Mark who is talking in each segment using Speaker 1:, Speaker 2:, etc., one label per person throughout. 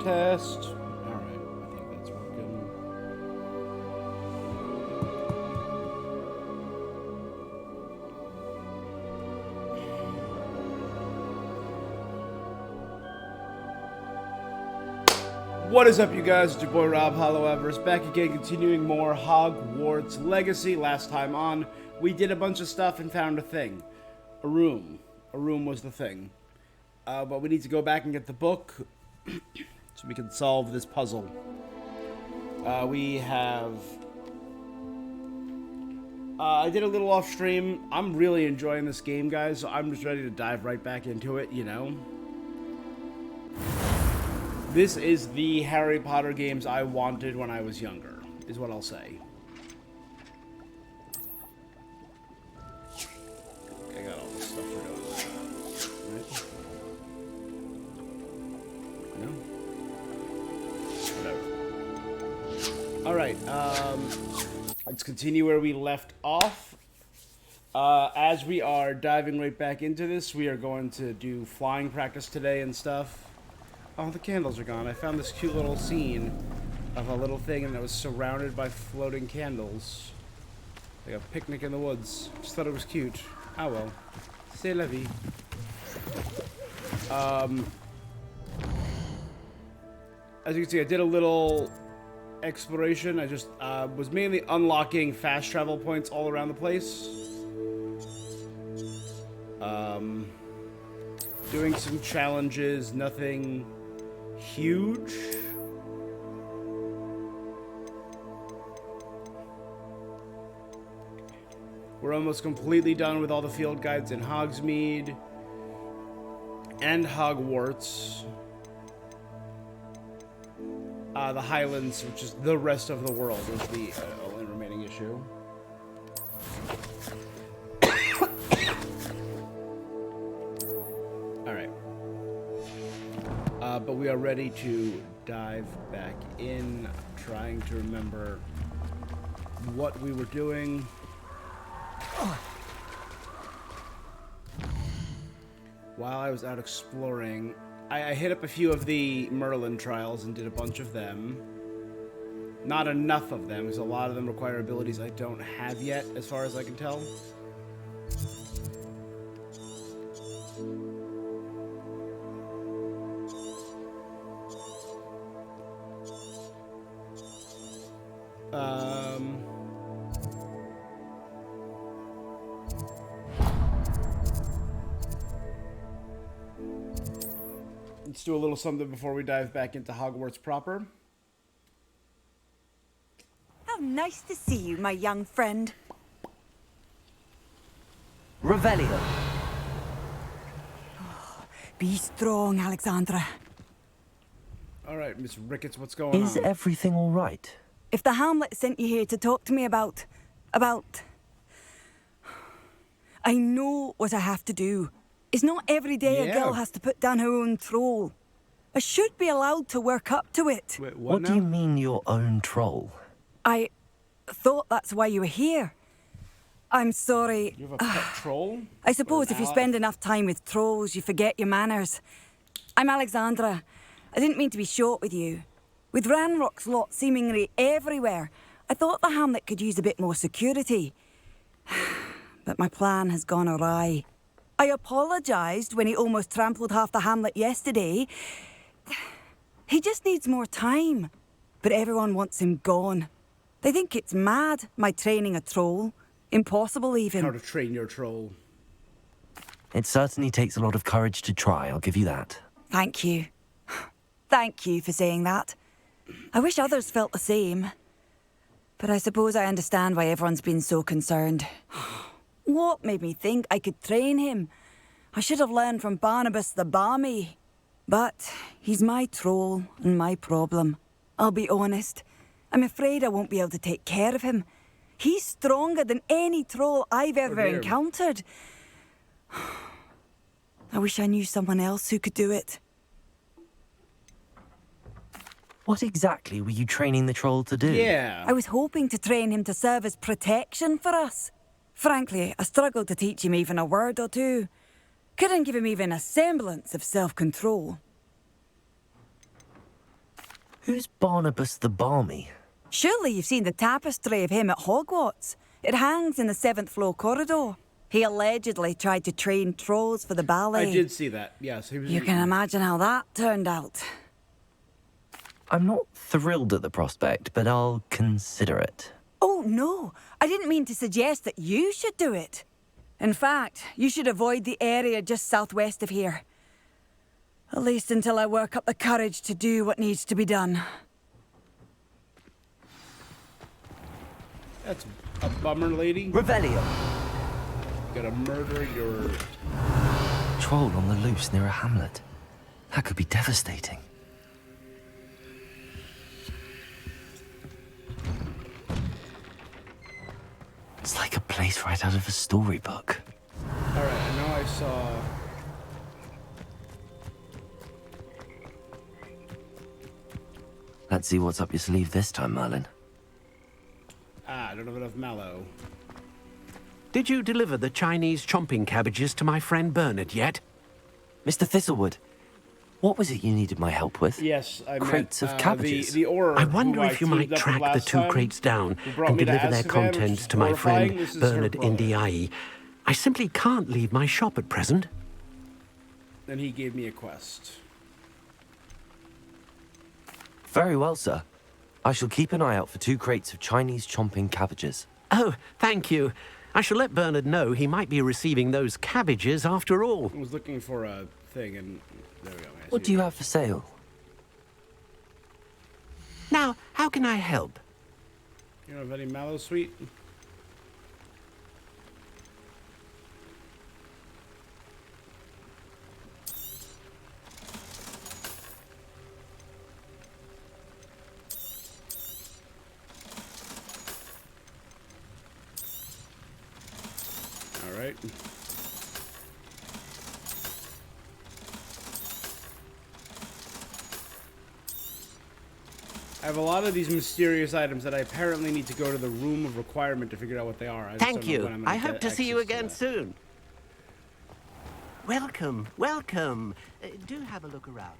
Speaker 1: test. Alright, I think that's working. What is up, you guys? It's your boy Rob Hollowevers back again, continuing more Hogwarts Legacy. Last time on, we did a bunch of stuff and found a thing. A room. A room was the thing. But we need to go back and get the book so we can solve this puzzle. We have... I did a little off stream. I'm really enjoying this game, guys, so I'm just ready to dive right back into it, you know? This is the Harry Potter games I wanted when I was younger, is what I'll say. I got all this stuff for doing that. Right? No? Whatever. Alright, let's continue where we left off. As we are diving right back into this, we are going to do flying practice today and stuff. Oh, the candles are gone. I found this cute little scene of a little thing and it was surrounded by floating candles. Like a picnic in the woods. Just thought it was cute. Ah well. C'est la vie. As you can see, I did a little exploration. I just was mainly unlocking fast travel points all around the place. Doing some challenges, nothing huge. We're almost completely done with all the field guides in Hogsmeade and Hogwarts. The Highlands, which is the rest of the world, is the only remaining issue. Alright. But we are ready to dive back in, trying to remember what we were doing. While I was out exploring, I hit up a few of the Merlin trials and did a bunch of them. Not enough of them, because a lot of them require abilities I don't have yet, as far as I can tell. Let's do a little something before we dive back into Hogwarts proper.
Speaker 2: How nice to see you, my young friend.
Speaker 3: Revelio.
Speaker 2: Oh, be strong, Alexandra.
Speaker 1: All right, Miss Ricketts, what's going on?
Speaker 3: Is everything all right?
Speaker 2: If the Hamlet sent you here to talk to me about... I know what I have to do. It's not every day a girl has to put down her own troll. I should be allowed to work up to it.
Speaker 1: Wait,
Speaker 3: What do you mean, your own troll?
Speaker 2: I thought that's why you were here. I'm sorry.
Speaker 1: You have a pet troll?
Speaker 2: I suppose if you spend enough time with trolls, you forget your manners. I'm Alexandra. I didn't mean to be short with you. With Ranrock's lot seemingly everywhere, I thought the Hamlet could use a bit more security. But my plan has gone awry. I apologised when he almost trampled half the Hamlet yesterday. He just needs more time. But everyone wants him gone. They think it's mad, my training a troll. Impossible, even.
Speaker 1: How to train your troll.
Speaker 3: It certainly takes a lot of courage to try, I'll give you that.
Speaker 2: Thank you. Thank you for saying that. I wish others felt the same. But I suppose I understand why everyone's been so concerned. What made me think I could train him? I should have learned from Barnabas the Barmy. But he's my troll and my problem. I'll be honest. I'm afraid I won't be able to take care of him. He's stronger than any troll I've ever encountered. I wish I knew someone else who could do it.
Speaker 3: What exactly were you training the troll to do?
Speaker 1: Yeah.
Speaker 2: I was hoping to train him to serve as protection for us. Frankly, I struggled to teach him even a word or two. Couldn't give him even a semblance of self-control.
Speaker 3: Who's Barnabas the Balmy?
Speaker 2: Surely you've seen the tapestry of him at Hogwarts. It hangs in the 7th floor corridor. He allegedly tried to train trolls for the ballet.
Speaker 1: I did see that. Yes, he was.
Speaker 2: You can imagine how that turned out.
Speaker 3: I'm not thrilled at the prospect, but I'll consider it.
Speaker 2: Oh, no. I didn't mean to suggest that you should do it. In fact, you should avoid the area just southwest of here. At least until I work up the courage to do what needs to be done.
Speaker 1: That's a bummer, lady.
Speaker 3: Revelio!
Speaker 1: Gotta murder your...
Speaker 3: Troll on the loose near a hamlet. That could be devastating. It's like a place right out of a storybook.
Speaker 1: Alright, I know I saw...
Speaker 3: Let's see what's up your sleeve this time, Merlin.
Speaker 1: I don't have enough mallow.
Speaker 4: Did you deliver the Chinese chomping cabbages to my friend Bernard yet?
Speaker 3: Mr. Thistlewood, what was it you needed my help with?
Speaker 1: Yes, I
Speaker 3: Crates
Speaker 1: met,
Speaker 3: of cabbages.
Speaker 1: The Aura,
Speaker 4: I wonder
Speaker 1: who
Speaker 4: if you
Speaker 1: teamed
Speaker 4: might
Speaker 1: up with
Speaker 4: track the
Speaker 1: last
Speaker 4: 2
Speaker 1: time,
Speaker 4: crates down
Speaker 1: who brought
Speaker 4: and
Speaker 1: me to
Speaker 4: deliver their
Speaker 1: Azkaban,
Speaker 4: contents
Speaker 1: which
Speaker 4: to
Speaker 1: is
Speaker 4: my
Speaker 1: horrifying.
Speaker 4: friend
Speaker 1: This is her
Speaker 4: Bernard
Speaker 1: brother.
Speaker 4: Ndie. I simply can't leave my shop at present.
Speaker 1: Then he gave me a quest.
Speaker 3: Very well, sir. I shall keep an eye out for 2 crates of Chinese chomping cabbages.
Speaker 4: Oh, thank you. I shall let Bernard know he might be receiving those cabbages after all.
Speaker 1: I was looking for a thing, and there we go. I
Speaker 3: What
Speaker 1: see
Speaker 3: do you
Speaker 1: it.
Speaker 3: have for sale?
Speaker 4: Now, how can I help?
Speaker 1: You don't have any mallow sweet? All right. I have a lot of these mysterious items that I apparently need to go to the room of requirement to figure out what they are. I just
Speaker 4: Thank
Speaker 1: don't know when
Speaker 4: you.
Speaker 1: I'm gonna
Speaker 4: I hope
Speaker 1: get
Speaker 4: to see you
Speaker 1: access
Speaker 4: again
Speaker 1: that.
Speaker 4: soon. Welcome, welcome. Do have a look around.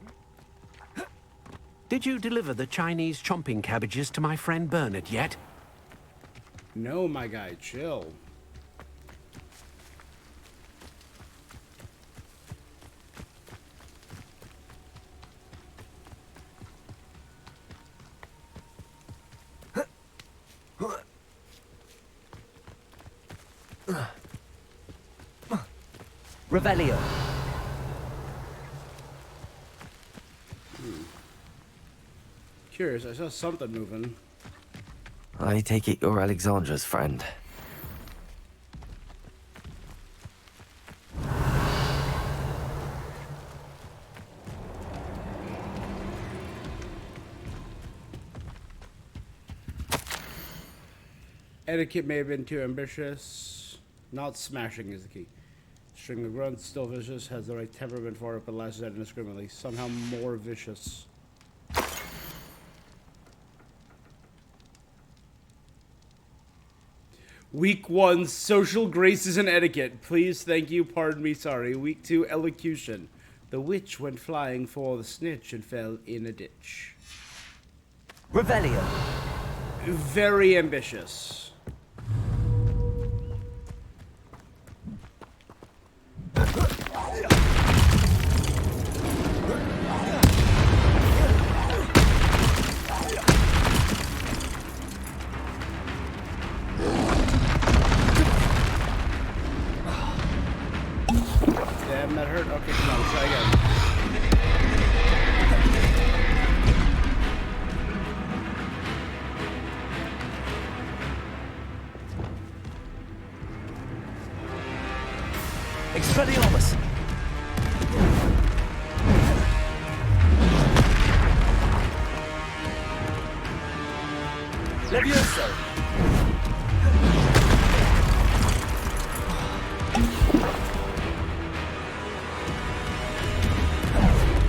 Speaker 4: Did you deliver the Chinese chomping cabbages to my friend Bernard yet?
Speaker 1: No, my guy, chill.
Speaker 3: Revelio.
Speaker 1: Curious, I saw something moving.
Speaker 3: I take it you're Alexandra's friend.
Speaker 1: Etiquette may have been too ambitious. Not smashing is the key. String of grunts, still vicious, has the right temperament for it, but lashes out indiscriminately. Somehow more vicious. Week 1, social graces and etiquette. Please, thank you, pardon me, sorry. Week 2, elocution. The witch went flying for the snitch and fell in a ditch.
Speaker 3: Revelio.
Speaker 1: Very ambitious. Damn, that hurt. Okay, come on, let's try again.
Speaker 3: Expelliarmus. Levioso.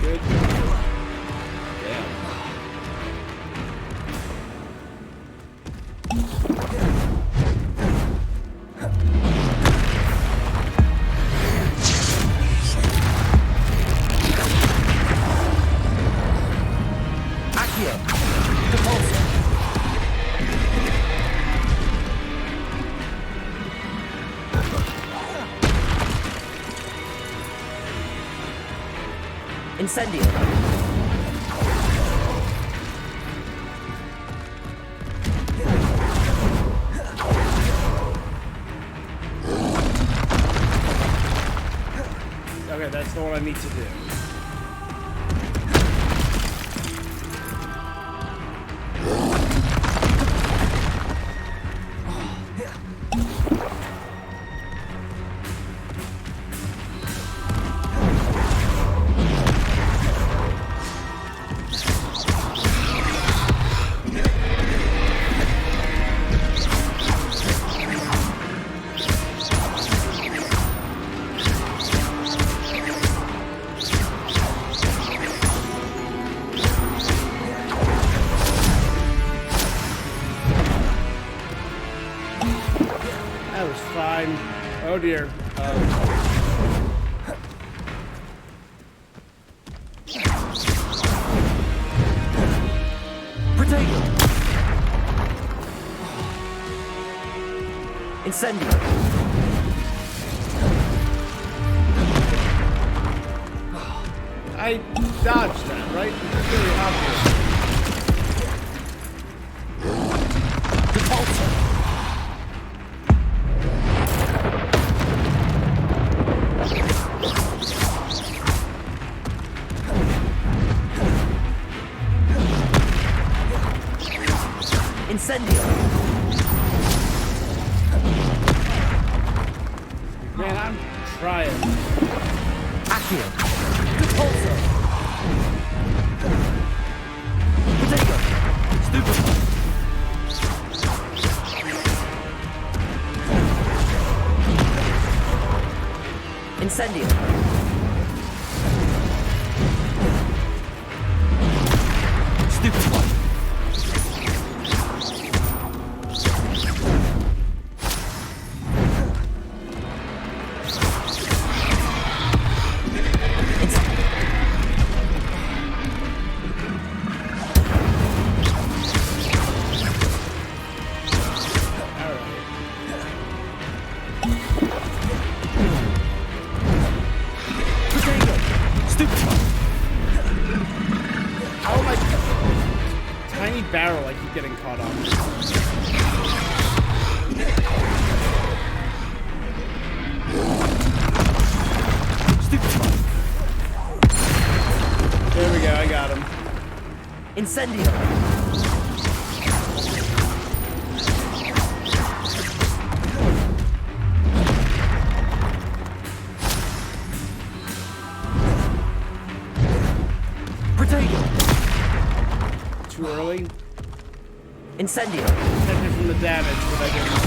Speaker 1: Good. Damn.
Speaker 3: Incendio.
Speaker 1: Okay, that's the one I need to do. That was fine. Oh dear.
Speaker 3: Protego. Incendio.
Speaker 1: I dodged that, right? It's really obvious.
Speaker 3: Incendio.
Speaker 1: Man, I'm trying.
Speaker 3: Accio. Repulsor. Protego. Stupefy. Incendio. Stupefy.
Speaker 1: How am I... Tiny barrel, I keep getting caught on. There we go, I got him.
Speaker 3: Incendio. Protego.
Speaker 1: Too early?
Speaker 3: Incendio.
Speaker 1: Protected from the damage, but I didn't.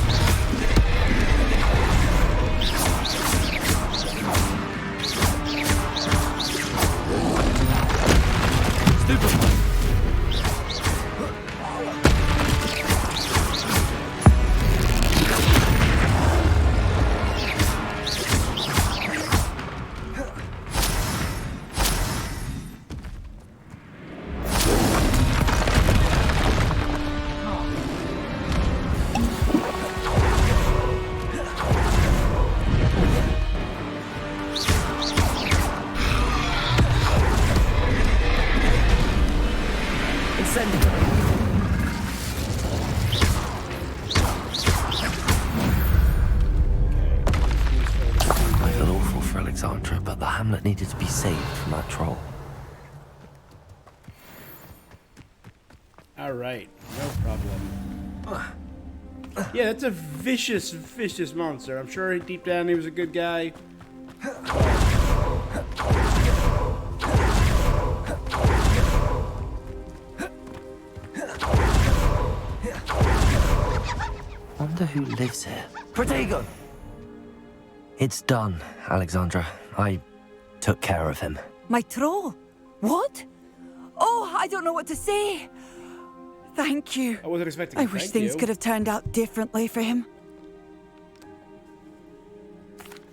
Speaker 3: Stupefy. I feel awful for Alexandra, but the hamlet needed to be saved from that troll.
Speaker 1: Alright, no problem. Yeah, that's a vicious, vicious monster. I'm sure deep down he was a good guy.
Speaker 3: Wonder who lives here. Protego! It's done, Alexandra. I took care of him.
Speaker 2: My troll? What? Oh, I don't know what to say. Thank you.
Speaker 1: I wasn't expecting
Speaker 2: I
Speaker 1: it.
Speaker 2: wish
Speaker 1: Thank
Speaker 2: things
Speaker 1: you.
Speaker 2: could have turned out differently for him.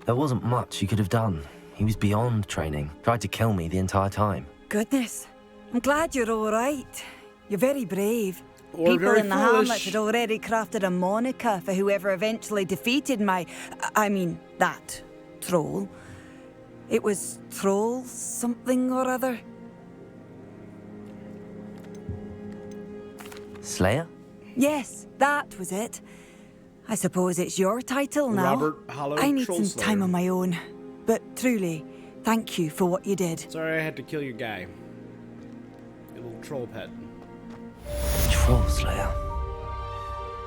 Speaker 3: There wasn't much you could have done. He was beyond training. Tried to kill me the entire time.
Speaker 2: Goodness. I'm glad you're all right. You're very brave.
Speaker 1: Or
Speaker 2: People
Speaker 1: very
Speaker 2: in the
Speaker 1: foolish.
Speaker 2: hamlet had already crafted a moniker for whoever eventually defeated that troll. It was trolls something or other.
Speaker 3: Slayer?
Speaker 2: Yes, that was it. I suppose it's your title now.
Speaker 1: Robert Hollow
Speaker 2: I need
Speaker 1: Troll
Speaker 2: some
Speaker 1: Slayer.
Speaker 2: time on my own. But truly, thank you for what you did.
Speaker 1: Sorry I had to kill your guy. Your little troll pet.
Speaker 3: Troll Slayer.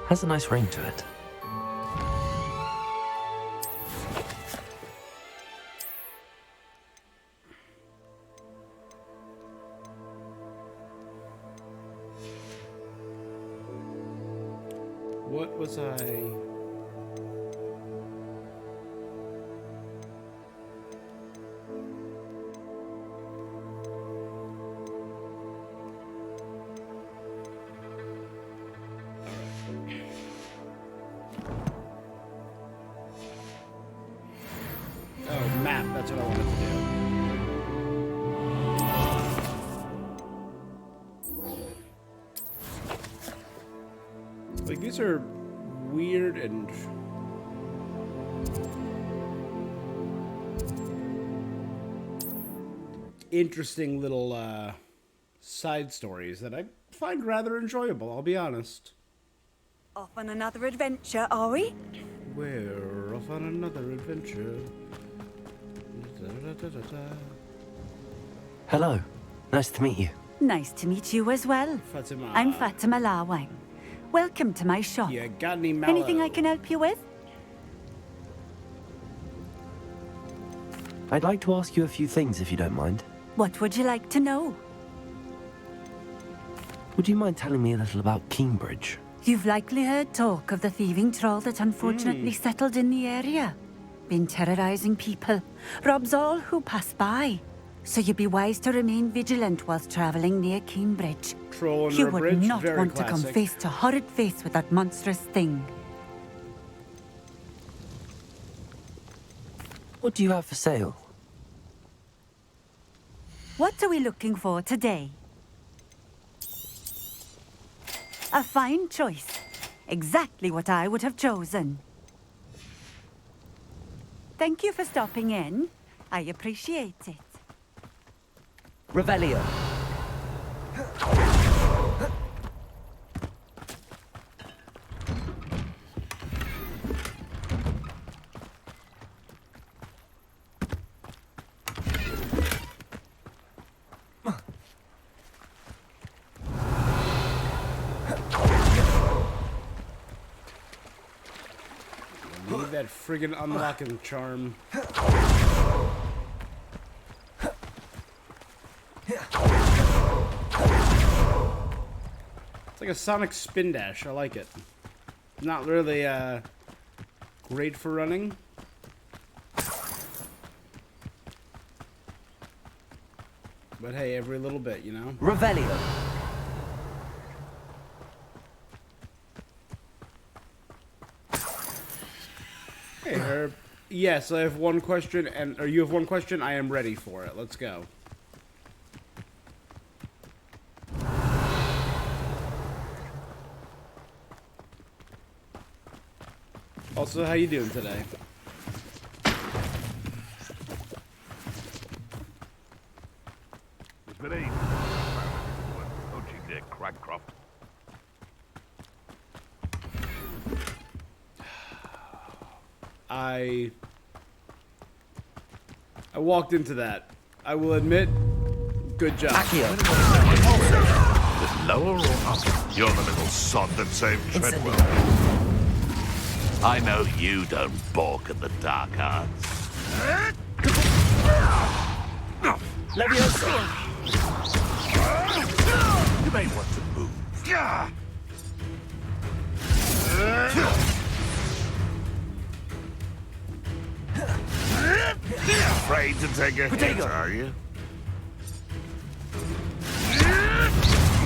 Speaker 3: Has a nice ring to it.
Speaker 1: What was I... Oh, map. That's what I wanted to do. Like, these are weird and... interesting little, side stories that I find rather enjoyable, I'll be honest.
Speaker 2: Off on another adventure, are we?
Speaker 1: We're off on another adventure. Da-da-da-da-da.
Speaker 3: Hello. Nice to meet you.
Speaker 5: Nice to meet you as well.
Speaker 1: Fatima.
Speaker 5: I'm Fatima Lawang. Welcome to my shop.
Speaker 1: You got any mallow?
Speaker 5: Anything I can help you with?
Speaker 3: I'd like to ask you a few things if you don't mind.
Speaker 5: What would you like to know?
Speaker 3: Would you mind telling me a little about Cambridge?
Speaker 5: You've likely heard talk of the thieving troll that unfortunately settled in the area. Been terrorizing people. Robs all who pass by. So you'd be wise to remain vigilant whilst traveling near Cambridge.
Speaker 1: Troll under
Speaker 5: You
Speaker 1: a
Speaker 5: would
Speaker 1: bridge?
Speaker 5: not
Speaker 1: Very
Speaker 5: want to come
Speaker 1: classic.
Speaker 5: face to horrid face with that monstrous thing.
Speaker 3: What do you have for sale?
Speaker 5: What are we looking for today? A fine choice. Exactly what I would have chosen. Thank you for stopping in. I appreciate it.
Speaker 3: Revelio.
Speaker 1: Need that friggin' unlocking charm. It's like a Sonic spin dash. I like it. Not really great for running. But hey, every little bit, you know?
Speaker 3: Revelio.
Speaker 1: Hey, Herb. Yes, I have one question, or you have one question? I am ready for it. Let's go. Also, how you doing today?
Speaker 6: Good evening. Coaching there, Cragcroft.
Speaker 1: I walked into that. I will admit, good job.
Speaker 3: Accio.
Speaker 6: Is lower or up? You're the little sod that saved Treadwell. I know you don't balk at the dark arts.
Speaker 3: Leviosa.
Speaker 6: You may want to move. Afraid to take a hit, are you?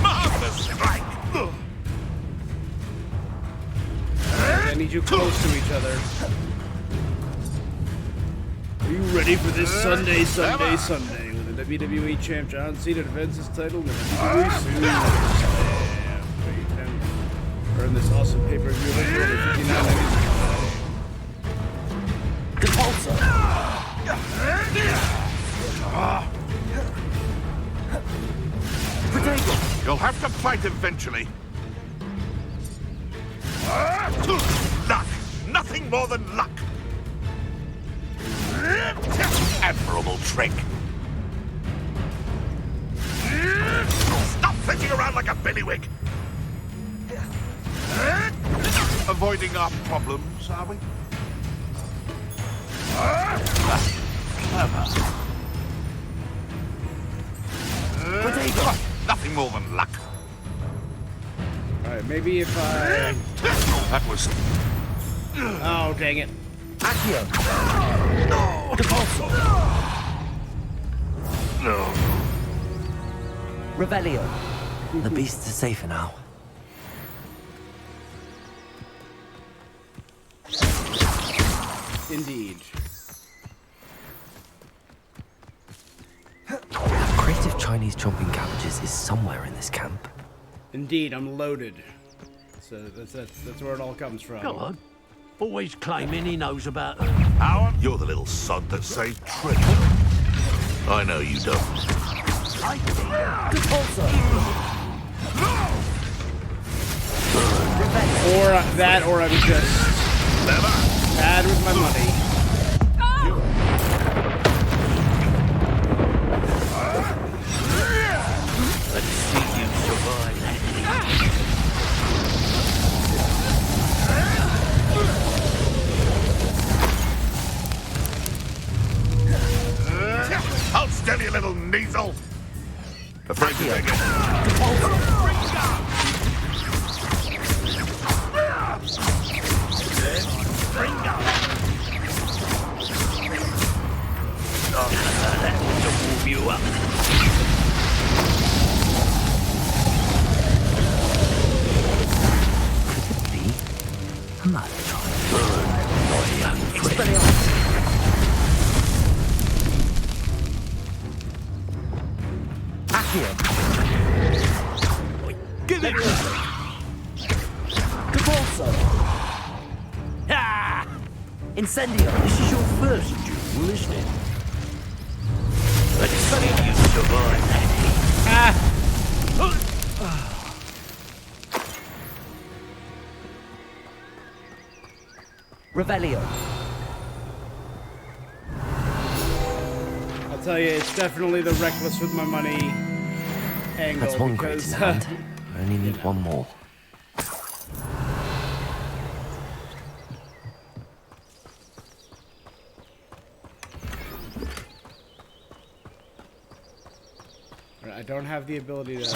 Speaker 6: Marvelous strike!
Speaker 1: I need you close to each other. Are you ready for this Sunday with the WWE champ John Cena defends his title in the WWE soon? Earn this awesome pay-per-view event for only $59.99.
Speaker 3: Repulsor.
Speaker 6: have to fight eventually. Luck! Nothing more than luck! Admirable trick! Stop fidgeting around like a billywig! Avoiding our problems, are we? Clever. Nothing more than luck.
Speaker 1: Alright, maybe if I...
Speaker 6: That was...
Speaker 1: Oh, dang it.
Speaker 3: Accio. Revelio. The beasts are safer now.
Speaker 1: Indeed.
Speaker 3: A crate of Chinese chomping cabbages is somewhere in this camp.
Speaker 1: Indeed, I'm loaded. So that's where it all comes from.
Speaker 4: Go on. Always claiming he knows about...
Speaker 6: Howard, you're the little sod that saved Trick. I know you don't.
Speaker 1: Or that, or I'm just bad with my money.
Speaker 4: Let's see you survive that.
Speaker 6: Hold still, you little neasel. Afraid to take it.
Speaker 4: That ought to warm you up.
Speaker 3: Could it be? A mother child.
Speaker 4: Burn, my young friend.
Speaker 3: Accio.
Speaker 4: Give it to me.
Speaker 3: Capolso.
Speaker 4: Ah!
Speaker 3: Incendio.
Speaker 4: This is your first duel, isn't it? Let's see you survive that heat.
Speaker 3: Revelio.
Speaker 1: I'll tell you, it's definitely the reckless with my money angle.
Speaker 3: That's one crate
Speaker 1: because,
Speaker 3: in hand. I only need one more.
Speaker 1: I don't have the ability to...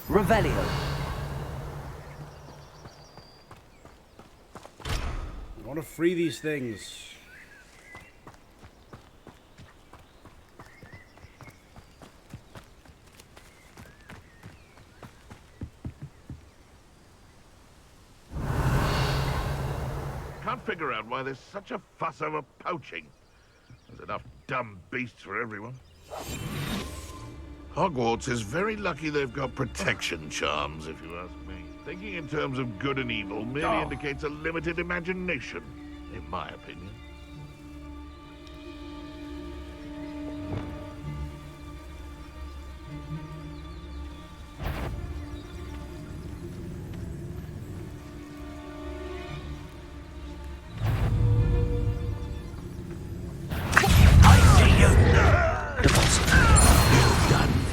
Speaker 3: Revelio.
Speaker 1: I want to free these things.
Speaker 6: Can't figure out why there's such a fuss over poaching. There's enough dumb beasts for everyone. Hogwarts is very lucky they've got protection charms, if you ask me. Thinking in terms of good and evil merely indicates a limited imagination, in my opinion.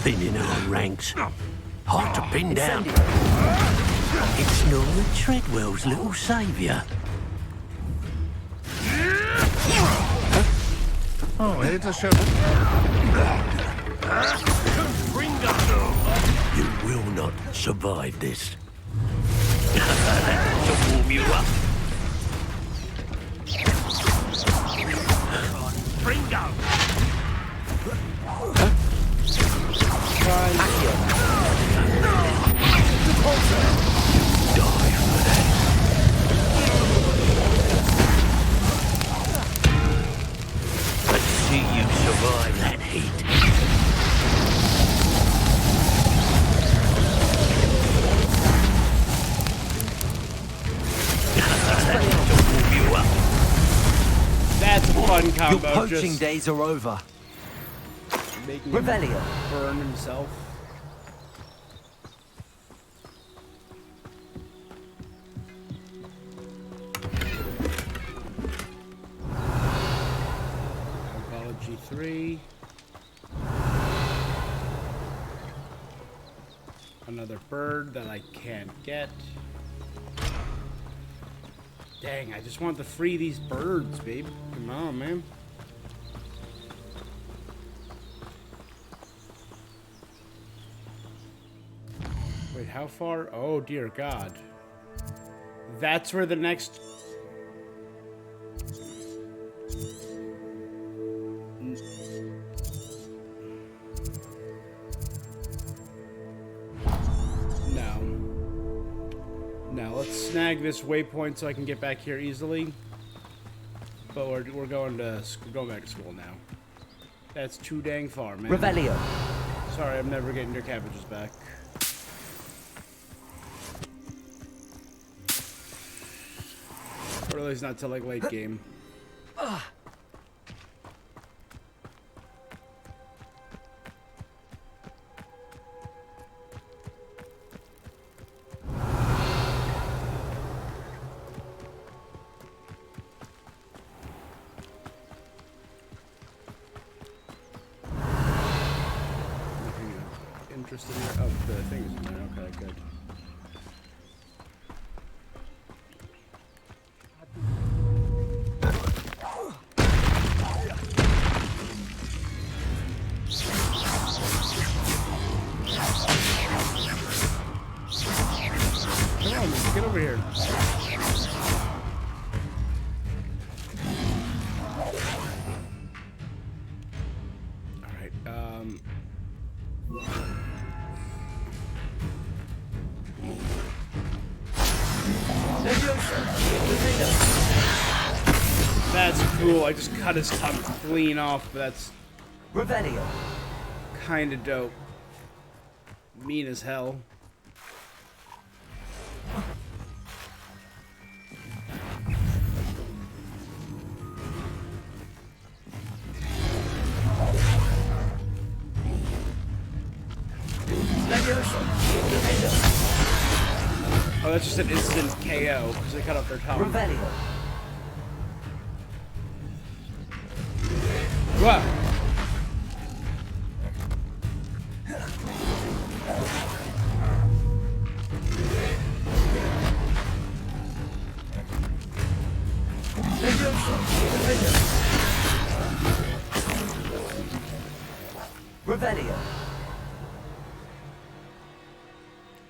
Speaker 4: Thinning our ranks. Hard to pin down. It's Nora Treadwell's little saviour.
Speaker 6: Oh, it's a show.
Speaker 4: You will not survive this. To warm you up. Ringo! Die for that. Let's see you survive that heat. To warm you up.
Speaker 1: That's a fun
Speaker 3: Your
Speaker 1: combo.
Speaker 3: poaching
Speaker 1: Just
Speaker 3: days are over.
Speaker 1: making
Speaker 3: Revelio.
Speaker 1: him burn himself. Biology 3. Another bird that I can't get. Dang, I just want to free these birds, babe. Come on, man. Wait, how far? Oh, dear God. That's where the next... No, let's snag this waypoint so I can get back here easily. But we're going back to school now. That's too dang far, man.
Speaker 3: Revelio.
Speaker 1: Sorry, I'm never getting your cabbages back. Or at least not till like late game. Interested in there? Oh, the thing is in there. Okay, good. Come on, get over here. All right. That's cool. I just cut his tongue clean off, but that's
Speaker 3: Revelio.
Speaker 1: kind of dope. Mean as hell. Oh, that's just an instant KO because they cut off their tongue.
Speaker 3: Revelio.
Speaker 1: What?
Speaker 3: Revelio.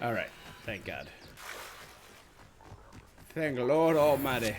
Speaker 1: All right. Thank God. Thank the Lord Almighty.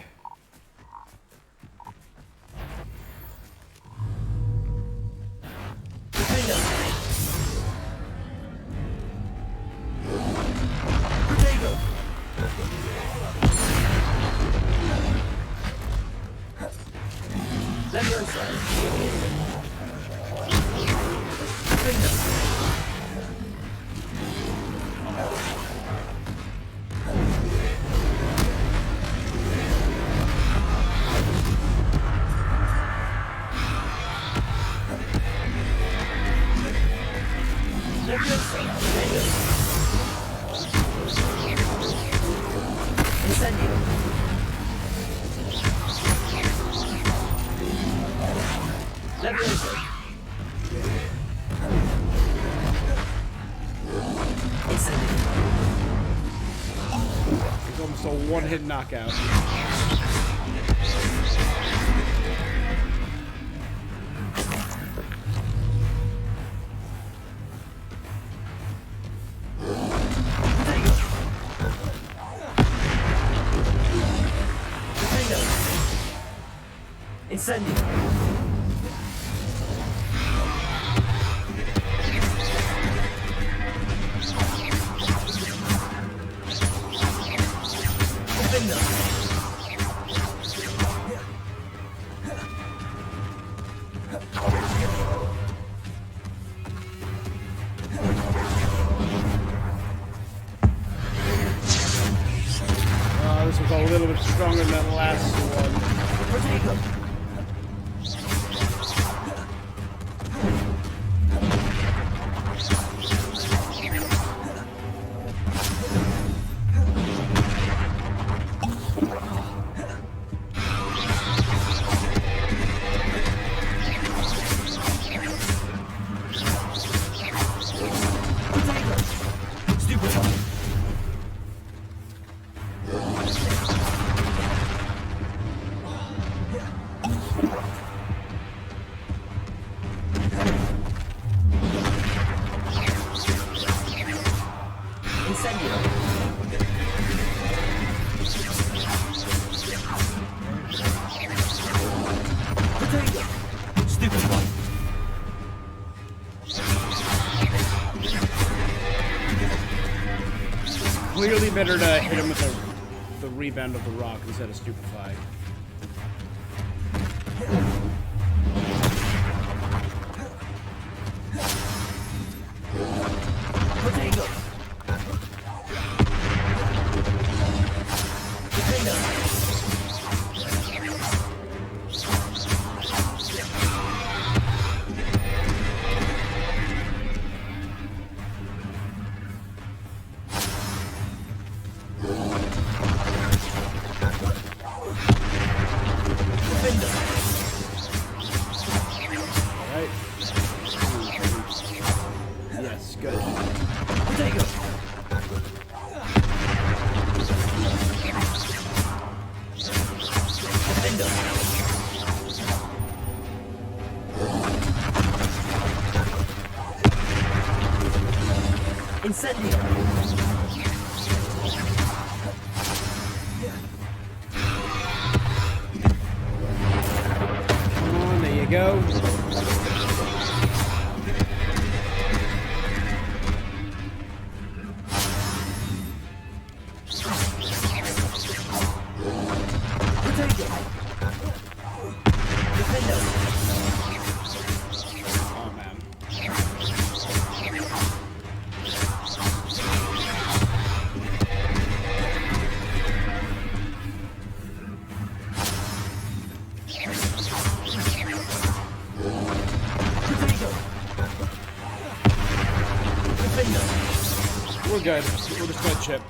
Speaker 1: It's almost a one-hit knockout.
Speaker 3: Incendio.
Speaker 1: This was a little bit stronger than that last one. better to hit him with the rebound of the rock instead of stupefy. Yes, good.
Speaker 3: Incendio.
Speaker 1: Come on, there you go. Oh, man. We're good. We're just gonna chip.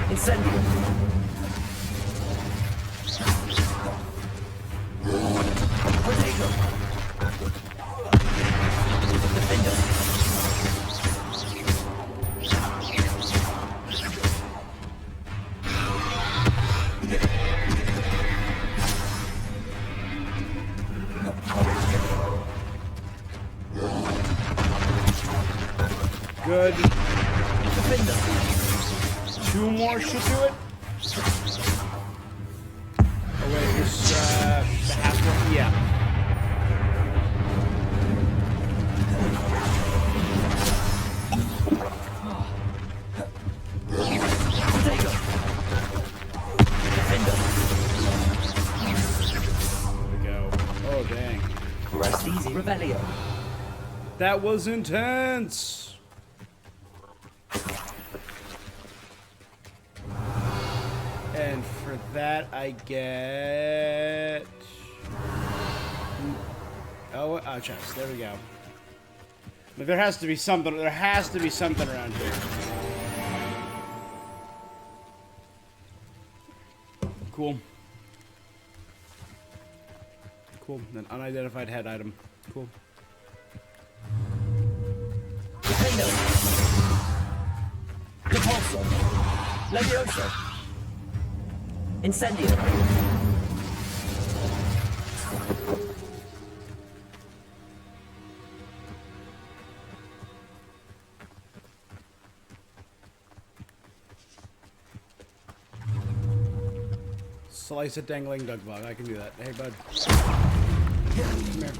Speaker 3: Incendio. Potato. Defender.
Speaker 1: Good.
Speaker 3: Defender.
Speaker 1: Two more should do it. Oh wait, it's the half one. Yeah.
Speaker 3: Potato. Defender.
Speaker 1: There we go. Oh dang.
Speaker 3: Rest easy. Revelio.
Speaker 1: That was intense. And for that, I get... Oh, a chest. There we go. But there has to be something. There has to be something around here. Cool. Cool. An unidentified head item. Cool.
Speaker 3: Defender. Repulsor. Levioso. Incendio.
Speaker 1: Slice a dangling dug bug. I can do that. Hey, bud. Come here.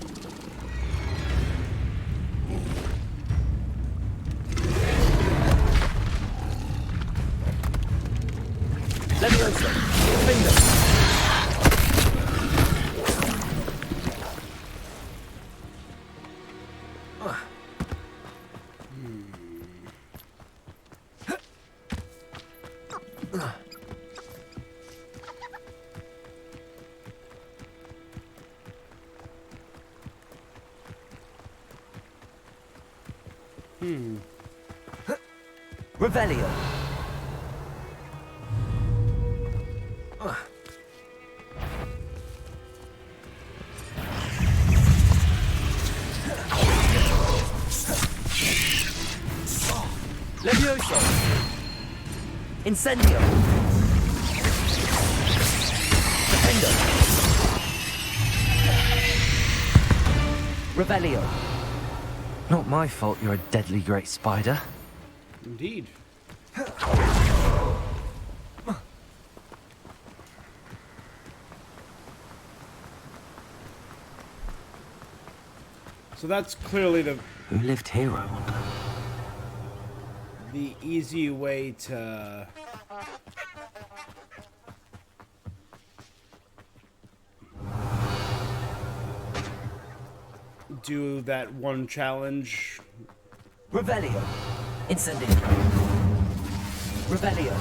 Speaker 3: Levioso. Defender. Revelio. Levioso. Incendio. Defender. Revelio.
Speaker 7: Not my fault you're a deadly great spider.
Speaker 1: Indeed. So that's clearly
Speaker 3: Who lived here, I wonder?
Speaker 1: the easy way to do that one challenge.
Speaker 3: Revelio. Incendio. Revelio.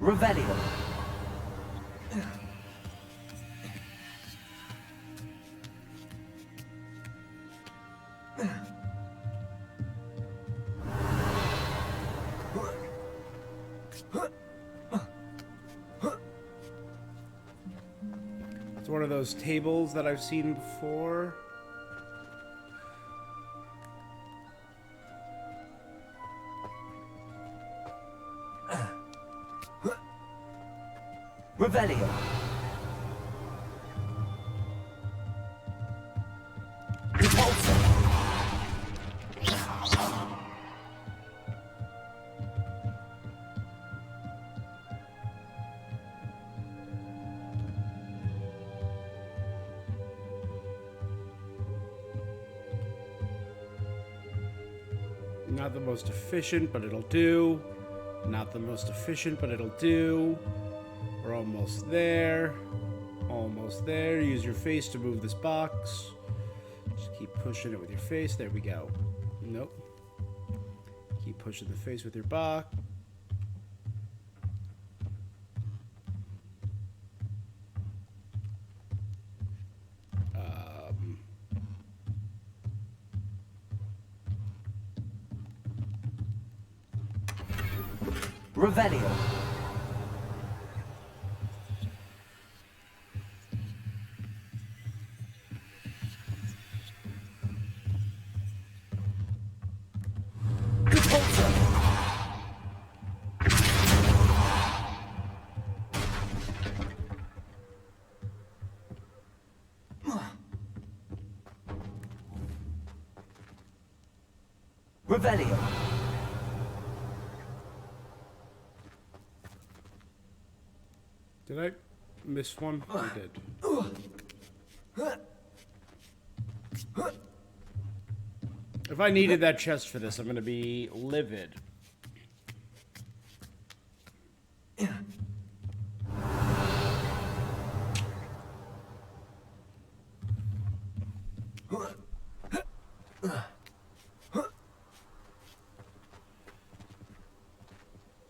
Speaker 3: Revelio.
Speaker 1: It's one of those tables that I've seen before.
Speaker 3: Revelio. Repulsor.
Speaker 1: Not the most efficient, but it'll do. Not the most efficient, but it'll do. We're almost there. Almost there. Use your face to move this box. Just keep pushing it with your face. There we go. Nope. Keep pushing the face with your box.
Speaker 3: Revelio. Repulsor. Revelio.
Speaker 1: Did I miss one? I did. If I needed that chest for this, I'm gonna be livid.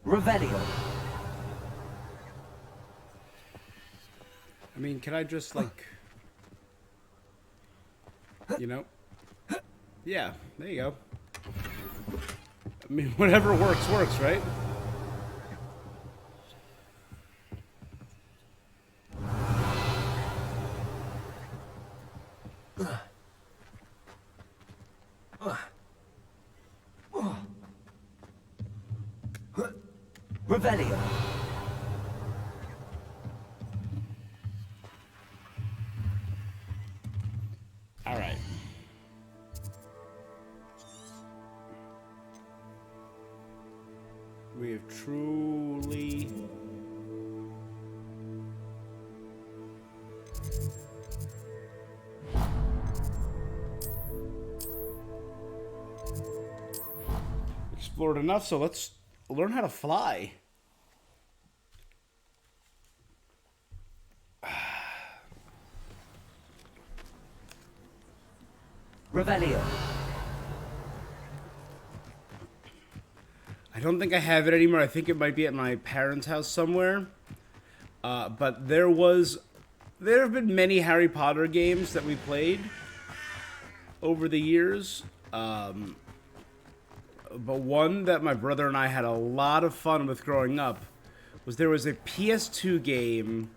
Speaker 3: Revelio.
Speaker 1: I mean, can I just, like... You know? Yeah, there you go. I mean, whatever works, works, right?
Speaker 3: Revelio.
Speaker 1: All right. We have truly... explored enough, so let's learn how to fly.
Speaker 3: Revelio.
Speaker 1: I don't think I have it anymore. I think it might be at my parents' house somewhere. But there have been many Harry Potter games that we played over the years. but one that my brother and I had a lot of fun with growing up was there was a PS2 game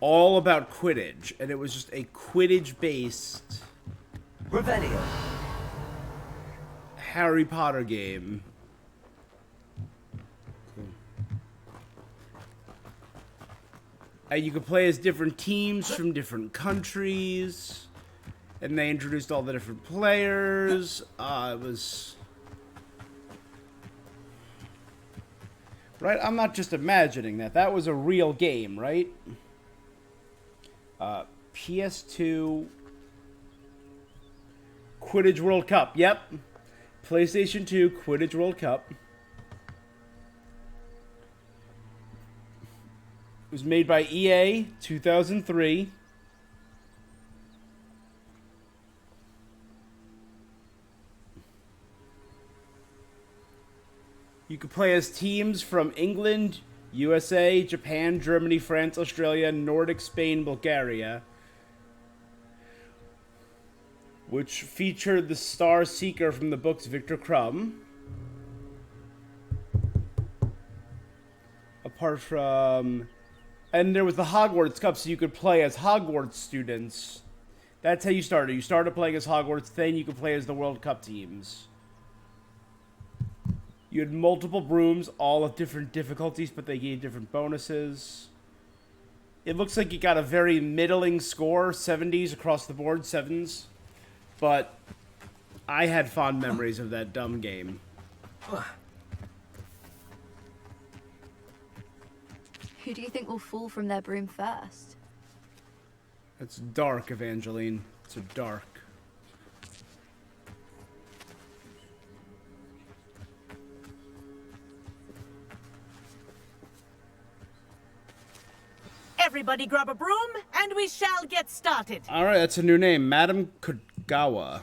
Speaker 1: all about Quidditch, and it was just a Quidditch-based
Speaker 3: Revelio.
Speaker 1: Harry Potter game. And you could play as different teams from different countries, and they introduced all the different players. It was... Right? I'm not just imagining that. That was a real game, right? PS2 Quidditch World Cup. Yep. PlayStation 2 Quidditch World Cup. It was made by EA, 2003. You could play as teams from England, USA, Japan, Germany, France, Australia, Nordic, Spain, Bulgaria, which featured the Star Seeker from the books Victor Crumb. Apart from... And there was the Hogwarts Cup, so you could play as Hogwarts students. That's how you started. You started playing as Hogwarts, then you could play as the World Cup teams. You had multiple brooms, all of different difficulties, but they gave different bonuses. It looks like you got a very middling score, 70s across the board, 7s. But I had fond memories of that dumb game.
Speaker 7: Who do you think will fall from their broom first?
Speaker 1: It's dark, Evangeline. It's a dark.
Speaker 8: Everybody grab a broom, and we shall get started.
Speaker 1: All right, that's a new name. Madam Kagawa.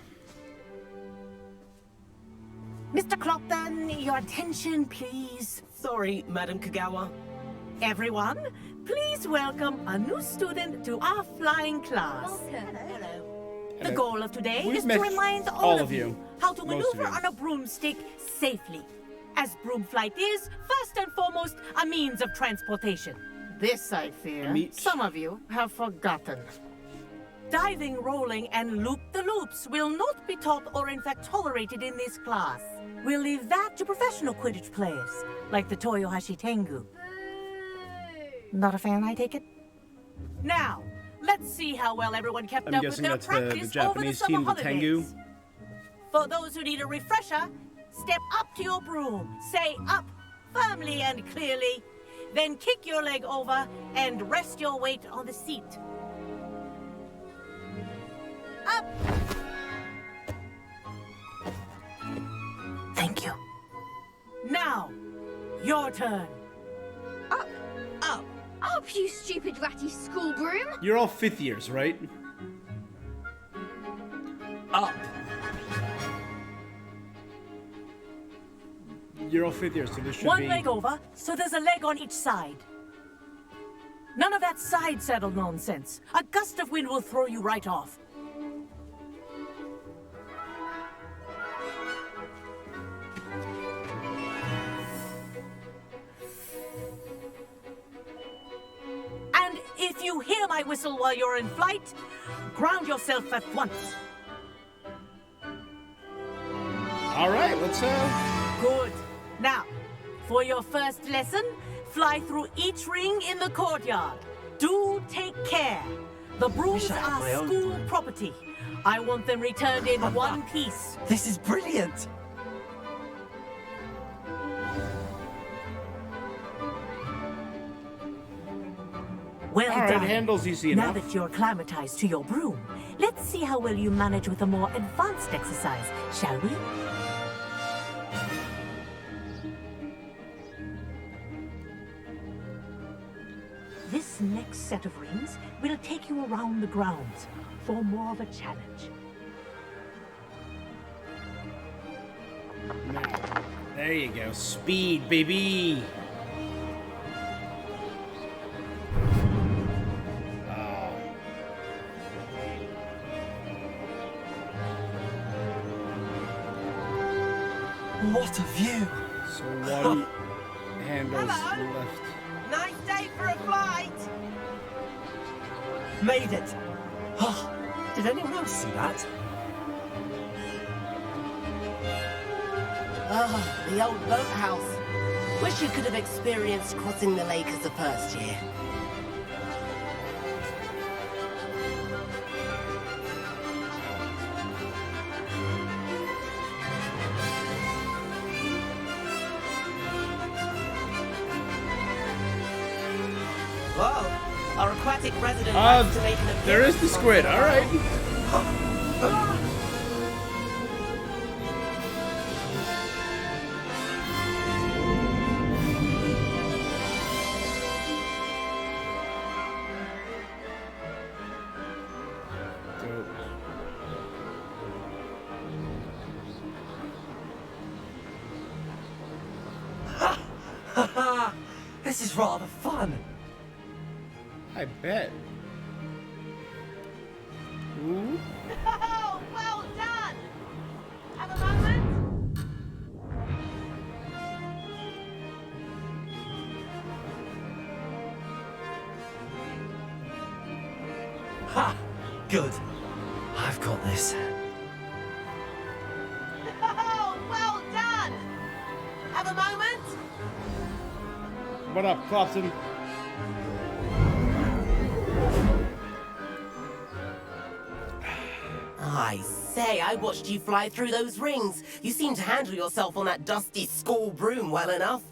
Speaker 8: Mr. Clopton, your attention, please.
Speaker 9: Sorry, Madam Kagawa.
Speaker 8: Everyone, please welcome a new student to our flying class.
Speaker 7: Welcome.
Speaker 8: The goal of today
Speaker 1: We've
Speaker 8: is to
Speaker 1: met
Speaker 8: remind
Speaker 1: all
Speaker 8: all
Speaker 1: of you.
Speaker 8: how to
Speaker 1: Most of
Speaker 8: maneuver
Speaker 1: you.
Speaker 8: on a broomstick safely. As broom flight is, first and foremost, a means of transportation. This, I fear, some of you have forgotten. Diving, rolling, and loop-the-loops will not be taught or in fact tolerated in this class. We'll leave that to professional Quidditch players, like the Toyohashi Tengu. Not a fan, I take it? Now, let's see how well everyone kept
Speaker 1: I'm
Speaker 8: up with
Speaker 1: guessing
Speaker 8: their
Speaker 1: that's the
Speaker 8: practice over the
Speaker 1: Japanese
Speaker 8: summer
Speaker 1: team, the Tengu.
Speaker 8: holidays. For those who need a refresher, step up to your broom, say up firmly and clearly, then kick your leg over and rest your weight on the seat. Up! Thank you. Now, your turn.
Speaker 7: Up, you stupid ratty school broom!
Speaker 1: You're all 5th years, right?
Speaker 9: Up.
Speaker 1: You're all 5th years, so this should
Speaker 8: One
Speaker 1: be...
Speaker 8: leg over, so there's a leg on each side. None of that side saddle nonsense. A gust of wind will throw you right off. And if you hear my whistle while you're in flight, ground yourself at once.
Speaker 1: All right, let's,
Speaker 8: Good. Now, for your first lesson, fly through each ring in the courtyard. Do take care. The brooms
Speaker 3: Wish I had my
Speaker 8: are
Speaker 3: own
Speaker 8: school
Speaker 3: broom.
Speaker 8: property. I want them returned in one piece.
Speaker 3: This is brilliant!
Speaker 8: Well
Speaker 1: all right,
Speaker 8: done.
Speaker 1: handles easy
Speaker 8: Now
Speaker 1: enough.
Speaker 8: that you're acclimatized to your broom, let's see how well you manage with a more advanced exercise, shall we? This next set of rings will take you around the grounds for more of a challenge.
Speaker 1: Now, there you go. Speed, baby.
Speaker 9: What a view!
Speaker 1: So one handles
Speaker 8: Hello?
Speaker 1: left.
Speaker 8: Nice day for a flight.
Speaker 9: Made it! Oh, did anyone else see that?
Speaker 10: Oh, the old boathouse. Wish you could have experienced crossing the lake as a first year.
Speaker 9: Whoa! Our aquatic resident
Speaker 1: Ah,
Speaker 9: likes to make an
Speaker 1: there is the
Speaker 9: appearance
Speaker 1: squid.
Speaker 9: once in
Speaker 1: All
Speaker 9: a
Speaker 1: right.
Speaker 9: while.
Speaker 1: Dope.
Speaker 9: This is rather fun.
Speaker 1: I bet. Ooh.
Speaker 8: Oh, well done. Have a moment.
Speaker 9: Ha! Good. I've got this.
Speaker 8: Oh, well done. Have a moment.
Speaker 1: What up, Clopton?
Speaker 10: I say, I watched you fly through those rings. You seem to handle yourself on that dusty school broom well enough.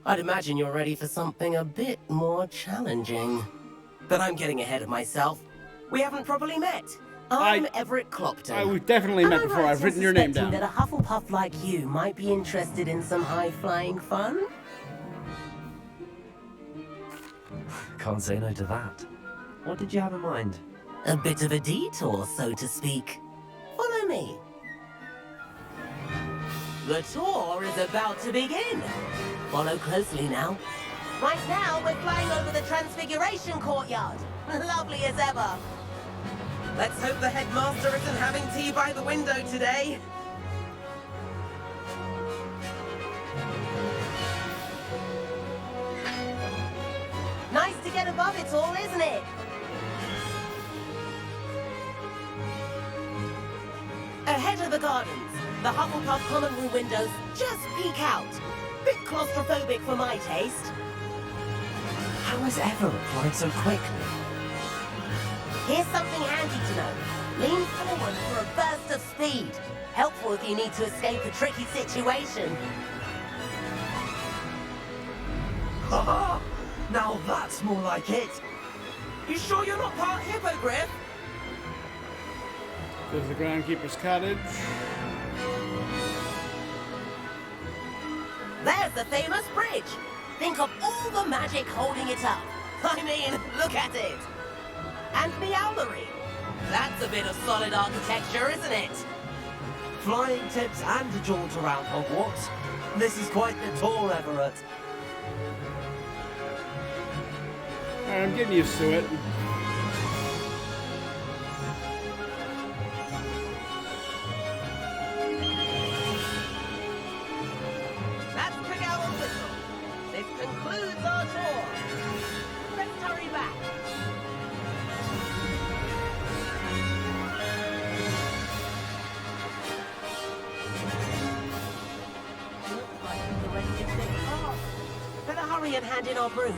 Speaker 10: I'd imagine you're ready for something a bit more challenging. But I'm getting ahead of myself. We haven't properly met. I'm Everett Clopton.
Speaker 1: We've definitely met before. I've written your name down.
Speaker 10: That a Hufflepuff like you might be interested in some high-flying fun?
Speaker 3: Can't say no to that. What did you have in mind?
Speaker 10: A bit of a detour, so to speak. Follow me. The tour is about to begin. Follow closely now. Right now, we're flying over the Transfiguration Courtyard. Lovely as ever. Let's hope the headmaster isn't having tea by the window today. Nice to get above it all, isn't it? Ahead of the gardens, the Hufflepuff common room windows just peek out. Bit claustrophobic for my taste.
Speaker 3: How is Everett flying so quickly?
Speaker 10: Here's something handy to know. Lean forward for a burst of speed. Helpful if you need to escape a tricky situation.
Speaker 9: Haha! Now that's more like it.
Speaker 10: You sure you're not part hippogriff?
Speaker 1: There's the groundkeeper's cottage.
Speaker 10: There's the famous bridge. Think of all the magic holding it up. I mean, look at it. And the owlery. That's a bit of solid architecture, isn't it?
Speaker 9: Flying tips and a jaunt around Hogwarts. This is quite the tour, Everett.
Speaker 1: Alright, I'm getting used to it.
Speaker 10: That's Kagawa's whistle. This concludes our tour. Let's hurry back. Looks like we're ready to take off. Better hurry and hand in our brooms.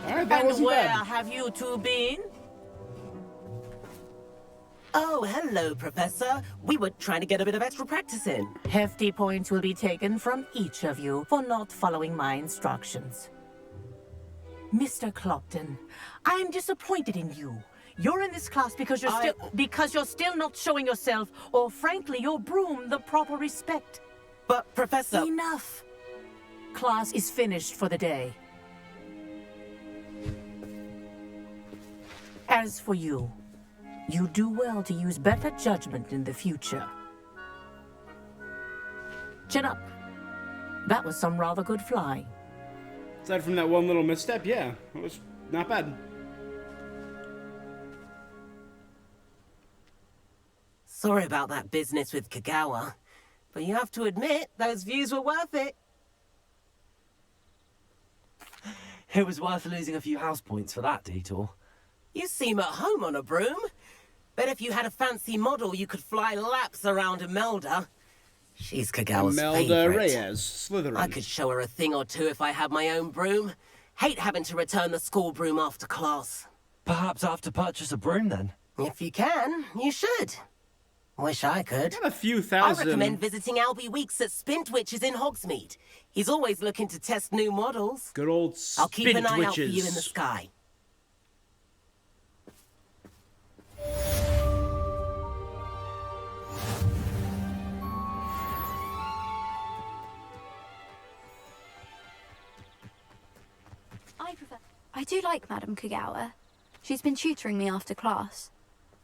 Speaker 1: Alright, that
Speaker 8: And
Speaker 1: wasn't
Speaker 8: where
Speaker 1: bad.
Speaker 8: have you two been?
Speaker 10: Oh, hello, Professor. We were trying to get a bit of extra practice in.
Speaker 8: Hefty points will be taken from each of you for not following my instructions. Mr. Clopton, I am disappointed in you. You're in this class because you're still not showing yourself, or frankly, your broom the proper respect.
Speaker 10: But, Professor...
Speaker 8: Enough. Class is finished for the day. As for you, you do well to use better judgment in the future. Chin up. That was some rather good flying.
Speaker 1: Aside from that one little misstep, yeah, it was not bad.
Speaker 10: Sorry about that business with Kagawa, but you have to admit, those views were worth it.
Speaker 9: It was worth losing a few house points for that detour.
Speaker 10: You seem at home on a broom. Bet if you had a fancy model, you could fly laps around Imelda. She's Kagawa's
Speaker 1: Imelda
Speaker 10: favorite.
Speaker 1: Reyes, Slytherin.
Speaker 10: I could show her a thing or two if I had my own broom. Hate having to return the school broom after class.
Speaker 9: Perhaps I have to purchase a broom then?
Speaker 10: If you can, you should. Wish I could.
Speaker 1: Got a few thousand.
Speaker 10: I recommend visiting Albie Weeks at Spintwitches in Hogsmeade. He's always looking to test new models.
Speaker 1: Good old
Speaker 10: I'll keep an eye out for
Speaker 1: Spintwitches.
Speaker 10: you in the sky.
Speaker 7: I do like Madame Kagawa. She's been tutoring me after class.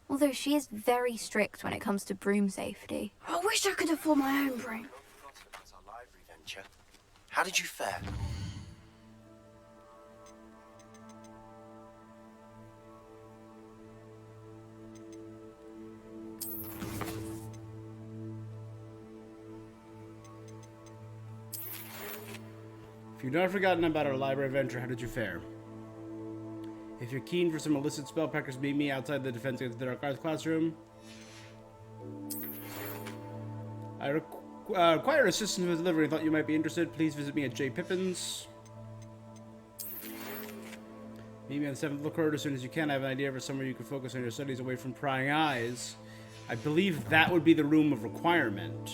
Speaker 7: Although she is very strict when it comes to broom safety.
Speaker 11: I wish I could afford my own broom.
Speaker 12: Our library venture. How did you fare?
Speaker 1: If you've not forgotten about our library adventure, how did you fare? If you're keen for some illicit spell practice, meet me outside the Defense Against the Dark Arts classroom. I require assistance with delivery. Thought you might be interested. Please visit me at J. Pippin's. Meet me on the 7th floor corridor as soon as you can. I have an idea for somewhere you can focus on your studies away from prying eyes. I believe that would be the room of requirement.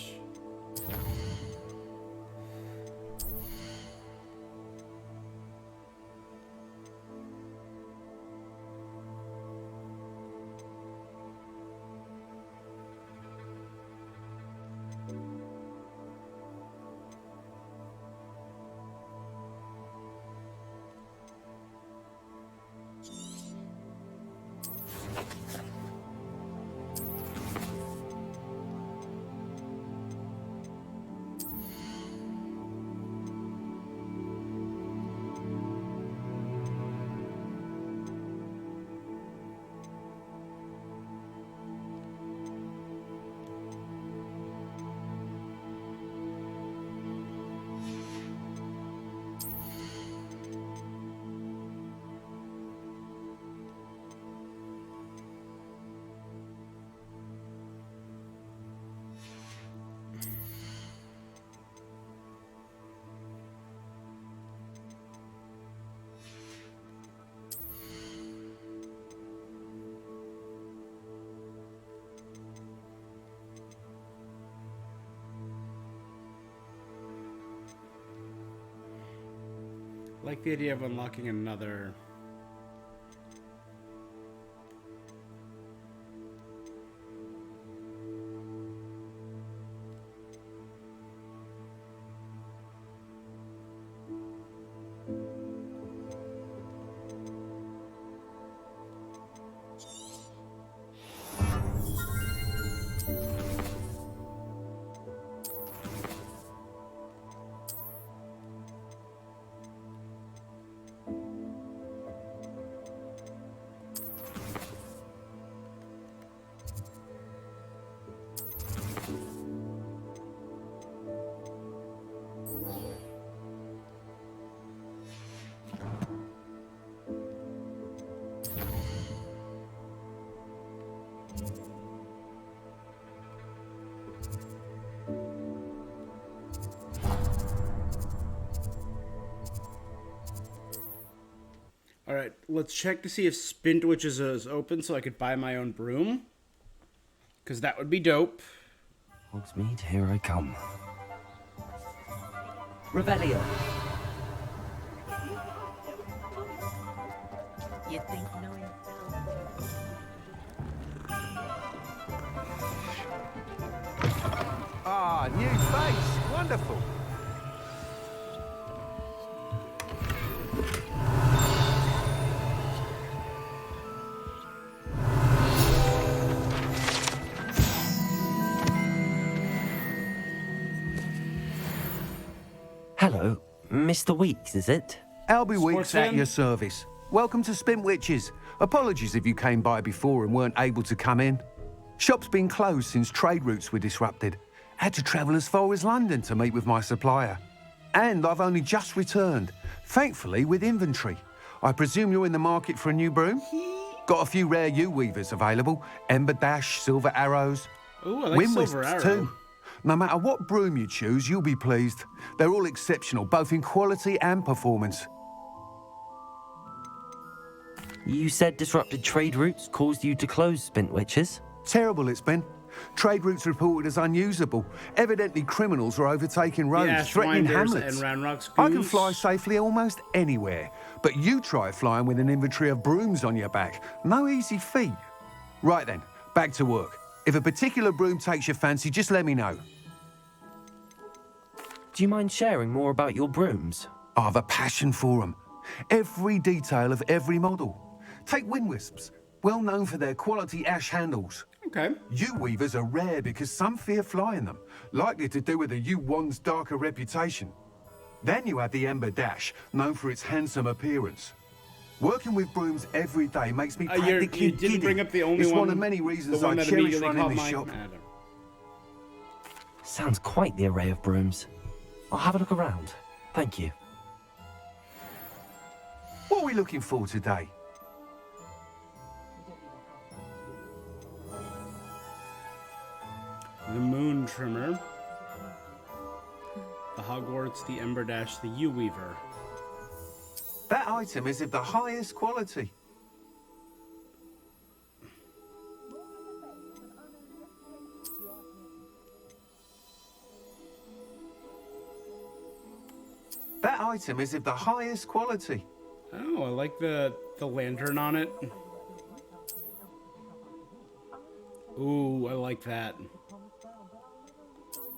Speaker 1: Like the idea of unlocking another. Alright, let's check to see if Spintwitches is open so I could buy my own broom. Because that would be dope.
Speaker 3: Hogsmeade, here I come.
Speaker 9: Revelio.
Speaker 8: You think knowing
Speaker 4: Ah, new face. Wonderful.
Speaker 3: Hello, Mr. Weeks, is it?
Speaker 4: Albie
Speaker 1: Sports
Speaker 4: Weeks at
Speaker 1: fan?
Speaker 4: your service. Welcome to Spintwitches. Apologies if you came by before and weren't able to come in.
Speaker 13: Shop's been closed since trade routes were disrupted. Had to travel as far as London to meet with my supplier. And I've only just returned, thankfully with inventory. I presume you're in the market for a new broom? Got a few rare U-weavers available. Ember Dash, Silver Arrows.
Speaker 1: Ooh, I like
Speaker 13: Wind
Speaker 1: Silver
Speaker 13: Wisps
Speaker 1: Arrow.
Speaker 13: too. No matter what broom you choose, you'll be pleased. They're all exceptional, both in quality and performance.
Speaker 3: You said disrupted trade routes caused you to close Spintwitches?
Speaker 13: Terrible it's been. Trade routes reported as unusable. Evidently criminals were overtaking roads, threatening hamlets.
Speaker 1: And Ranrock's
Speaker 13: I can
Speaker 1: goose.
Speaker 13: fly safely almost anywhere, but you try flying with an inventory of brooms on your back. No easy feat. Right then, back to work. If a particular broom takes your fancy, just let me know.
Speaker 3: Do you mind sharing more about your brooms?
Speaker 13: I have a passion for them. Every detail of every model. Take Wind Wisps, well known for their quality ash handles.
Speaker 1: Okay.
Speaker 13: U-weavers are rare because some fear flying them, likely to do with the U-wand's darker reputation. Then you have the Ember Dash, known for its handsome appearance. Working with brooms every day makes me practically
Speaker 1: you didn't
Speaker 13: giddy.
Speaker 1: bring up the only
Speaker 13: it's
Speaker 1: one.
Speaker 13: one of many reasons
Speaker 1: the one
Speaker 13: I
Speaker 1: that
Speaker 13: cherish
Speaker 1: immediately
Speaker 13: running
Speaker 1: caught
Speaker 13: this
Speaker 1: my.
Speaker 13: shop.
Speaker 3: Sounds quite the array of brooms. I'll have a look around. Thank you.
Speaker 13: What are we looking for today?
Speaker 1: The Moon Trimmer, the Hogwarts, the Ember Dash, the U-weaver.
Speaker 13: That item is of the highest quality. That item is of the highest quality.
Speaker 1: Oh, I like the lantern on it. Ooh, I like that.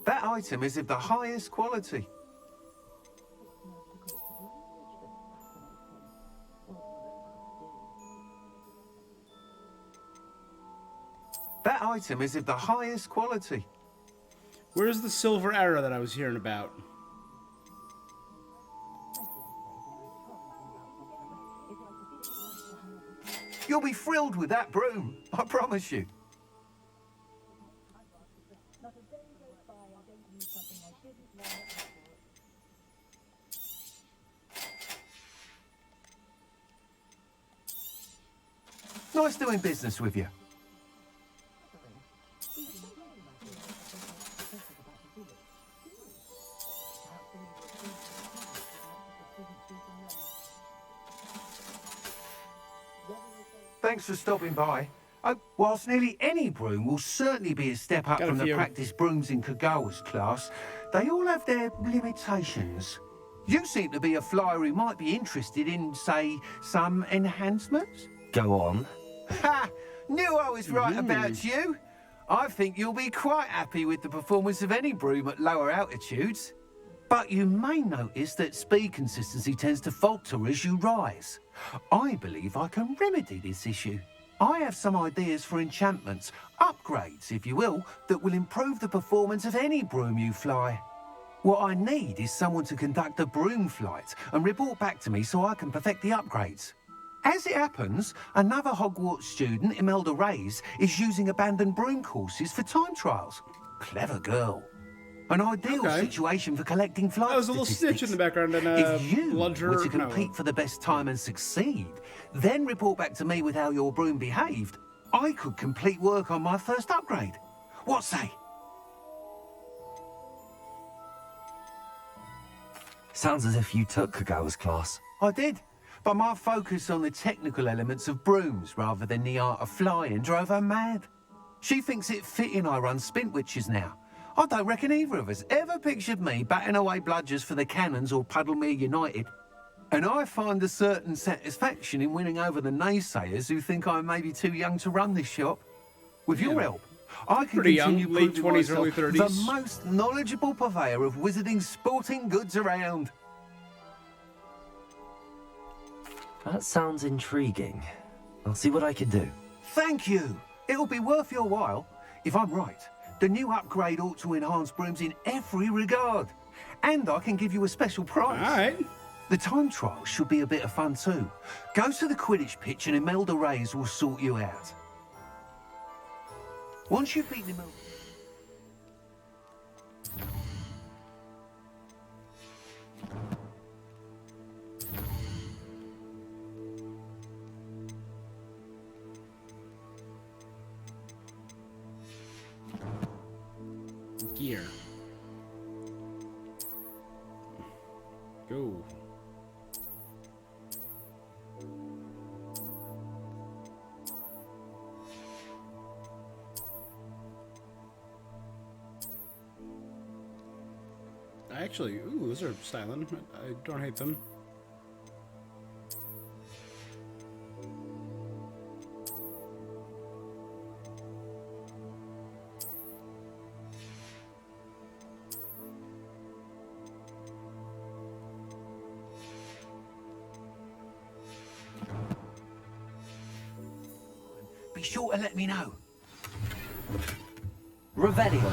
Speaker 13: That item is of the highest quality. That item is of the highest quality.
Speaker 1: Where's the silver arrow that I was hearing about?
Speaker 13: You'll be thrilled with that broom, I promise you. Nice doing business with you. Thanks for stopping by. Whilst nearly any broom will certainly be a step up from the practice brooms in Kagawa's class, they all have their limitations. You seem to be a flyer who might be interested in, say, some enhancements?
Speaker 3: Go on.
Speaker 13: Ha! Knew I was right about you. I think you'll be quite happy with the performance of any broom at lower altitudes. But you may notice that speed consistency tends to falter as you rise. I believe I can remedy this issue. I have some ideas for enchantments, upgrades, if you will, that will improve the performance of any broom you fly. What I need is someone to conduct a broom flight and report back to me so I can perfect the upgrades. As it happens, another Hogwarts student, Imelda Reyes, is using abandoned broom courses for time trials. Clever girl. An ideal situation for collecting flight
Speaker 1: That was a little snitch in the background and
Speaker 13: if you
Speaker 1: bludger,
Speaker 13: were to compete for the best time and succeed, then report back to me with how your broom behaved, I could complete work on my first upgrade. What say?
Speaker 3: Sounds as if you took Kagawa's class.
Speaker 13: I did, but my focus on the technical elements of brooms rather than the art of flying drove her mad. She thinks it fitting I run Spintwitches now. I don't reckon either of us ever pictured me batting away bludgers for the Cannons or Puddlemere United. And I find a certain satisfaction in winning over the naysayers who think I may be too young to run this shop. With your help, I can
Speaker 1: Pretty
Speaker 13: continue
Speaker 1: young, late
Speaker 13: proving
Speaker 1: 20s, early
Speaker 13: myself
Speaker 1: 30s.
Speaker 13: the most knowledgeable purveyor of wizarding sporting goods around.
Speaker 3: That sounds intriguing. I'll see what I can do.
Speaker 13: Thank you. It'll be worth your while. If I'm right, the new upgrade ought to enhance brooms in every regard. And I can give you a special prize.
Speaker 1: All right.
Speaker 13: The time trial should be a bit of fun too. Go to the Quidditch pitch and Imelda Reyes will sort you out. Once you've beaten him up...
Speaker 1: Gear. Go. Actually, ooh, those are styling. I don't hate them.
Speaker 13: Be sure to let me know.
Speaker 9: Revelio.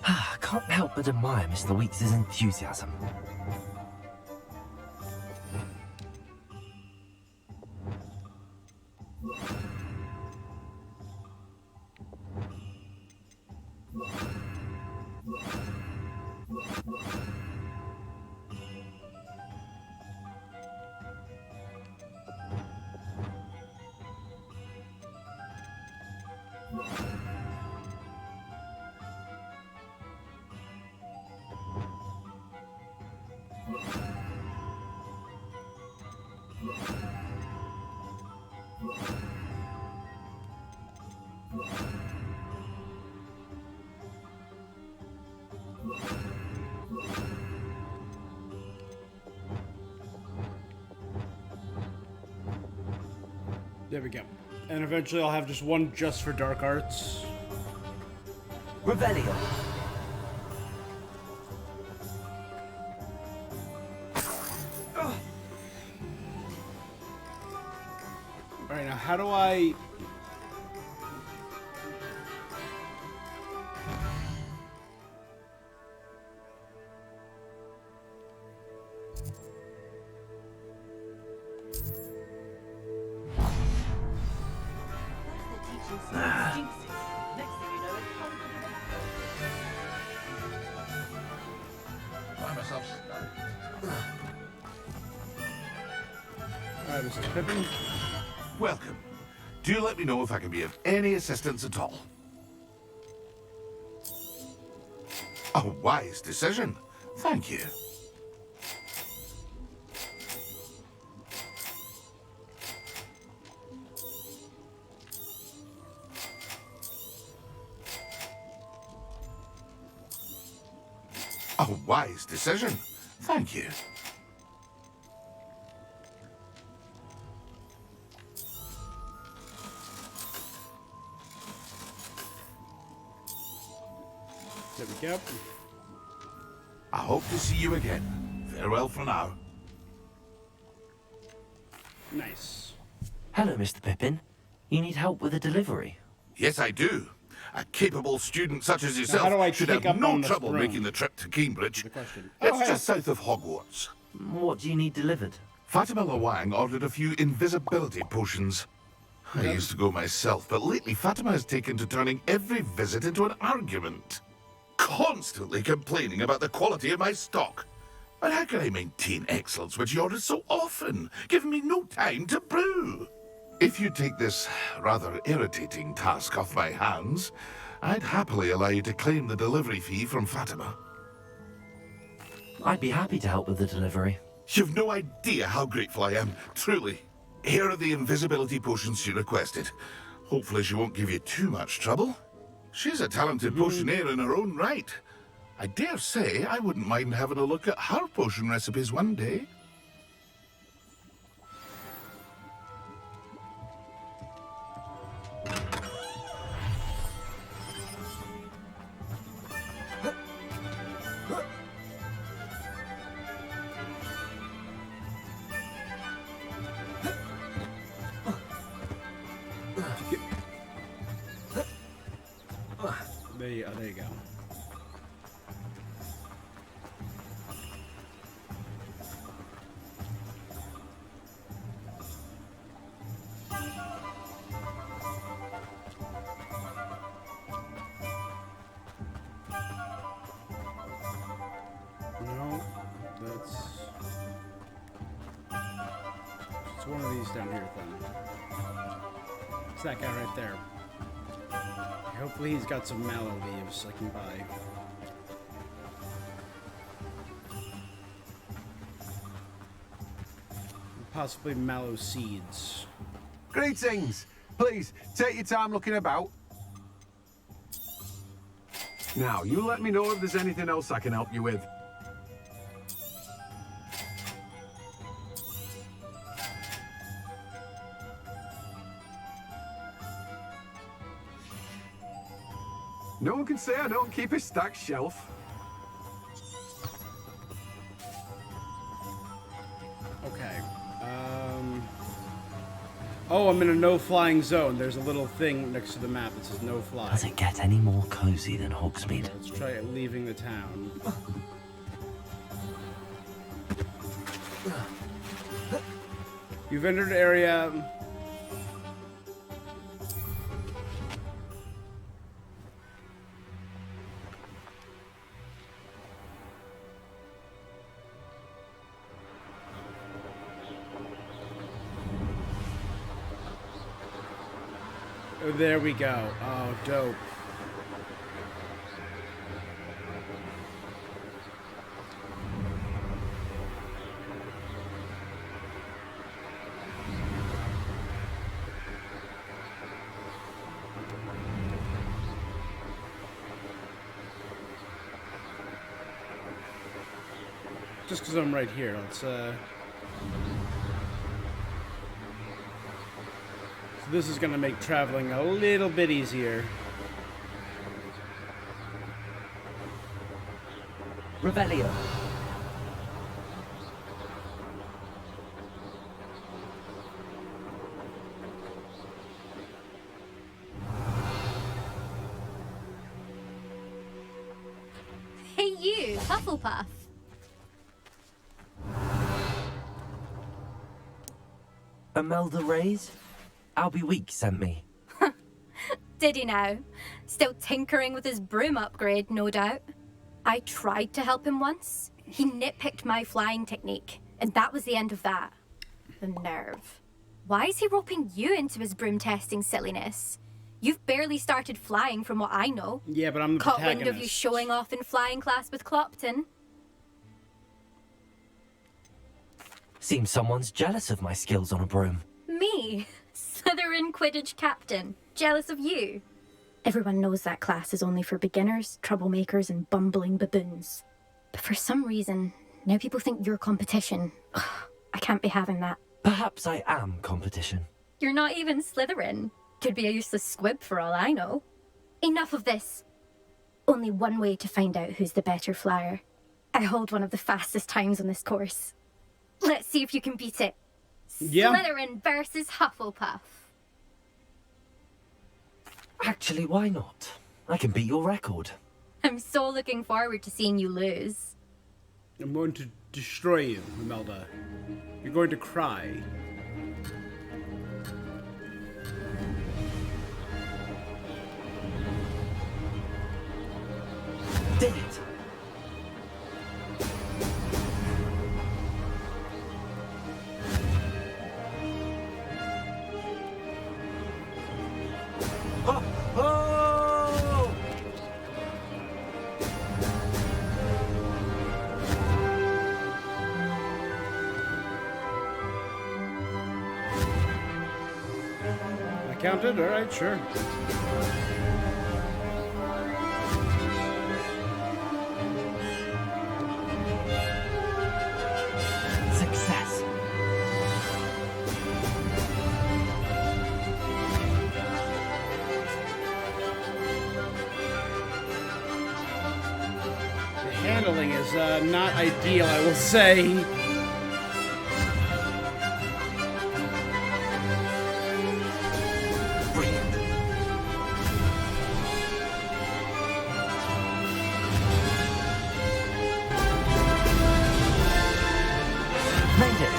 Speaker 3: I can't help but admire Mr. Weeks' enthusiasm.
Speaker 1: There we go. And eventually I'll have just one just for dark arts.
Speaker 9: Revelio.
Speaker 1: Alright, now how do I... Alright, Mr. Pippin.
Speaker 6: Welcome. Do let me know if I can be of any assistance at all. A wise decision. Thank you. A wise decision. Thank you.
Speaker 1: There we go.
Speaker 6: I hope to see you again. Farewell for now.
Speaker 1: Nice.
Speaker 3: Hello, Mr. Pippin. You need help with a delivery?
Speaker 6: Yes, I do. A capable student such as yourself
Speaker 1: how do I
Speaker 6: should
Speaker 1: pick
Speaker 6: have
Speaker 1: up
Speaker 6: no
Speaker 1: on the
Speaker 6: trouble
Speaker 1: throne?
Speaker 6: making the trip to Cambridge.
Speaker 1: The question.
Speaker 6: It's
Speaker 1: hey.
Speaker 6: just south of Hogwarts.
Speaker 3: What do you need delivered?
Speaker 6: Fatima Lawang ordered a few invisibility potions. I used to go myself, but lately Fatima has taken to turning every visit into an argument. Constantly complaining about the quality of my stock. But how can I maintain excellence when she orders so often, giving me no time to brew? If you take this rather irritating task off my hands, I'd happily allow you to claim the delivery fee from Fatima.
Speaker 3: I'd be happy to help with the delivery.
Speaker 6: You've no idea how grateful I am, truly. Here are the invisibility potions she requested. Hopefully she won't give you too much trouble. She's a talented potioneer in her own right. I dare say I wouldn't mind having a look at her potion recipes one day.
Speaker 1: There you go. It's one of these down here, then. It's that guy right there. Hopefully he's got some mallow leaves I can buy. Possibly mallow seeds.
Speaker 13: Greetings! Please, take your time looking about. Now, you let me know if there's anything else I can help you with. No one can say I don't keep a stacked shelf.
Speaker 1: Okay. Oh, I'm in a no-flying zone. There's a little thing next to the map that says no fly.
Speaker 3: Does it get any more cozy than Hogsmeade?
Speaker 1: Let's try leaving the town. You've entered area. Oh, there we go. Oh, dope. Just because I'm right here, let's So this is gonna make traveling a little bit easier.
Speaker 3: Revelio.
Speaker 7: Hey you, Hufflepuff.
Speaker 3: Imelda Reyes? Albie Week sent me.
Speaker 7: Did he now? Still tinkering with his broom upgrade, no doubt. I tried to help him once. He nitpicked my flying technique, and that was the end of that. The nerve. Why is he roping you into his broom testing silliness? You've barely started flying from what I know.
Speaker 1: Yeah, but I'm the
Speaker 7: Caught
Speaker 1: protagonist.
Speaker 7: wind of you showing off in flying class with Clopton.
Speaker 3: Seems someone's jealous of my skills on a broom.
Speaker 7: Me? Slytherin Quidditch captain. Jealous of you? Everyone knows that class is only for beginners, troublemakers, and bumbling baboons. But for some reason, now people think you're competition. I can't be having that.
Speaker 3: Perhaps I am competition.
Speaker 7: You're not even Slytherin. Could be a useless squib for all I know. Enough of this. Only one way to find out who's the better flyer. I hold one of the fastest times on this course. Let's see if you can beat it.
Speaker 1: Yeah.
Speaker 7: Slytherin versus Hufflepuff.
Speaker 3: Actually, why not? I can beat your record.
Speaker 7: I'm so looking forward to seeing you lose.
Speaker 1: I'm going to destroy you, Imelda. You're going to cry.
Speaker 3: Did it! Oh! Oh!
Speaker 1: I counted? Alright, sure.
Speaker 3: Success.
Speaker 1: The handling is not ideal, I will say.
Speaker 3: Made it.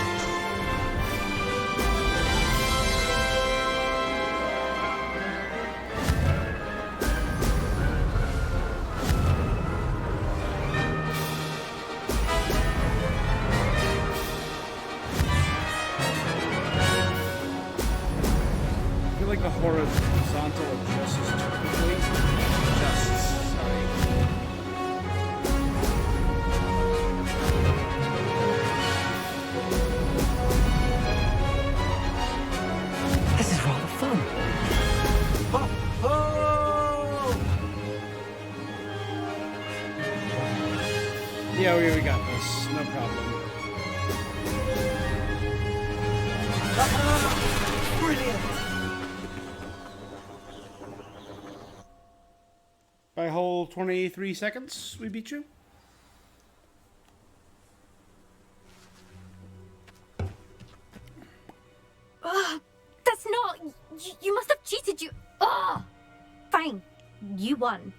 Speaker 1: a horizontal or just typically? Just, sorry.
Speaker 3: This is rather fun.
Speaker 1: Yeah, we got this. No problem.
Speaker 9: Brilliant!
Speaker 1: By a whole 23 seconds, we beat you.
Speaker 7: That's not... You must have cheated, you... Ugh! Fine. You won.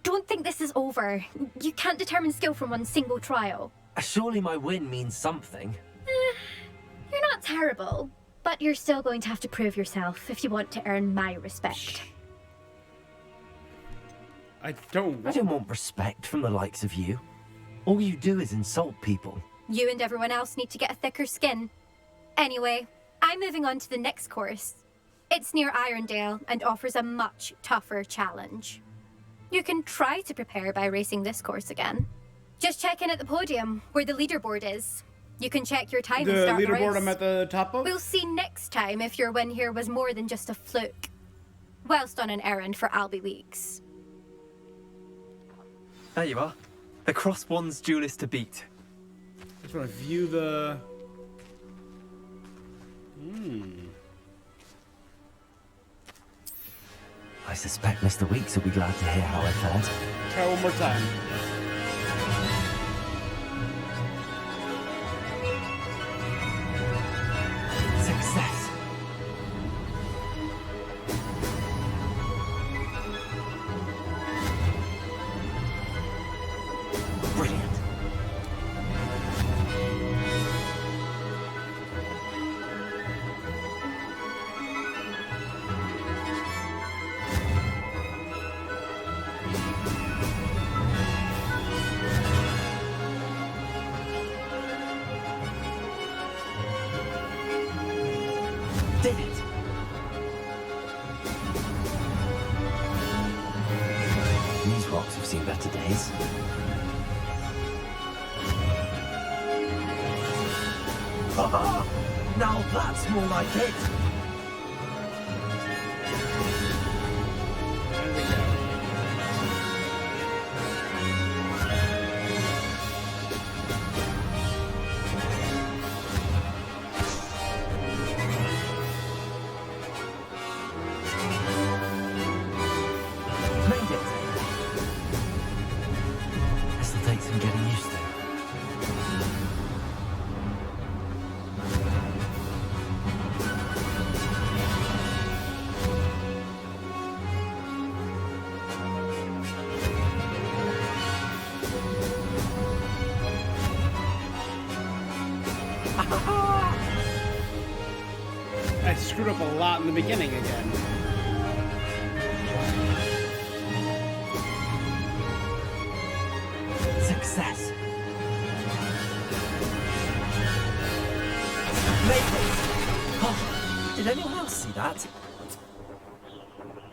Speaker 7: Don't think this is over. You can't determine skill from one single trial.
Speaker 9: Surely my win means something.
Speaker 7: You're not terrible, but you're still going to have to prove yourself if you want to earn my respect.
Speaker 1: I don't
Speaker 9: want respect from the likes of you. All you do is insult people.
Speaker 7: You and everyone else need to get a thicker skin. Anyway, I'm moving on to the next course. It's near Irondale and offers a much tougher challenge. You can try to prepare by racing this course again. Just check in at the podium, where the leaderboard is. You can check your time and start the race.
Speaker 1: The leaderboard I'm at the top of?
Speaker 7: We'll see next time if your win here was more than just a fluke. Whilst on an errand for Albie Weeks.
Speaker 14: There you are. The Crosswands duelist to beat.
Speaker 1: Just want to view the...
Speaker 3: I suspect Mr. Weeks will be glad to hear how I fared.
Speaker 1: Try one more time.
Speaker 3: Success. Brilliant. Did it. These rocks have seen better days.
Speaker 9: Now that's more like it.
Speaker 3: Made it. This'll take some getting used to.
Speaker 1: I screwed up a lot in the beginning again.
Speaker 3: Success.
Speaker 9: Made it. Oh, did anyone else see that?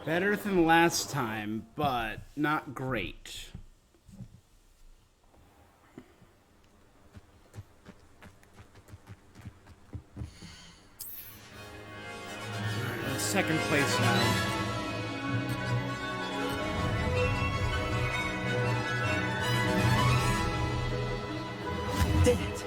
Speaker 1: Better than last time, but not great. Alright, second place now.
Speaker 9: Did it.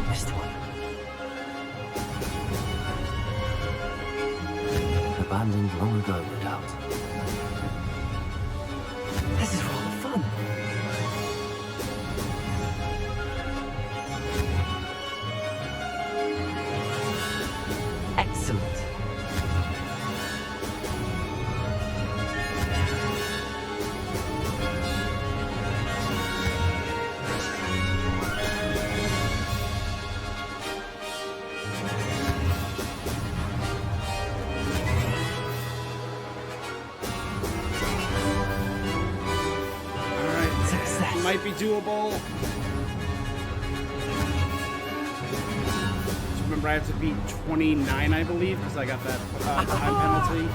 Speaker 3: Missed one. Abandoned long ago, no doubt. This is rather fun. Excellent.
Speaker 1: might be doable. Just remember, I have to beat 29, I believe, because I got that time penalty.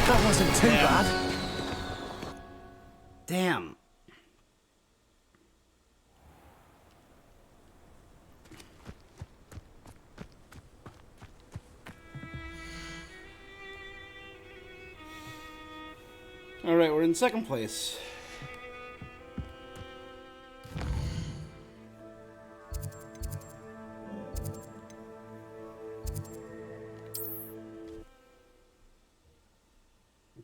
Speaker 3: That wasn't too bad.
Speaker 1: Damn. All right, we're in second place.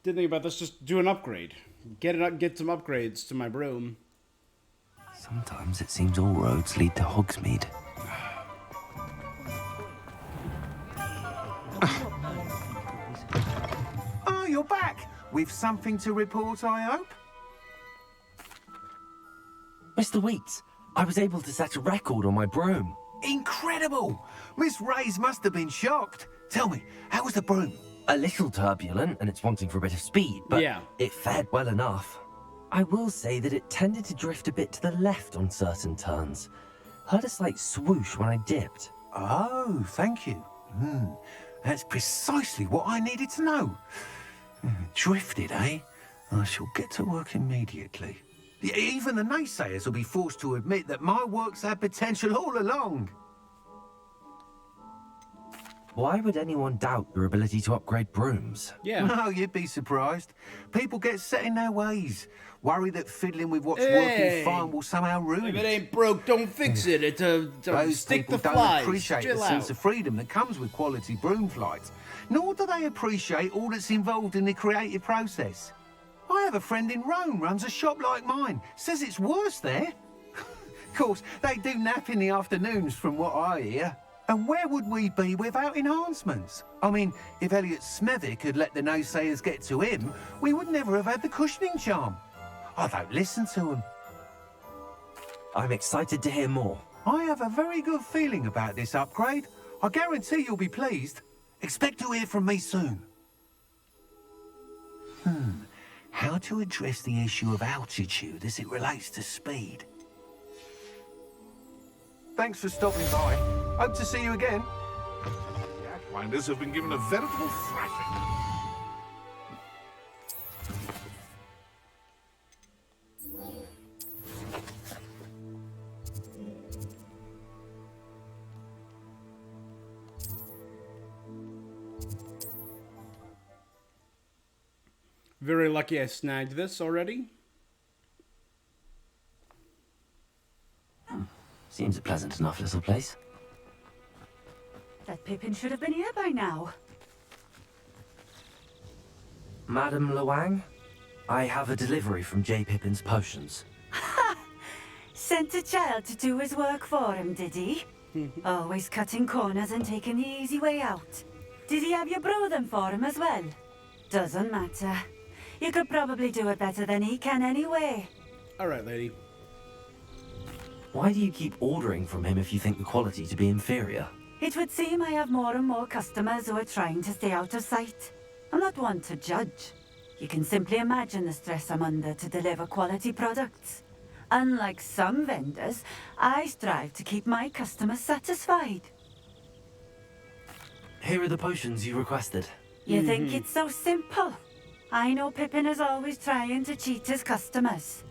Speaker 1: Didn't think about this. Just do an upgrade. Get some upgrades to my broom.
Speaker 3: Sometimes it seems all roads lead to Hogsmeade.
Speaker 13: Oh, you're back! With something to report, I hope?
Speaker 3: Mr. Wheats, I was able to set a record on my broom.
Speaker 13: Incredible! Miss Reyes must have been shocked. Tell me, how was the broom?
Speaker 3: A little turbulent, and it's wanting for a bit of speed, but
Speaker 1: yeah,
Speaker 3: it fared well enough. I will say that it tended to drift a bit to the left on certain turns. Heard a slight swoosh when I dipped.
Speaker 13: Oh, thank you. That's precisely what I needed to know. Drifted, eh? I shall get to work immediately. Even the naysayers will be forced to admit that my work's had potential all along.
Speaker 3: Why would anyone doubt your ability to upgrade brooms?
Speaker 1: Yeah.
Speaker 13: No, you'd be surprised. People get set in their ways, worry that fiddling with what's working fine will somehow ruin it.
Speaker 1: If it ain't broke, don't fix it. It's
Speaker 13: Those
Speaker 1: stick
Speaker 13: people
Speaker 1: the
Speaker 13: don't
Speaker 1: flies.
Speaker 13: appreciate
Speaker 1: Chill
Speaker 13: the
Speaker 1: out.
Speaker 13: sense of freedom that comes with quality broom flights, nor do they appreciate all that's involved in the creative process. I have a friend in Rome runs a shop like mine. Says it's worse there. Of course, they do nap in the afternoons from what I hear. And where would we be without enhancements? I mean, if Elliot Smethwick had let the naysayers get to him, we would never have had the cushioning charm. I don't listen to them.
Speaker 3: I'm excited to hear more.
Speaker 13: I have a very good feeling about this upgrade. I guarantee you'll be pleased. Expect to hear from me soon. How to address the issue of altitude as it relates to speed. Thanks for stopping by. Hope to see you again.
Speaker 6: Pathfinders have been given a veritable thrashing.
Speaker 1: Very lucky I snagged this already.
Speaker 3: Seems a pleasant enough little place.
Speaker 5: That Pippin should have been here by now.
Speaker 3: Madam Luang, I have a delivery from J. Pippin's potions.
Speaker 5: Ha! Sent a child to do his work for him, did he? Always cutting corners and taking the easy way out. Did he have you brew them for him as well? Doesn't matter. You could probably do it better than he can anyway.
Speaker 1: Alright, lady.
Speaker 3: Why do you keep ordering from him if you think the quality to be inferior?
Speaker 5: It would seem I have more and more customers who are trying to stay out of sight. I'm not one to judge. You can simply imagine the stress I'm under to deliver quality products. Unlike some vendors, I strive to keep my customers satisfied.
Speaker 3: Here are the potions you requested.
Speaker 5: You think it's so simple? I know Pippin is always trying to cheat his customers.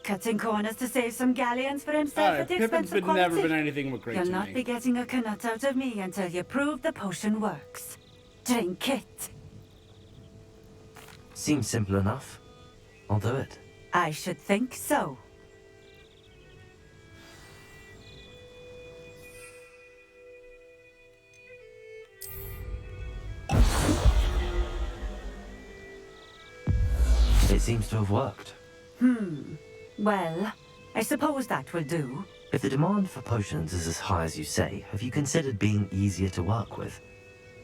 Speaker 5: Cutting corners to save some galleons for himself at the expense of quality.
Speaker 1: Never been anything but great
Speaker 5: You'll
Speaker 1: to
Speaker 5: not
Speaker 1: me.
Speaker 5: be getting a canut out of me until you prove the potion works. Drink it.
Speaker 3: Seems simple enough. I'll do it.
Speaker 5: I should think so.
Speaker 3: It seems to have worked.
Speaker 5: Well, I suppose that will do.
Speaker 3: If the demand for potions is as high as you say, have you considered being easier to work with?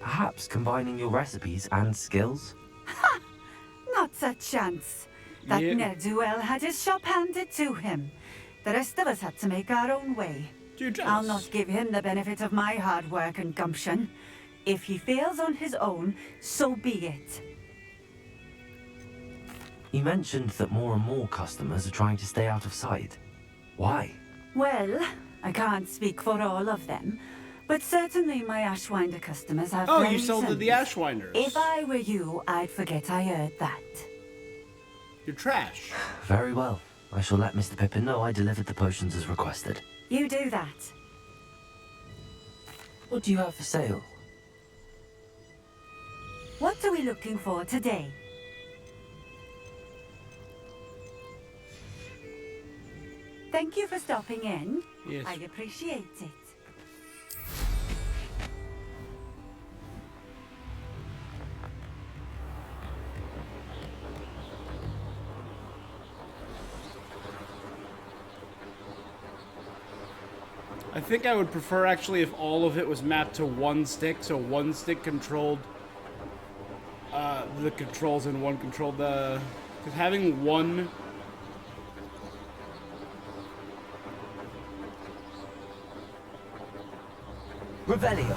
Speaker 3: Perhaps combining your recipes and skills?
Speaker 5: Ha! a chance. That
Speaker 1: Yeah.
Speaker 5: ne'er-do-well had his shop handed to him. The rest of us had to make our own way. I'll not give him the benefit of my hard work and gumption. If he fails on his own, so be it.
Speaker 3: You mentioned that more and more customers are trying to stay out of sight. Why?
Speaker 5: Well, I can't speak for all of them, but certainly my Ashwinder customers have
Speaker 1: Oh,
Speaker 5: their
Speaker 1: you sold to the
Speaker 5: reasons.
Speaker 1: Ashwinders.
Speaker 5: If I were you, I'd forget I heard that.
Speaker 1: You're trash.
Speaker 3: Very well. I shall let Mr. Pippin know I delivered the potions as requested.
Speaker 5: You do that.
Speaker 3: What do you have for sale?
Speaker 5: What are we looking for today? Thank you for stopping in.
Speaker 1: Yes.
Speaker 5: I appreciate it.
Speaker 1: I think I would prefer actually if all of it was mapped to one stick, so one stick controlled the controls and one controlled the... Because having one...
Speaker 9: Revelio.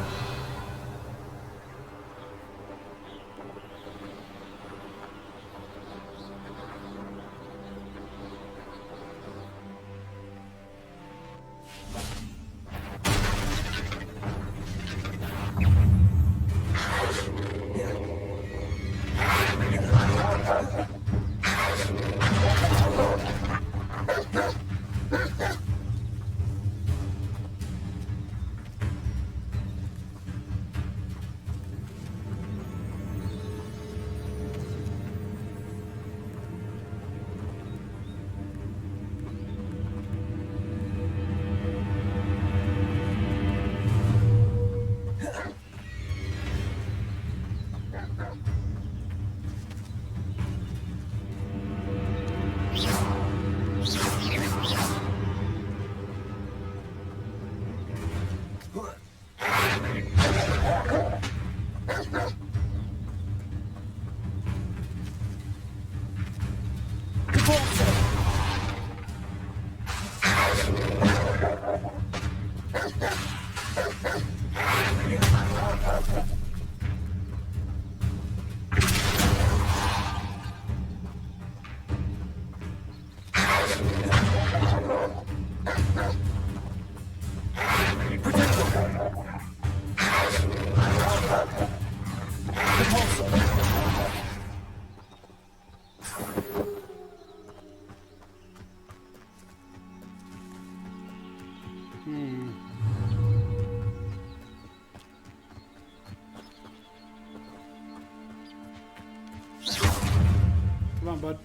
Speaker 1: Come on, bud.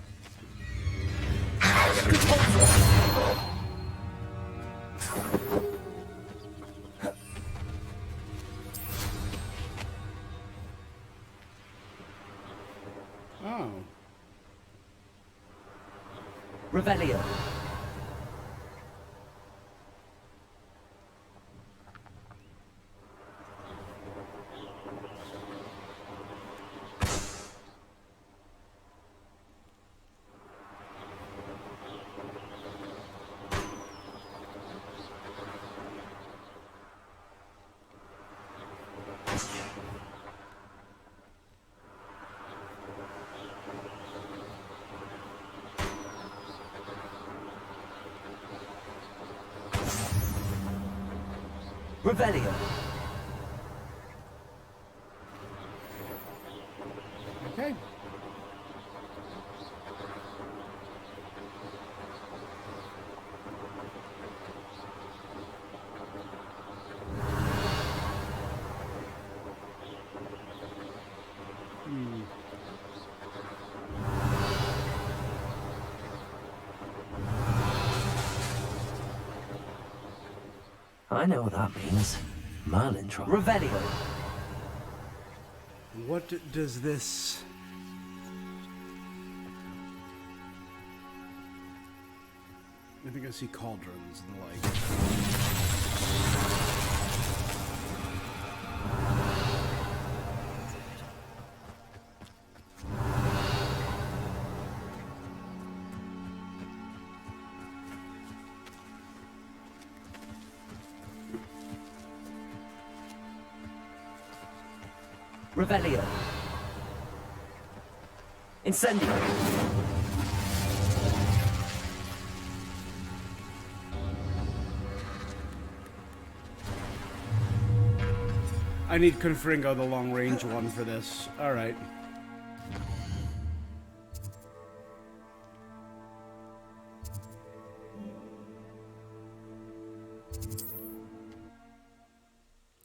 Speaker 1: Oh.
Speaker 9: Revelio. Revelio.
Speaker 1: Okay.
Speaker 3: I know what that means. Merlin trial.
Speaker 9: Revelio.
Speaker 1: What does this... I think I see cauldrons and the like.
Speaker 3: Revelio. Incendio.
Speaker 1: I need Confringo, the long-range one, for this. All right.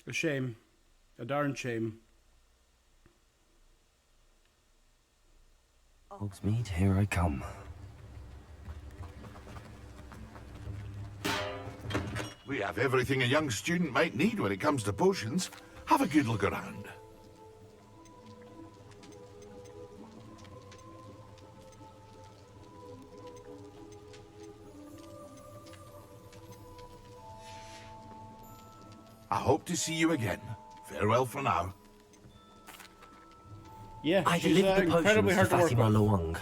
Speaker 1: A shame. A darn shame.
Speaker 3: Hogsmeade, here I come.
Speaker 6: We have everything a young student might need when it comes to potions. Have a good look around. I hope to see you again. Farewell for now.
Speaker 1: Yeah,
Speaker 3: I
Speaker 1: she's
Speaker 3: delivered the
Speaker 1: incredibly
Speaker 3: potions
Speaker 1: hard
Speaker 3: to
Speaker 1: to work
Speaker 3: Fatima
Speaker 1: with.
Speaker 3: Luong.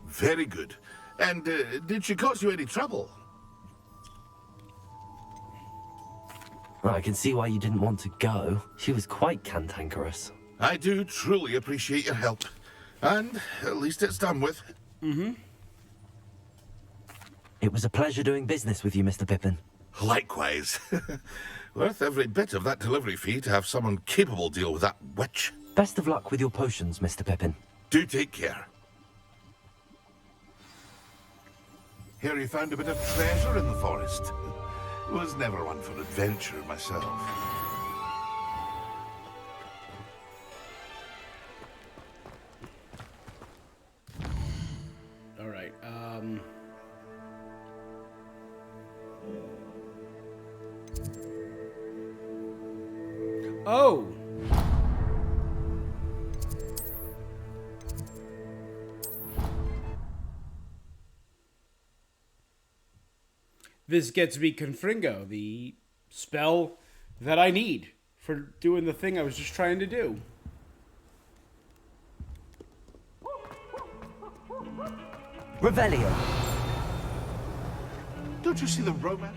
Speaker 6: Very good. And did she cause you any trouble?
Speaker 3: Well, I can see why you didn't want to go. She was quite cantankerous.
Speaker 6: I do truly appreciate your help. And at least it's done with.
Speaker 1: Mm-hmm.
Speaker 3: It was a pleasure doing business with you, Mr. Pippin.
Speaker 6: Likewise. Worth every bit of that delivery fee to have someone capable deal with that witch.
Speaker 3: Best of luck with your potions, Mr. Pippin.
Speaker 6: Do take care. Here you found a bit of treasure in the forest. Was never one for adventure myself.
Speaker 1: All right. Oh. This gets me Confringo, the spell that I need for doing the thing I was just trying to do.
Speaker 3: Revelio.
Speaker 6: Don't you see the romance?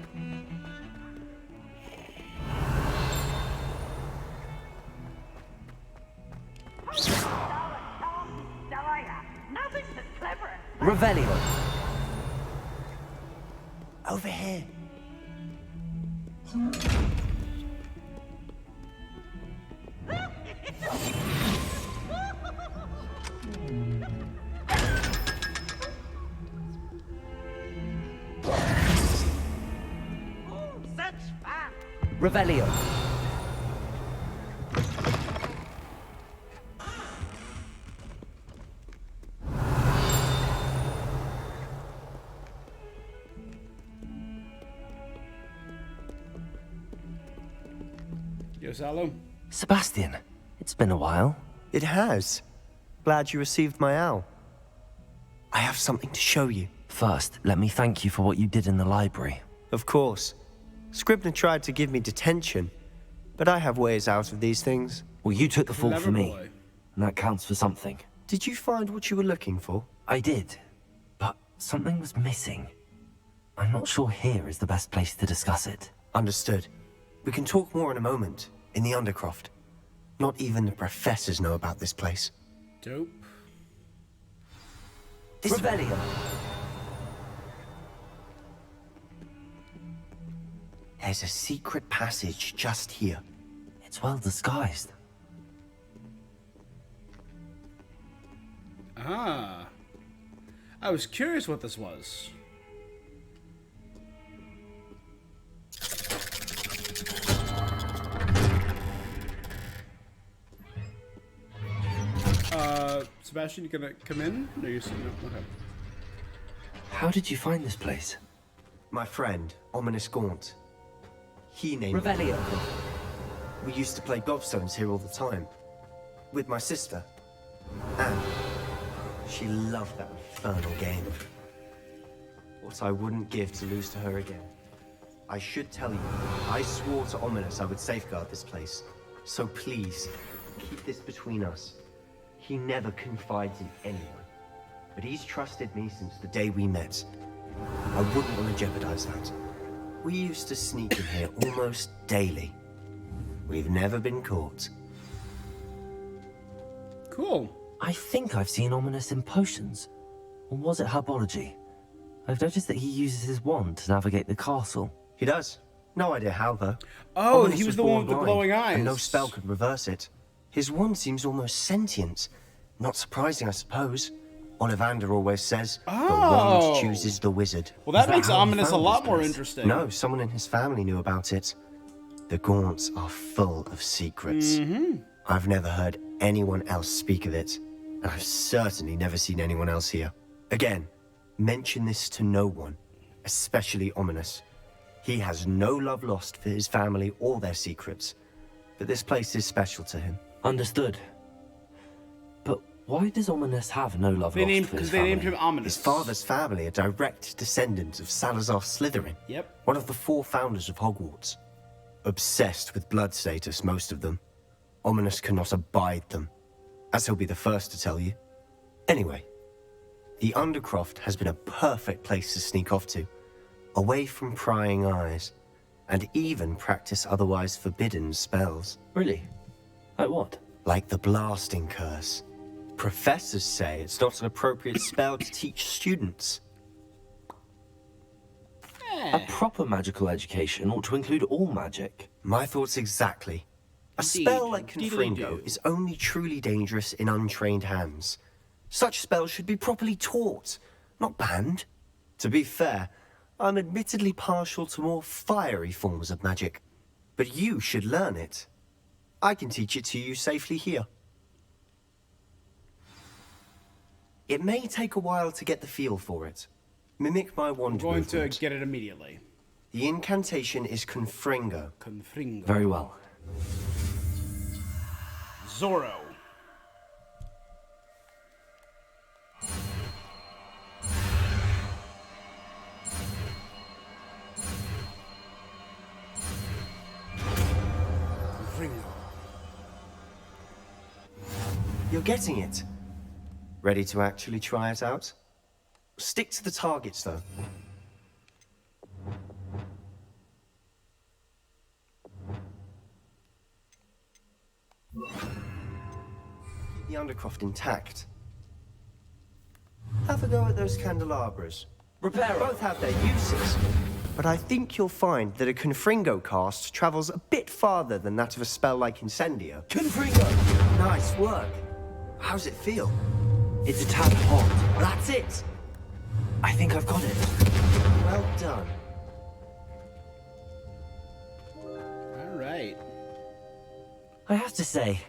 Speaker 3: Revelio.
Speaker 12: Over here.
Speaker 3: Revelio.
Speaker 1: Yo, Salo.
Speaker 3: Sebastian, it's been a while.
Speaker 12: It has. Glad you received my owl. I have something to show you.
Speaker 3: First, let me thank you for what you did in the library.
Speaker 12: Of course. Scribner tried to give me detention, but I have ways out of these things.
Speaker 3: Well, you took the fall
Speaker 1: Clever
Speaker 3: for me,
Speaker 1: boy.
Speaker 3: and that counts for something.
Speaker 12: Did you find what you were looking for?
Speaker 3: I did, but something was missing. I'm not sure here is the best place to discuss it.
Speaker 12: Understood. We can talk more in a moment, in the Undercroft. Not even the professors know about this place.
Speaker 1: Dope.
Speaker 3: Revelio.
Speaker 12: There's a secret passage just here.
Speaker 3: It's well disguised.
Speaker 1: Ah. I was curious what this was. Sebastian, you gonna come in? No, you're sitting up. Okay.
Speaker 3: How did you find this place?
Speaker 12: My friend, Ominous Gaunt. He named
Speaker 3: Revelio.
Speaker 12: it. We used to play gobstones here all the time. With my sister. Anne. She loved that infernal game. What I wouldn't give to lose to her again. I should tell you, I swore to Ominous I would safeguard this place. So please, keep this between us. He never confides in anyone. But he's trusted me since the day we met. I wouldn't want to jeopardize that. We used to sneak in here almost daily. We've never been caught.
Speaker 1: Cool.
Speaker 3: I think I've seen Ominous in potions. Or was it herbology? I've noticed that he uses his wand to navigate the castle.
Speaker 12: He does. No idea how, though.
Speaker 1: Oh,
Speaker 12: Ominous
Speaker 1: he was the one
Speaker 12: born
Speaker 1: with the
Speaker 12: blind,
Speaker 1: glowing eyes.
Speaker 12: And no spell could reverse it. His wand seems almost sentient. Not surprising, I suppose. Ollivander always says, the wand chooses the wizard.
Speaker 1: Well, that
Speaker 12: Is
Speaker 1: makes
Speaker 12: how he
Speaker 1: Ominous a
Speaker 12: found
Speaker 1: lot
Speaker 12: this
Speaker 1: more
Speaker 12: place?
Speaker 1: interesting.
Speaker 12: No, someone in his family knew about it. The Gaunts are full of secrets. I've never heard anyone else speak of it, and I've certainly never seen anyone else here. Again, mention this to no one, especially Ominous. He has no love lost for his family or their secrets, but this place is special to him.
Speaker 3: Understood. But why does Ominous have no love lost for his family?
Speaker 1: Because they named him Ominous.
Speaker 12: His father's family are direct descendants of Salazar Slytherin.
Speaker 1: Yep.
Speaker 12: One of the 4 founders of Hogwarts. Obsessed with blood status, most of them. Ominous cannot abide them, as he'll be the first to tell you. Anyway, the Undercroft has been a perfect place to sneak off to, away from prying eyes, and even practice otherwise forbidden spells.
Speaker 3: Really? Like what?
Speaker 12: Like the blasting curse. Professors say it's not an appropriate spell to teach students.
Speaker 3: A proper magical education ought to include all magic.
Speaker 12: My thoughts exactly. A spell like Confringo is only truly dangerous in untrained hands. Such spells should be properly taught, not banned. To be fair, I'm admittedly partial to more fiery forms of magic. But you should learn it. I can teach it to you safely here. It may take a while to get the feel for it. Mimic my wand movement.
Speaker 1: I'm going to get it immediately.
Speaker 12: The incantation is Confringo.
Speaker 1: Confringo.
Speaker 3: Very well.
Speaker 1: Zorro.
Speaker 12: You're getting it. Ready to actually try it out? Stick to the targets, though. The Undercroft intact. Have a go at those candelabras.
Speaker 3: Repair.
Speaker 12: Both have their uses, but I think you'll find that a Confringo cast travels a bit farther than that of a spell like Incendio.
Speaker 3: Confringo!
Speaker 12: Nice work. How's it feel?
Speaker 3: It's a tad hot.
Speaker 12: That's it!
Speaker 3: I think I've got it.
Speaker 12: Well done.
Speaker 1: All right.
Speaker 3: I have to say,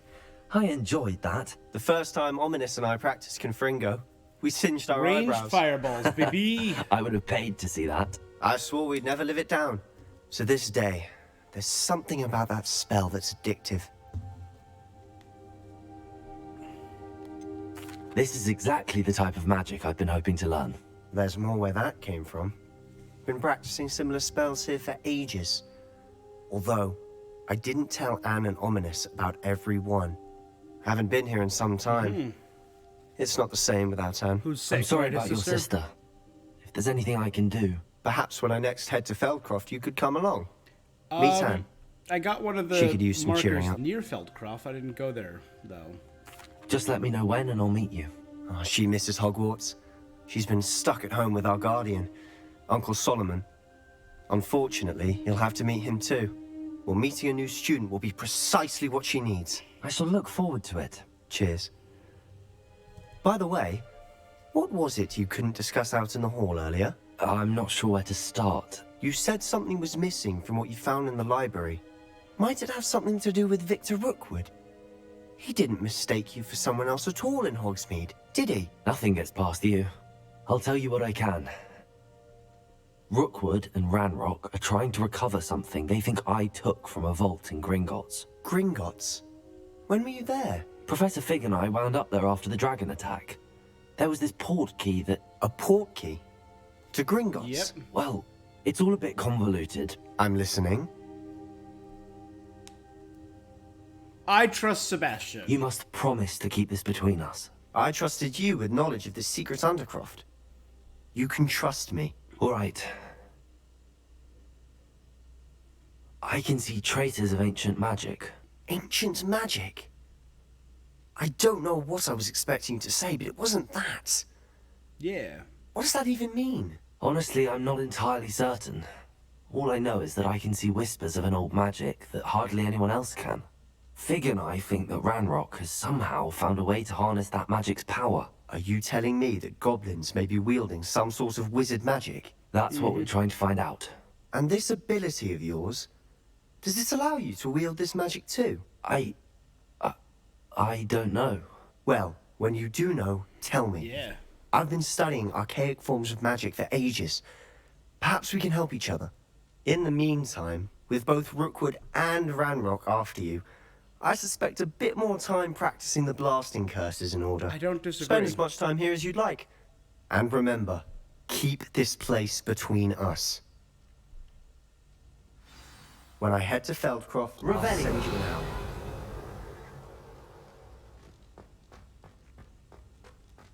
Speaker 3: I enjoyed that.
Speaker 12: The first time Ominous and I practiced Confringo, we singed our
Speaker 1: Ranged
Speaker 12: eyebrows.
Speaker 1: fireballs, baby.
Speaker 3: I would have paid to see that.
Speaker 12: I swore we'd never live it down. So this day, there's something about that spell that's addictive.
Speaker 3: This is exactly the type of magic I've been hoping to learn.
Speaker 12: There's more where that came from. Been practicing similar spells here for ages. Although, I didn't tell Anne and Ominous about every one. Haven't been here in some time. It's not the same without Anne.
Speaker 1: Who's sick?
Speaker 3: I'm sorry
Speaker 1: right,
Speaker 3: about your sister. If there's anything I can do...
Speaker 12: Perhaps when I next head to Feldcroft, you could come along. Meet Anne.
Speaker 1: I got one of the
Speaker 12: She could use some cheering
Speaker 1: markers
Speaker 12: up.
Speaker 1: near Feldcroft. I didn't go there, though.
Speaker 3: Just let me know when and I'll meet you.
Speaker 12: Oh, she misses Hogwarts. She's been stuck at home with our guardian, Uncle Solomon. Unfortunately, you'll have to meet him too. Well, meeting a new student will be precisely what she needs.
Speaker 3: I shall look forward to it.
Speaker 12: Cheers. By the way, what was it you couldn't discuss out in the hall earlier?
Speaker 3: I'm not sure where to start.
Speaker 12: You said something was missing from what you found in the library. Might it have something to do with Victor Rookwood? He didn't mistake you for someone else at all in Hogsmeade, did he?
Speaker 3: Nothing gets past you. I'll tell you what I can. Rookwood and Ranrock are trying to recover something they think I took from a vault in Gringotts.
Speaker 12: Gringotts? When were you there?
Speaker 3: Professor Fig and I wound up there after the dragon attack. There was this port key that...
Speaker 12: A port key? To Gringotts?
Speaker 1: Yep.
Speaker 3: Well, it's all a bit convoluted.
Speaker 12: I'm listening.
Speaker 1: I trust Sebastian.
Speaker 3: You must promise to keep this between us.
Speaker 12: I trusted you with knowledge of this secret Undercroft. You can trust me.
Speaker 3: All right. I can see traces of ancient magic.
Speaker 12: Ancient magic? I don't know what I was expecting to say, but it wasn't that.
Speaker 1: Yeah.
Speaker 12: What does that even mean?
Speaker 3: Honestly, I'm not entirely certain. All I know is that I can see whispers of an old magic that hardly anyone else can. Fig and I think that Ranrock has somehow found a way to harness that magic's power.
Speaker 12: Are you telling me that goblins may be wielding some sort of wizard magic?
Speaker 3: That's what we're trying to find out.
Speaker 12: And this ability of yours, does it allow you to wield this magic too?
Speaker 3: I don't know.
Speaker 12: Well, when you do know, tell me.
Speaker 1: Yeah.
Speaker 12: I've been studying archaic forms of magic for ages. Perhaps we can help each other. In the meantime, with both Rookwood and Ranrock after you, I suspect a bit more time practicing the blasting curse is in order.
Speaker 1: I don't disagree.
Speaker 12: Spend as much time here as you'd like. And remember, keep this place between us. When I head to Feldcroft, I'll send you out.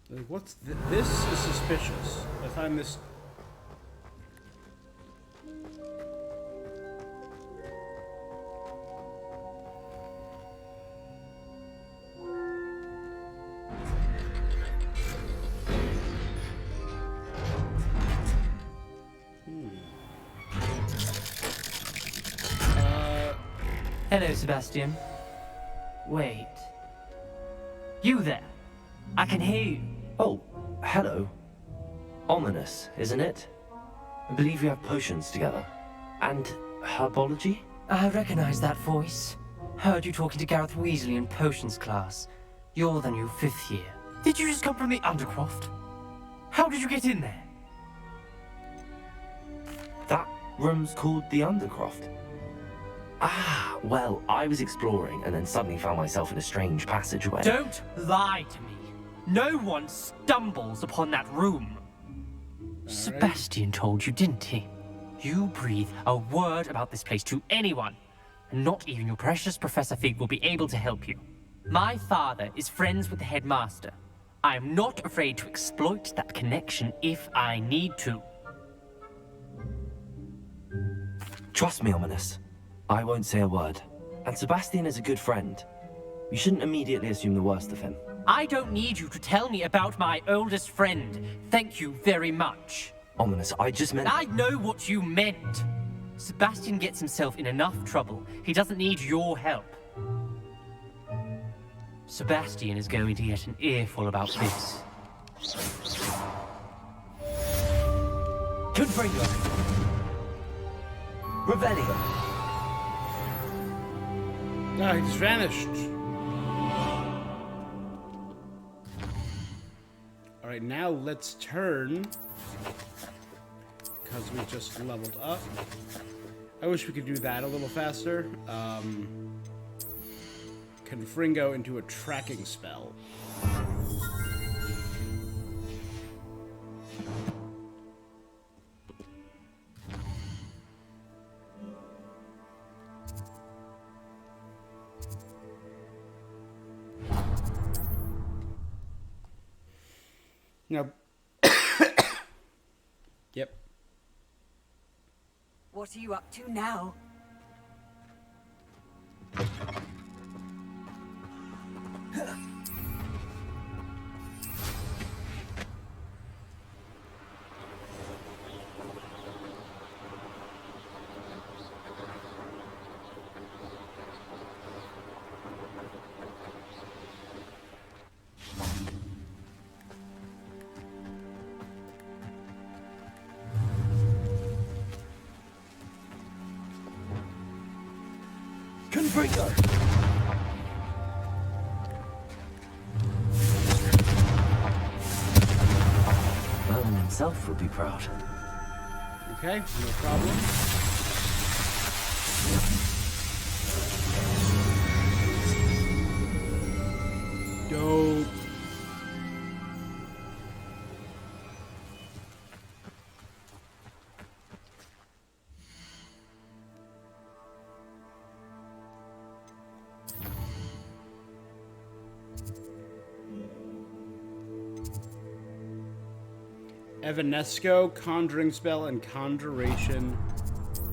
Speaker 1: Like, what's this is suspicious. I find this.
Speaker 15: Hello, Sebastian. Wait. You there? I can hear you.
Speaker 3: Oh, hello. Ominous, isn't it? I believe we have potions together. And herbology?
Speaker 15: I recognize that voice. Heard you talking to Gareth Weasley in potions class. You're the new 5th year. Did you just come from the Undercroft? How did you get in there?
Speaker 3: That room's called the Undercroft. Ah, well, I was exploring and then suddenly found myself in a strange passageway.
Speaker 15: Don't lie to me. No one stumbles upon that room. Sebastian told you, didn't he? You breathe a word about this place to anyone, and not even your precious Professor Fig will be able to help you. My father is friends with the headmaster. I am not afraid to exploit that connection if I need to.
Speaker 3: Trust me, Ominous. I won't say a word. And Sebastian is a good friend. You shouldn't immediately assume the worst of him.
Speaker 15: I don't need you to tell me about my oldest friend. Thank you very much.
Speaker 3: Ominous, I just meant...
Speaker 15: I know what you meant. Sebastian gets himself in enough trouble. He doesn't need your help. Sebastian is going to get an earful about this.
Speaker 9: Confringo. Revelio.
Speaker 1: No, he just vanished. Alright, now let's turn. Because we just leveled up. I wish we could do that a little faster. Confringo into a tracking spell. Now, yep.
Speaker 2: What are you up to now?
Speaker 9: Confringo.
Speaker 3: Merlin himself would be proud.
Speaker 1: Okay, no problem. Dope. Evanesco, Conjuring Spell, and Conjuration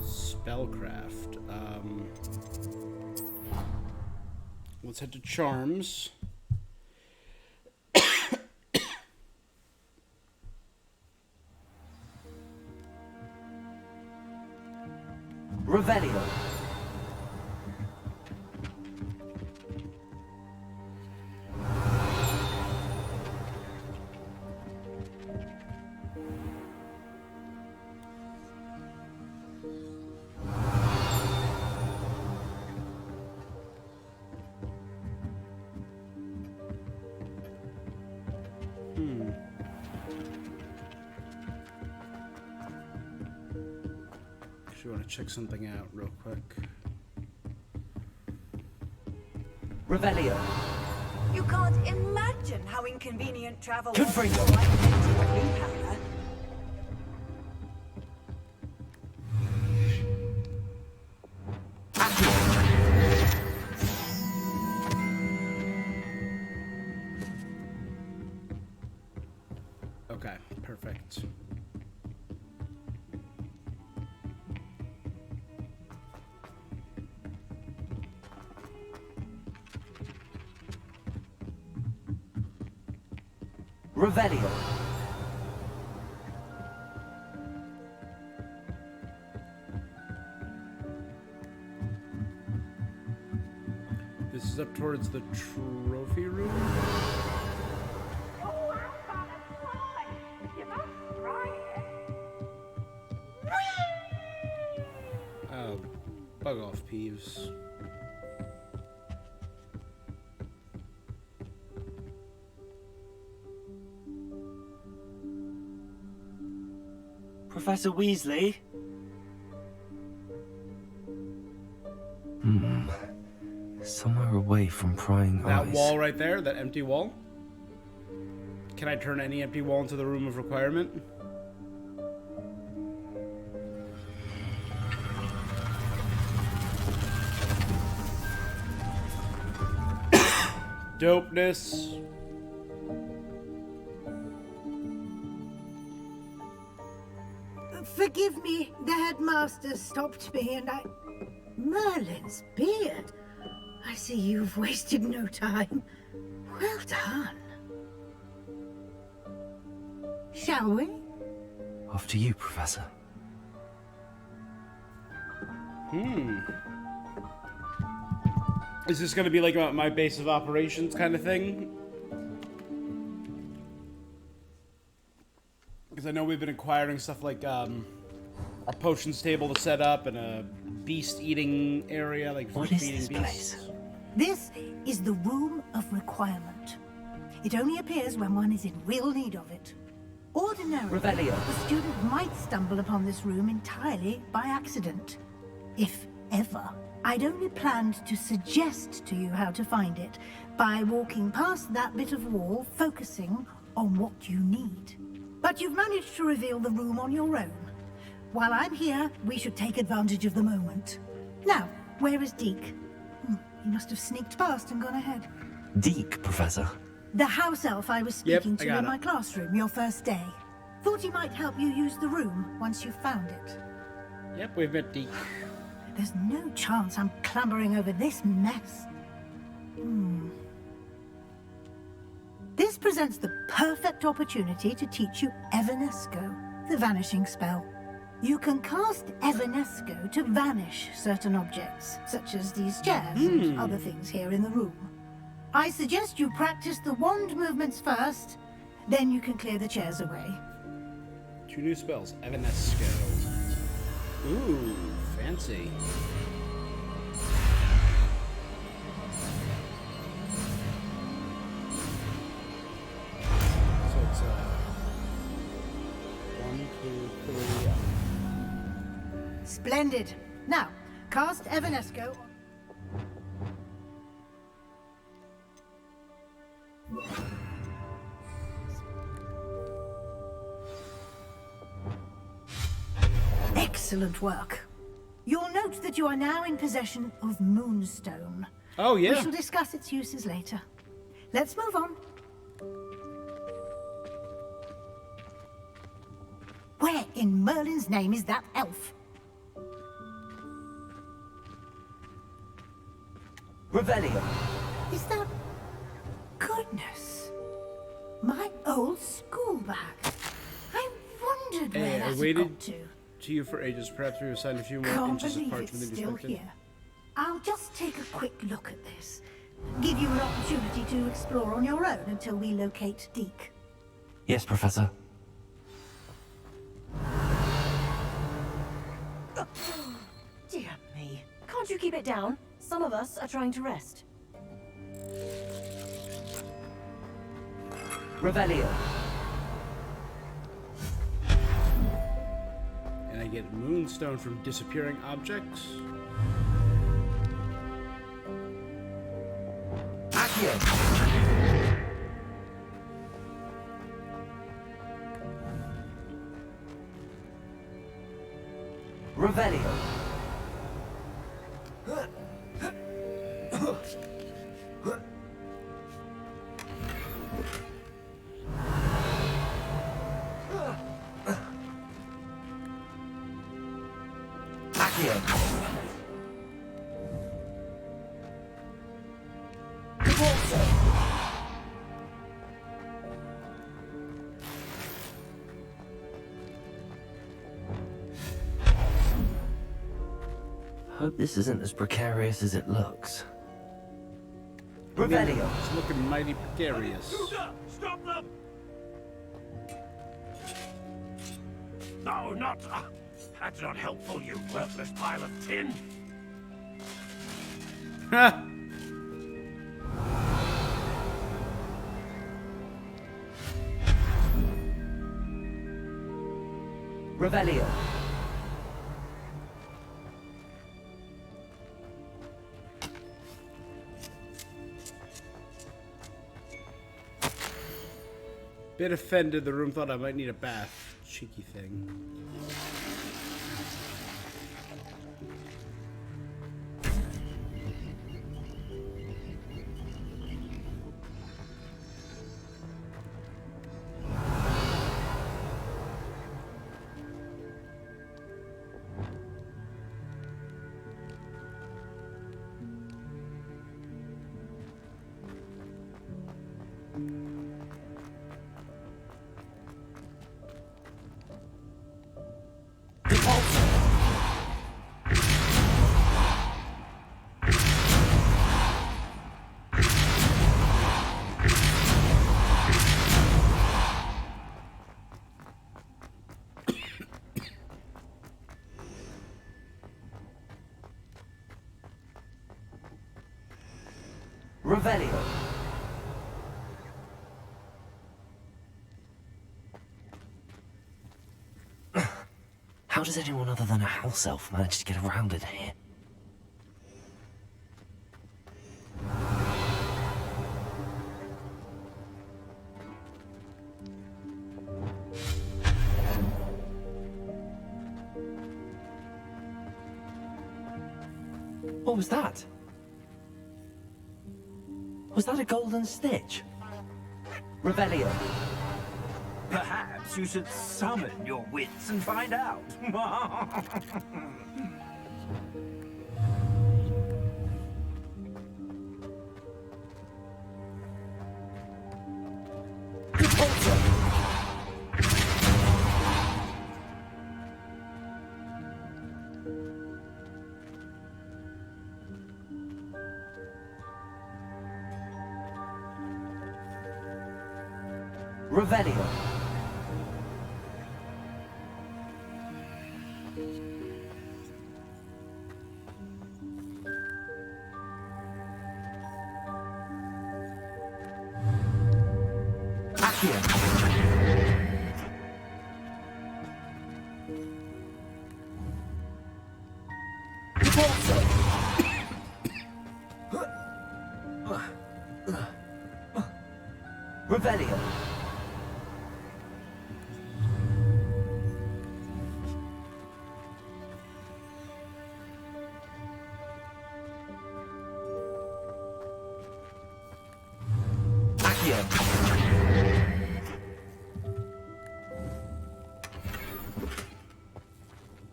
Speaker 1: Spellcraft. Let's head to Charms.
Speaker 3: Revelio.
Speaker 1: Actually, want to check something out real quick.
Speaker 3: Revelio.
Speaker 2: You can't imagine how inconvenient travel was
Speaker 3: Confringo.
Speaker 2: for my clean powder.
Speaker 1: Okay, perfect.
Speaker 3: Revelio.
Speaker 1: This is up towards the trophy room. Oh, bug off, Peeves.
Speaker 9: Professor Weasley?
Speaker 3: Somewhere away from prying
Speaker 1: That
Speaker 3: eyes.
Speaker 1: wall right there, that empty wall. Can I turn any empty wall into the room of requirement? Dopeness.
Speaker 16: Forgive me, the headmaster stopped me and I... Merlin's beard. I see you've wasted no time. Well done. Shall we?
Speaker 3: After you, Professor.
Speaker 1: Is this going to be like my base of operations kind of thing? Because I know we've been acquiring stuff like a potions table to set up and a beast eating area, like
Speaker 3: What is this place?
Speaker 16: This is the Room of Requirement. It only appears when one is in real need of it. Ordinarily,
Speaker 3: Revelio.
Speaker 16: a student might stumble upon this room entirely by accident. If ever. I'd only planned to suggest to you how to find it by walking past that bit of wall, focusing on what you need. But you've managed to reveal the room on your own. While I'm here, we should take advantage of the moment. Now, where is Deke? He must have sneaked past and gone ahead.
Speaker 3: Deke, Professor.
Speaker 16: The house elf I was speaking to in my classroom your first day. Thought he might help you use the room once you found it.
Speaker 1: Yep, we've met Deke.
Speaker 16: There's no chance I'm clambering over this mess. This presents the perfect opportunity to teach you Evanesco, the vanishing spell. You can cast Evanesco to vanish certain objects, such as these chairs and other things here in the room. I suggest you practice the wand movements first, then you can clear the chairs away.
Speaker 1: 2 new spells. Evanesco. Ooh, fancy. So it's 1, 2, 3.
Speaker 16: Splendid. Now, cast Evanesco. Excellent work. You'll note that you are now in possession of Moonstone.
Speaker 1: Oh, yeah.
Speaker 16: We shall discuss its uses later. Let's move on. Where in Merlin's name is that elf?
Speaker 3: Revelio.
Speaker 16: Is that... Goodness. My old school bag. I wondered where that had got to.
Speaker 1: to you for ages. Perhaps we've assigned a few more
Speaker 16: Can't
Speaker 1: inches of
Speaker 16: believe
Speaker 1: parchment
Speaker 16: it's
Speaker 1: than you
Speaker 16: still
Speaker 1: expected.
Speaker 16: here. I'll just take a quick look at this. Give you an opportunity to explore on your own until we locate Deke.
Speaker 3: Yes, Professor.
Speaker 17: Dear me. Can't you keep it down? Some of us are trying to rest.
Speaker 3: Revelio.
Speaker 1: And I get Moonstone from disappearing objects.
Speaker 3: Accio. Revelio. Hope this isn't as precarious as it looks. Revelio.
Speaker 1: It's looking mighty precarious.
Speaker 18: Stop them! No, not... that's not helpful, you worthless pile of tin.
Speaker 1: Ha!
Speaker 3: Revelio.
Speaker 1: Bit offended. The room thought I might need a bath. Cheeky thing.
Speaker 3: Revelio. How does anyone other than a house elf manage to get around in here? What was that? Was that a golden snitch? Revelio.
Speaker 18: Perhaps you should summon your wits and find out.
Speaker 3: Revelio. Accio. Revelio.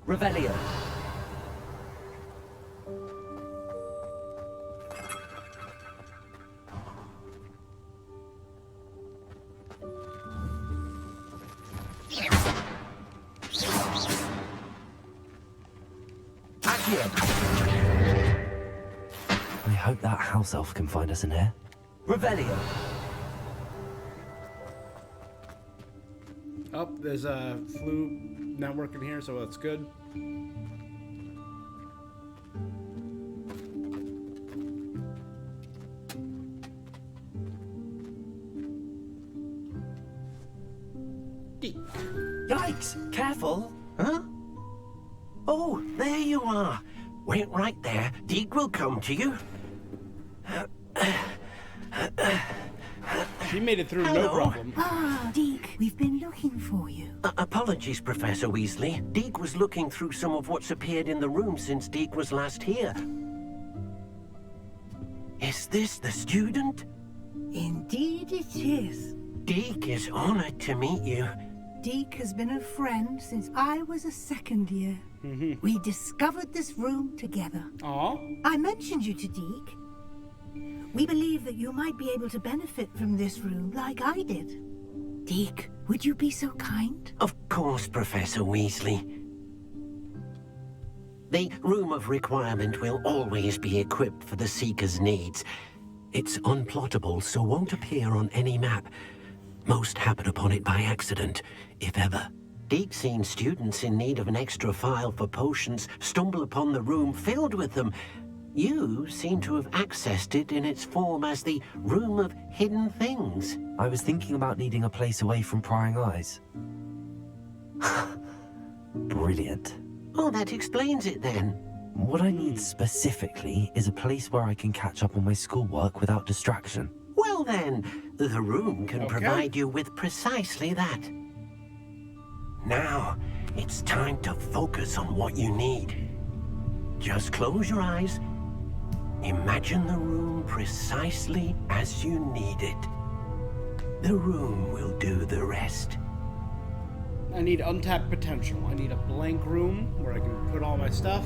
Speaker 3: Revelio.
Speaker 9: Accio.
Speaker 3: I hope that house elf can find us in here.
Speaker 9: Revelio.
Speaker 1: Oh, there's a flu network in here, so that's good.
Speaker 4: Yikes! Careful! Huh? Oh, there you are. Wait right there. Deke will come to you.
Speaker 1: She made it through no
Speaker 4: Hello.
Speaker 1: problem.
Speaker 16: Ah, Deke, we've been looking for you.
Speaker 4: Apologies, Professor Weasley. Deke was looking through some of what's appeared in the room since Deke was last here. Is this the student?
Speaker 16: Indeed it is.
Speaker 4: Deke is honored to meet you.
Speaker 16: Deke has been a friend since I was a second year. We discovered this room together.
Speaker 1: Aww.
Speaker 16: I mentioned you to Deke. We believe that you might be able to benefit from this room like I did. Deke, would you be so kind?
Speaker 4: Of course, Professor Weasley. The Room of Requirement will always be equipped for the Seeker's needs. It's unplottable, so won't appear on any map. Most happen upon it by accident, if ever. Deke's seen students in need of an extra file for potions stumble upon the room filled with them. You seem to have accessed it in its form as the Room of Hidden Things.
Speaker 3: I was thinking about needing a place away from prying eyes. Brilliant.
Speaker 4: Oh, that explains it then.
Speaker 3: What I need specifically is a place where I can catch up on my schoolwork without distraction.
Speaker 4: Well then, the room can provide you with precisely that. Now, it's time to focus on what you need. Just close your eyes. Imagine the room precisely as you need it. The room will do the rest.
Speaker 1: I need untapped potential. I need a blank room where I can put all my stuff.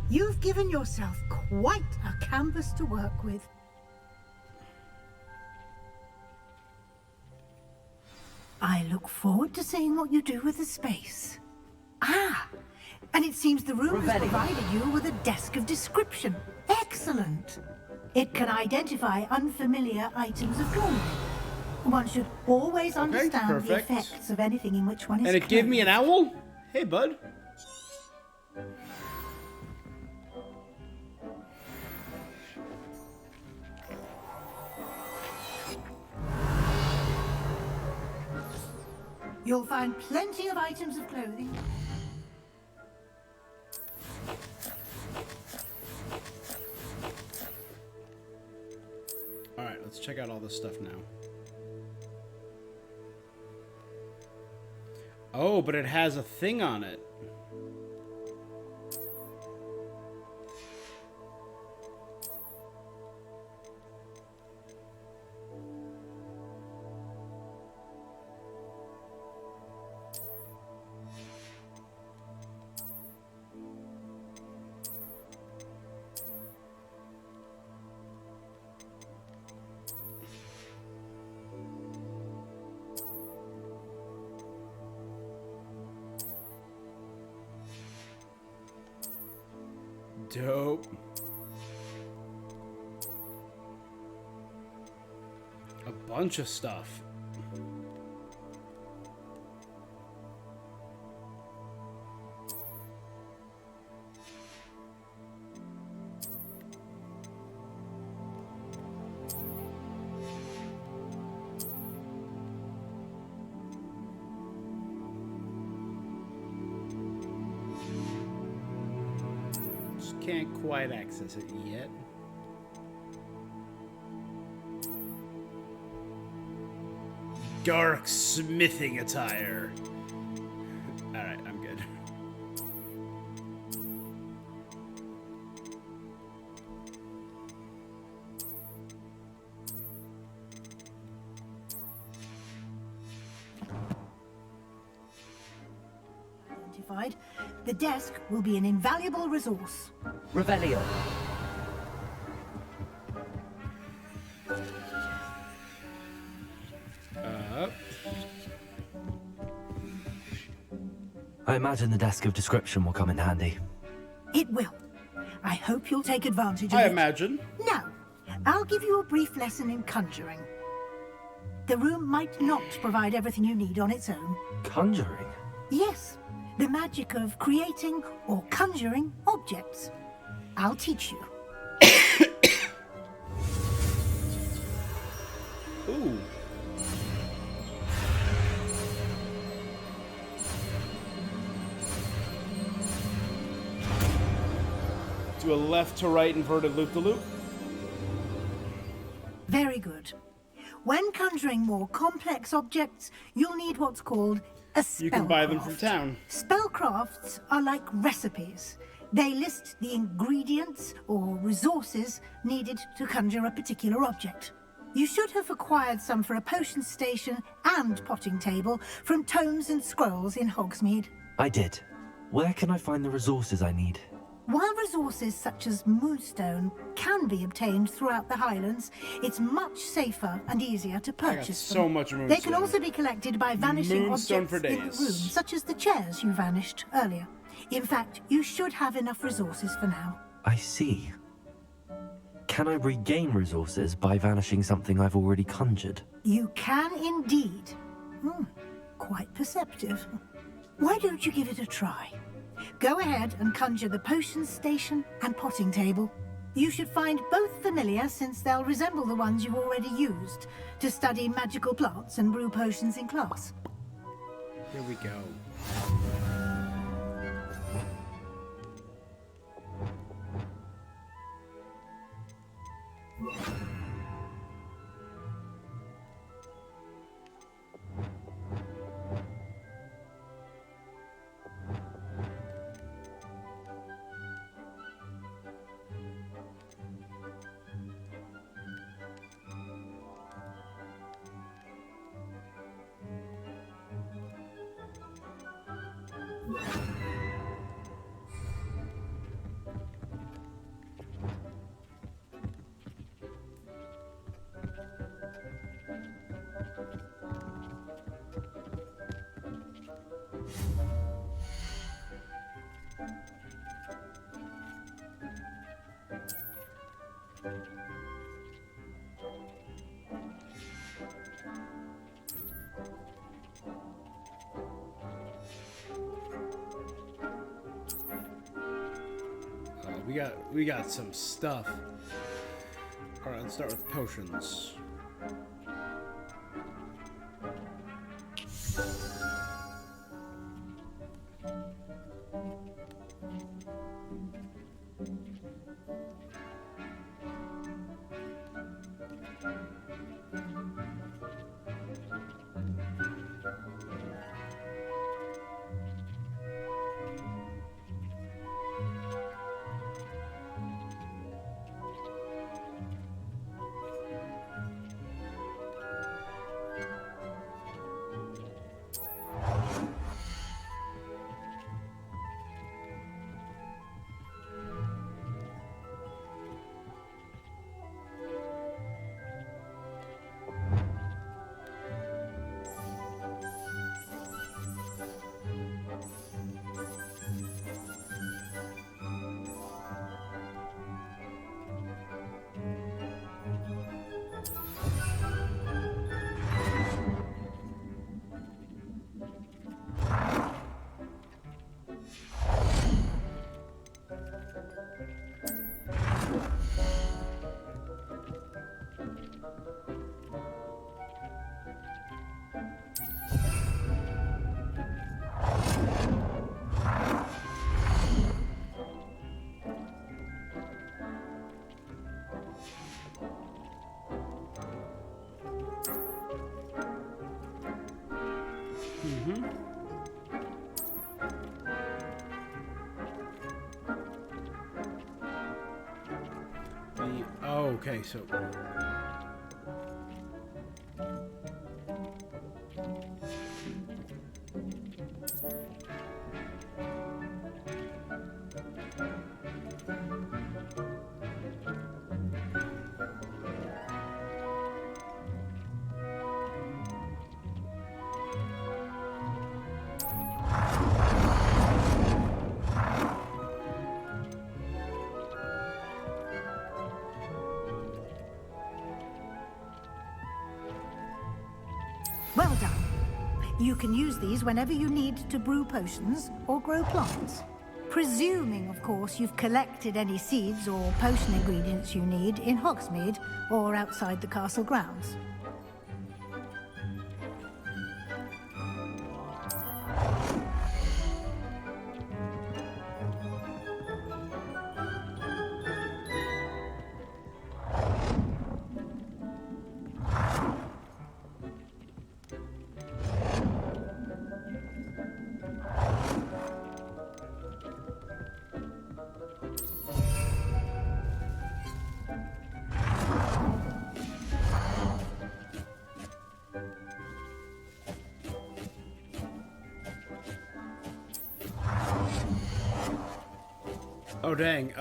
Speaker 16: You've given yourself quite a canvas to work with. I look forward to seeing what you do with the space. Ah, and it seems the room has provided you with a desk of description. Excellent. It can identify unfamiliar items of clothing. One should always understand the effects of anything in which one is
Speaker 1: And it gave me an owl? Hey, bud.
Speaker 16: You'll find plenty of items of clothing.
Speaker 1: Alright, let's check out all this stuff now. Oh, but it has a thing on it. Dope. A bunch of stuff. Can't quite access it yet. Dark smithing attire.
Speaker 16: qualified, the desk will be an invaluable resource.
Speaker 9: Revelio.
Speaker 3: I imagine the desk of description will come in handy.
Speaker 16: It will. I hope you'll take advantage of
Speaker 1: I
Speaker 16: it.
Speaker 1: imagine.
Speaker 16: Now, I'll give you a brief lesson in conjuring. The room might not provide everything you need on its own.
Speaker 3: Conjuring?
Speaker 16: Yes, the magic of creating or conjuring objects. I'll teach you.
Speaker 1: Ooh. Do a left to right inverted loop-de-loop.
Speaker 16: Very good. When conjuring more complex objects, you'll need what's called a spellcraft.
Speaker 1: You can buy them from town.
Speaker 16: Spellcrafts are like recipes. They list the ingredients or resources needed to conjure a particular object. You should have acquired some for a potion station and potting table from tomes and scrolls in Hogsmeade.
Speaker 3: I did. Where can I find the resources I need?
Speaker 16: While resources such as moonstone can be obtained throughout the Highlands, it's much safer and easier to purchase them.
Speaker 1: so much moonstone.
Speaker 16: They can also be collected by vanishing
Speaker 1: Moonstone
Speaker 16: objects
Speaker 1: for
Speaker 16: in the room,
Speaker 1: days.
Speaker 16: such as the chairs you vanished earlier. In fact, you should have enough resources for now.
Speaker 3: I see. Can I regain resources by vanishing something I've already conjured?
Speaker 16: You can indeed. Quite perceptive. Why don't you give it a try? Go ahead and conjure the potion station and potting table. You should find both familiar, since they'll resemble the ones you've already used to study magical plants and brew potions in class.
Speaker 1: Here we go. We got some stuff. All right, let's start with potions. Okay, so
Speaker 16: Well done. You can use these whenever you need to brew potions or grow plants. Presuming, of course, you've collected any seeds or potion ingredients you need in Hogsmeade or outside the castle grounds.
Speaker 1: Oh, dang.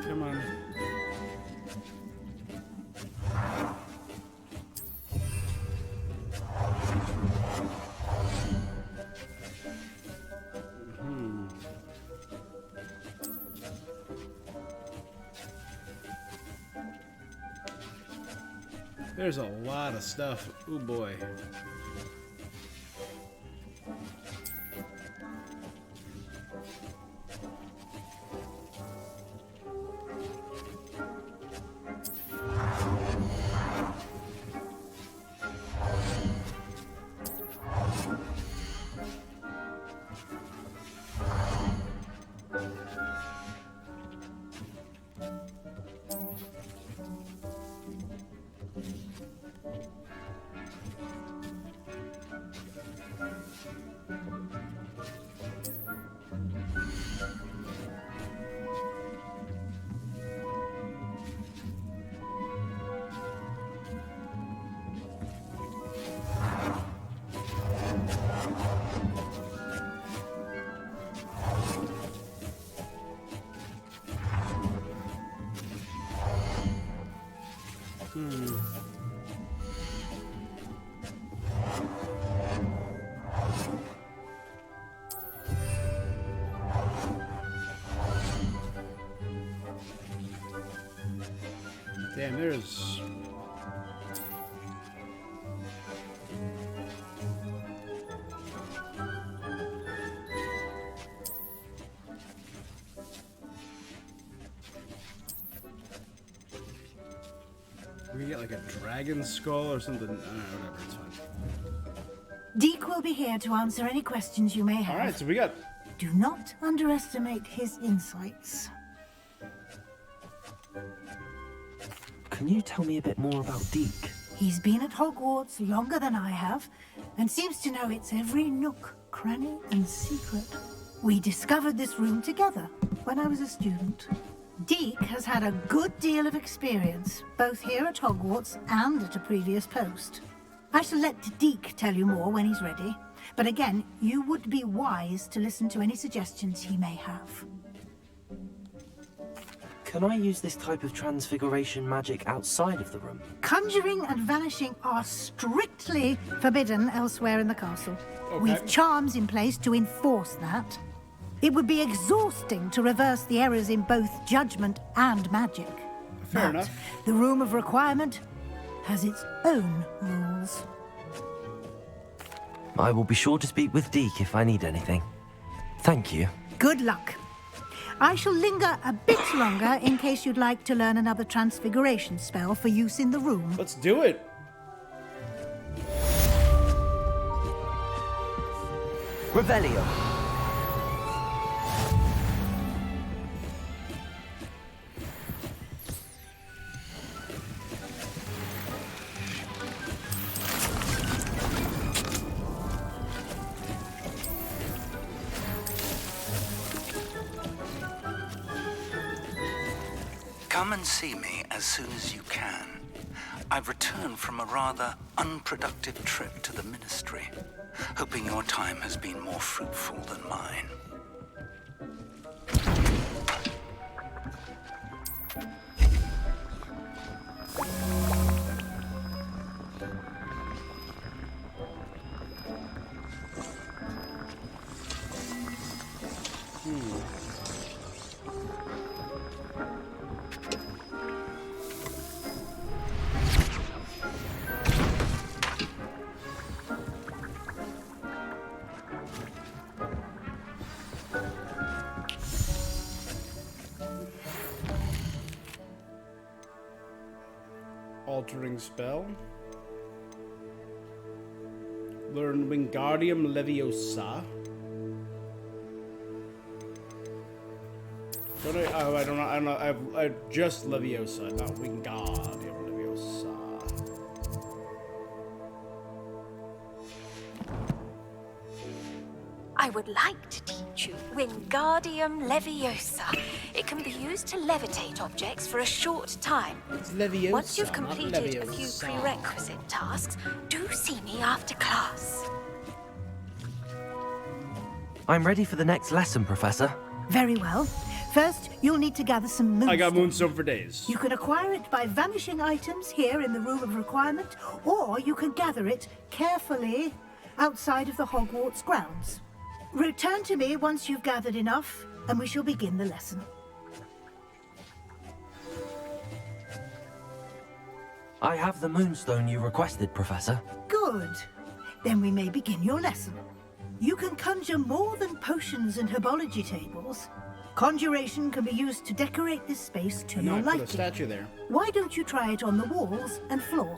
Speaker 1: Come on. There's a lot of stuff. Oh boy. Damn, there's... We can get like a dragon skull or something. I don't know, whatever, it's fine.
Speaker 16: Deke will be here to answer any questions you may have.
Speaker 1: Alright, so we got...
Speaker 16: Do not underestimate his insights.
Speaker 3: Can you tell me a bit more about Deke?
Speaker 16: He's been at Hogwarts longer than I have, and seems to know its every nook, cranny, and secret. We discovered this room together when I was a student. Deke has had a good deal of experience, both here at Hogwarts and at a previous post. I shall let Deke tell you more when he's ready, but again, you would be wise to listen to any suggestions he may have.
Speaker 3: Can I use this type of transfiguration magic outside of the room?
Speaker 16: Conjuring and vanishing are strictly forbidden elsewhere in the castle.
Speaker 1: Okay.
Speaker 16: We've charms in place to enforce that. It would be exhausting to reverse the errors in both judgment and magic.
Speaker 1: Fair
Speaker 16: But
Speaker 1: enough.
Speaker 16: the Room of Requirement has its own rules.
Speaker 3: I will be sure to speak with Deke if I need anything. Thank you.
Speaker 16: Good luck. I shall linger a bit longer in case you'd like to learn another transfiguration spell for use in the room.
Speaker 1: Let's do it.
Speaker 9: Revelio.
Speaker 19: Come and see me as soon as you can. I've returned from a rather unproductive trip to the Ministry, hoping your time has been more fruitful than mine.
Speaker 1: Altering spell. Learn Wingardium Leviosa. Don't I? Oh, I don't know. I just Leviosa, not Wingardium Leviosa.
Speaker 20: I would like to teach you Wingardium Leviosa. It can be used to levitate objects for a short time.
Speaker 1: It's Leviosa,
Speaker 20: Once you've
Speaker 1: not
Speaker 20: completed a few
Speaker 1: Leviosa.
Speaker 20: prerequisite tasks, do see me after class.
Speaker 3: I'm ready for the next lesson, Professor.
Speaker 16: Very well. First, you'll need to gather some moonstone.
Speaker 1: I got moonstone for days.
Speaker 16: You can acquire it by vanishing items here in the Room of Requirement, or you can gather it carefully outside of the Hogwarts grounds. Return to me once you've gathered enough, and we shall begin the lesson.
Speaker 3: I have the moonstone you requested, Professor.
Speaker 16: Good. Then we may begin your lesson. You can conjure more than potions and herbology tables. Conjuration can be used to decorate this space to
Speaker 1: And now
Speaker 16: your
Speaker 1: I put a
Speaker 16: liking.
Speaker 1: statue there.
Speaker 16: Why don't you try it on the walls and floor?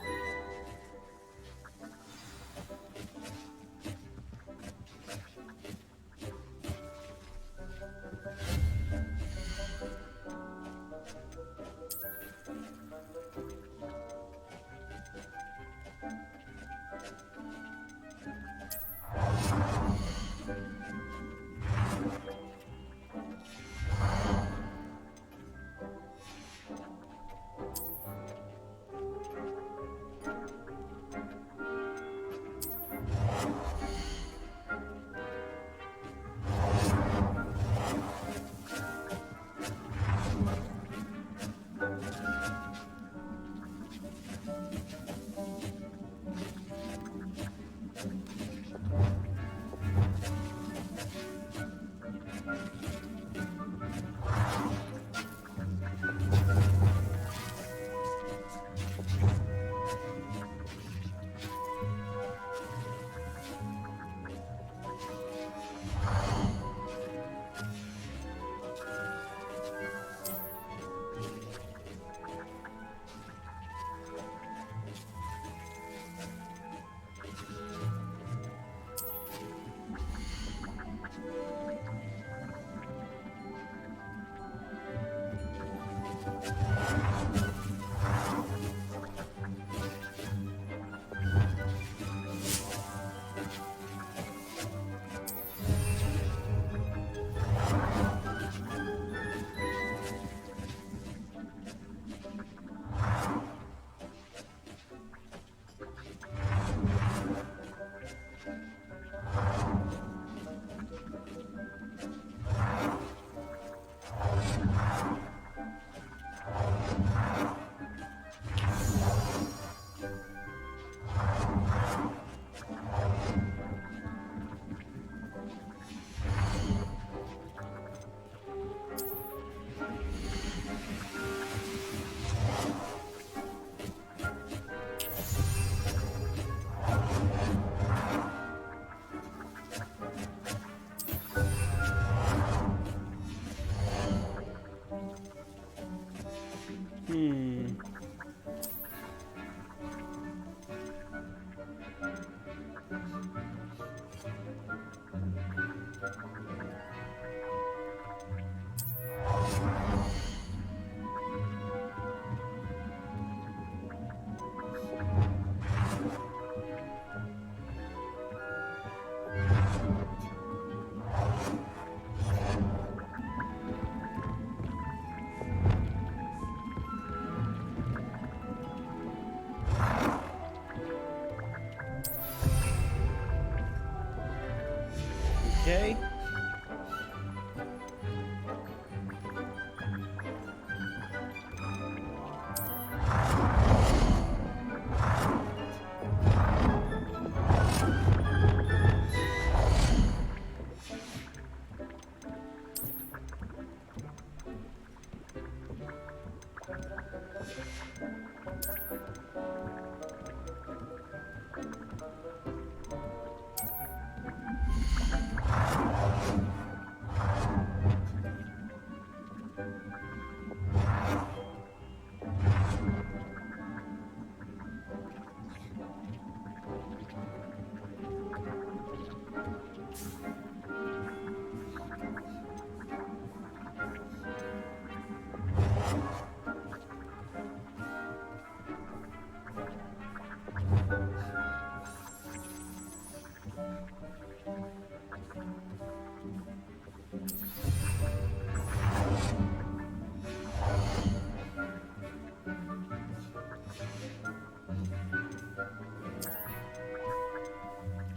Speaker 1: Okay.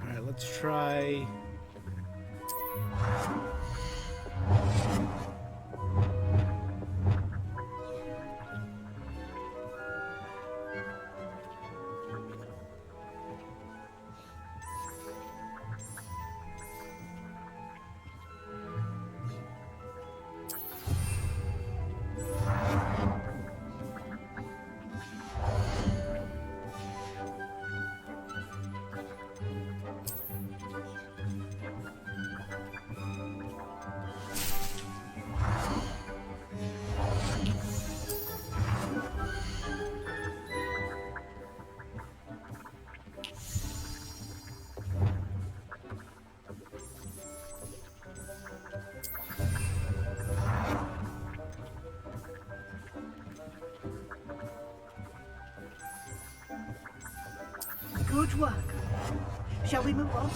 Speaker 1: Alright, let's try...
Speaker 16: Good work. Shall we move on?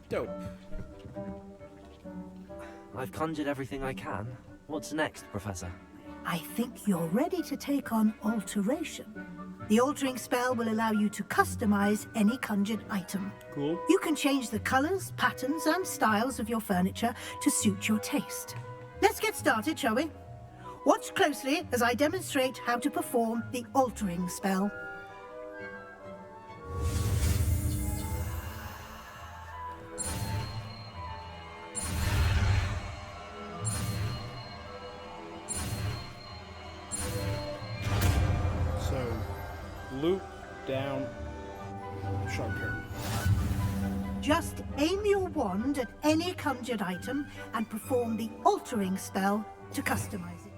Speaker 1: Dope.
Speaker 3: I've conjured everything I can. What's next, Professor?
Speaker 16: I think you're ready to take on alteration. The altering spell will allow you to customize any conjured item.
Speaker 1: Cool.
Speaker 16: You can change the colors, patterns, and styles of your furniture to suit your taste. Let's get started, shall we? Watch closely as I demonstrate how to perform the altering spell.
Speaker 1: So, loop, down, sharp turn.
Speaker 16: Just aim your wand at any conjured item and perform the altering spell to customize it.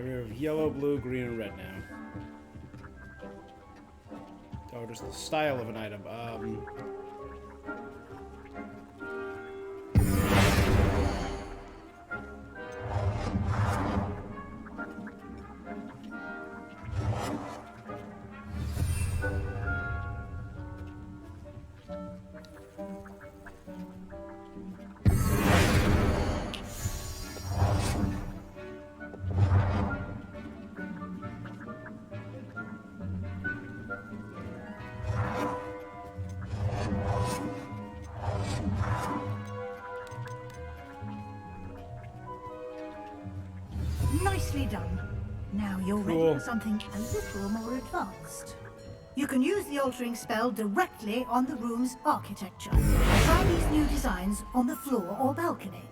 Speaker 1: We have yellow, blue, green, and red now. Oh, just the style of an item.
Speaker 16: Nicely done. Now you're ready for something a little more advanced. You can use the altering spell directly on the room's architecture. Try these new designs on the floor or balcony.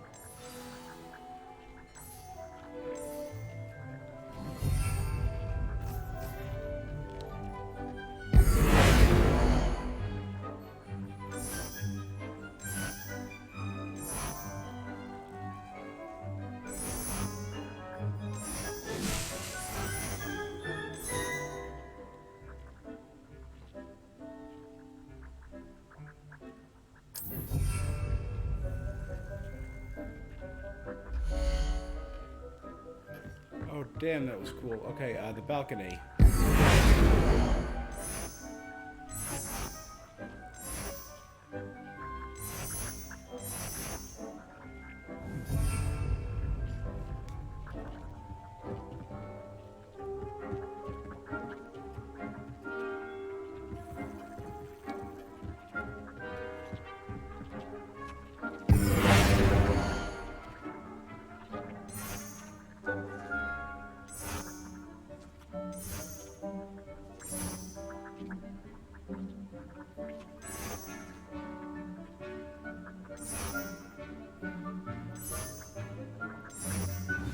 Speaker 1: Damn, that was cool. Okay, the balcony.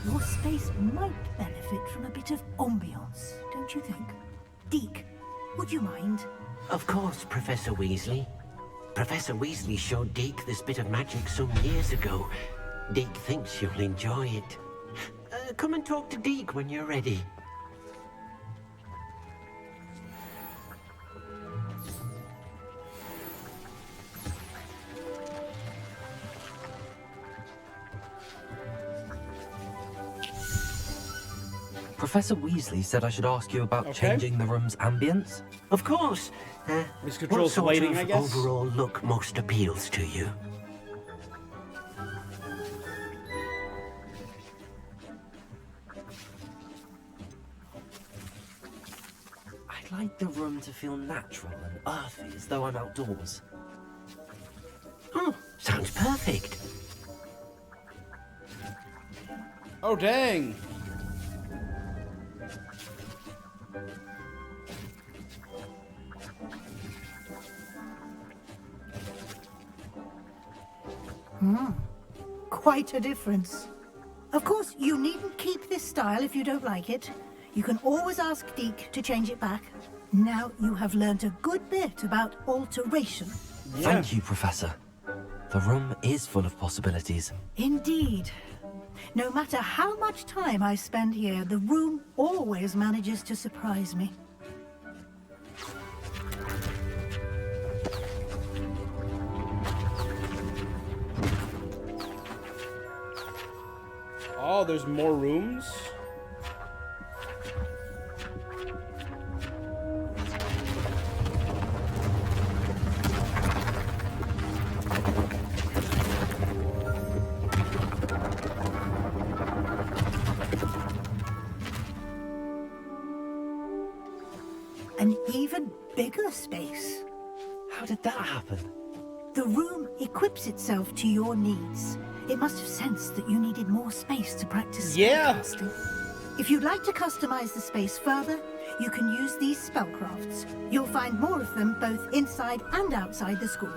Speaker 16: Your space might benefit from a bit of ambiance, don't you think? Deke, would you mind?
Speaker 4: Of course, Professor Weasley. Professor Weasley showed Deke this bit of magic some years ago. Deke thinks you'll enjoy it. Come and talk to Deke when you're ready.
Speaker 3: Professor Weasley said I should ask you about changing the room's ambience.
Speaker 4: Of course.
Speaker 1: This
Speaker 4: What
Speaker 1: controls
Speaker 4: sort
Speaker 1: lighting,
Speaker 4: of
Speaker 1: I guess?
Speaker 4: overall look most appeals to you?
Speaker 3: I'd like the room to feel natural and earthy, as though I'm outdoors.
Speaker 4: Oh, sounds perfect.
Speaker 1: Oh, dang!
Speaker 16: Quite a difference. Of course, you needn't keep this style if you don't like it. You can always ask Deke to change it back. Now you have learnt a good bit about alteration.
Speaker 3: Thank you, Professor. The room is full of possibilities.
Speaker 16: Indeed. No matter how much time I spend here, the room always manages to surprise me.
Speaker 1: Oh, there's more rooms?
Speaker 16: An even bigger space.
Speaker 3: How did that happen?
Speaker 16: The room equips itself to your needs. It must have sensed that you needed more space to practice spellcasting. If you'd like to customize the space further, you can use these spellcrafts. You'll find more of them both inside and outside the school.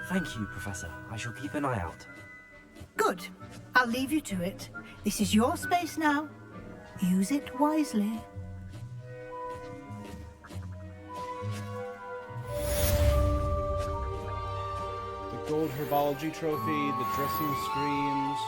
Speaker 3: Thank you, Professor. I shall keep an eye out.
Speaker 16: Good. I'll leave you to it. This is your space now. Use it wisely.
Speaker 1: The gold herbology trophy, the dressing screens.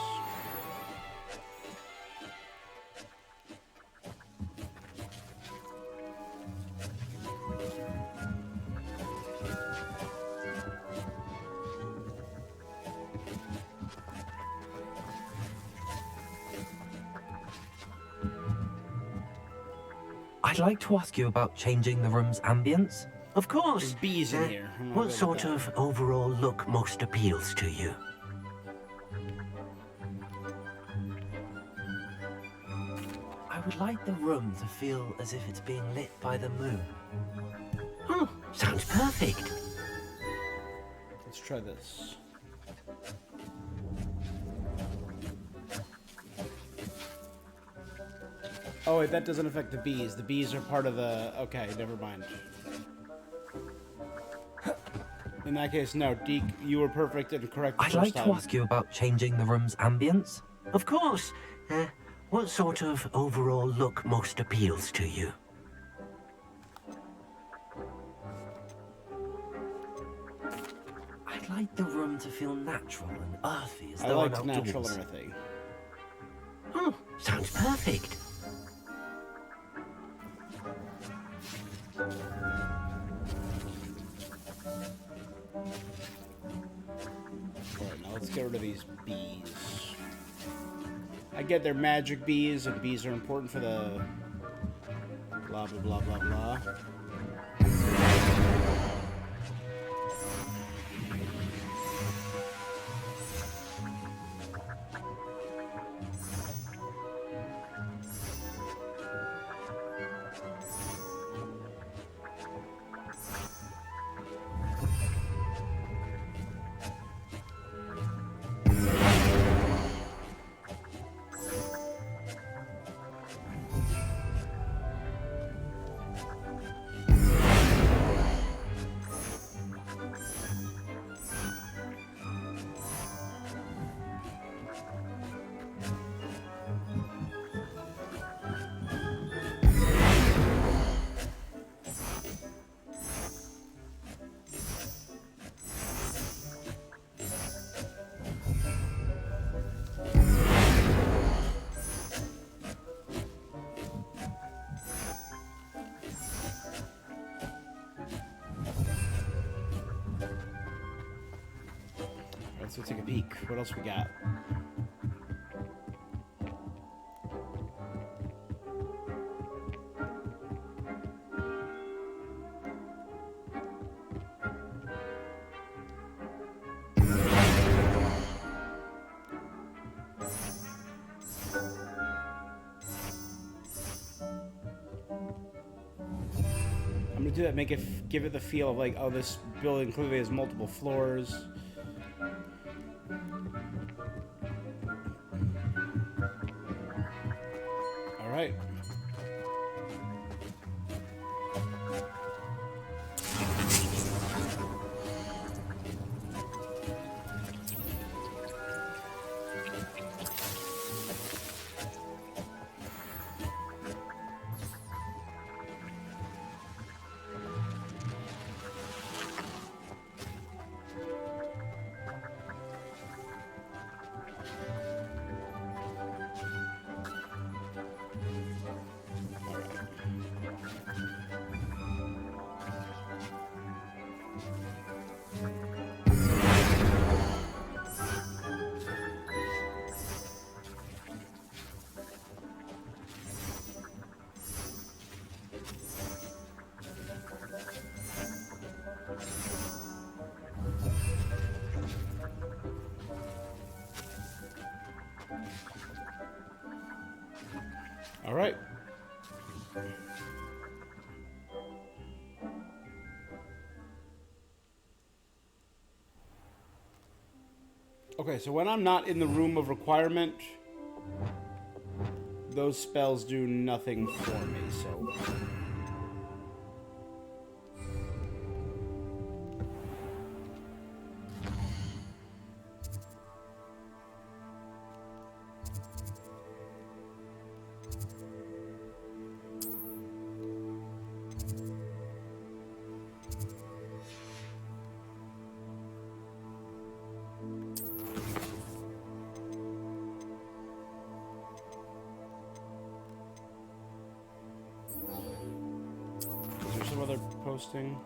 Speaker 3: I'd like to ask you about changing the room's ambience.
Speaker 4: Of course.
Speaker 1: There's bees in here. I'm not
Speaker 4: What
Speaker 1: good at
Speaker 4: sort
Speaker 1: that.
Speaker 4: of overall look most appeals to you?
Speaker 3: I would like the room to feel as if it's being lit by the moon.
Speaker 4: Oh, sounds perfect.
Speaker 1: Let's try this. Oh wait, that doesn't affect the bees. The bees are part of the... Okay, never mind. In that case, no. Deke, you were perfect and correct the
Speaker 3: I'd
Speaker 1: first
Speaker 3: like
Speaker 1: time.
Speaker 3: to ask you about changing the room's ambience.
Speaker 4: Of course. What sort of overall look most appeals to you?
Speaker 3: I'd like the room to feel natural and earthy, as
Speaker 1: I
Speaker 3: though I'm
Speaker 1: liked
Speaker 3: outdoors.
Speaker 1: natural and earthy.
Speaker 4: Oh, sounds perfect.
Speaker 1: Alright, now let's get rid of these bees. I get they're magic bees, and bees are important for the blah, blah, blah, blah, blah. Let's go take a peek. What else we got? I'm gonna do that, give it the feel of like, oh, this building clearly has multiple floors. All right. All right. Okay, so when I'm not in the room of requirement, those spells do nothing for me, so... Other posting.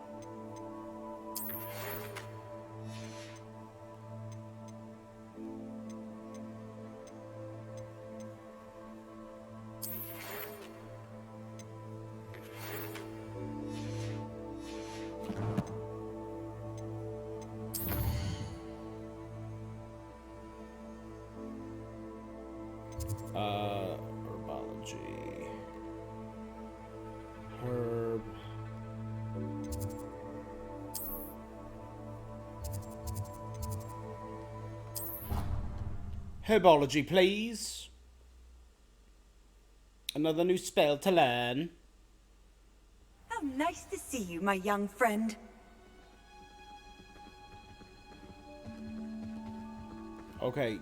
Speaker 1: Herbology. Herb. Herbology, please. Another new spell to learn.
Speaker 2: How nice to see you, my young friend.
Speaker 1: Okay.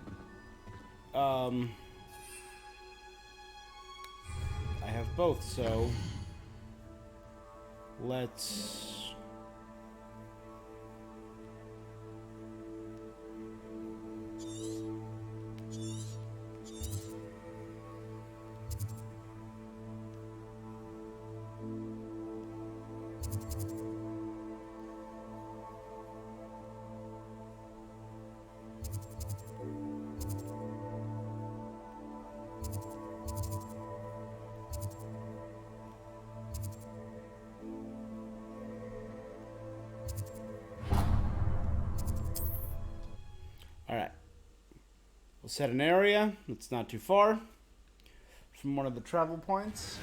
Speaker 1: I have both, so let's... set an area that's not too far from one of the travel points.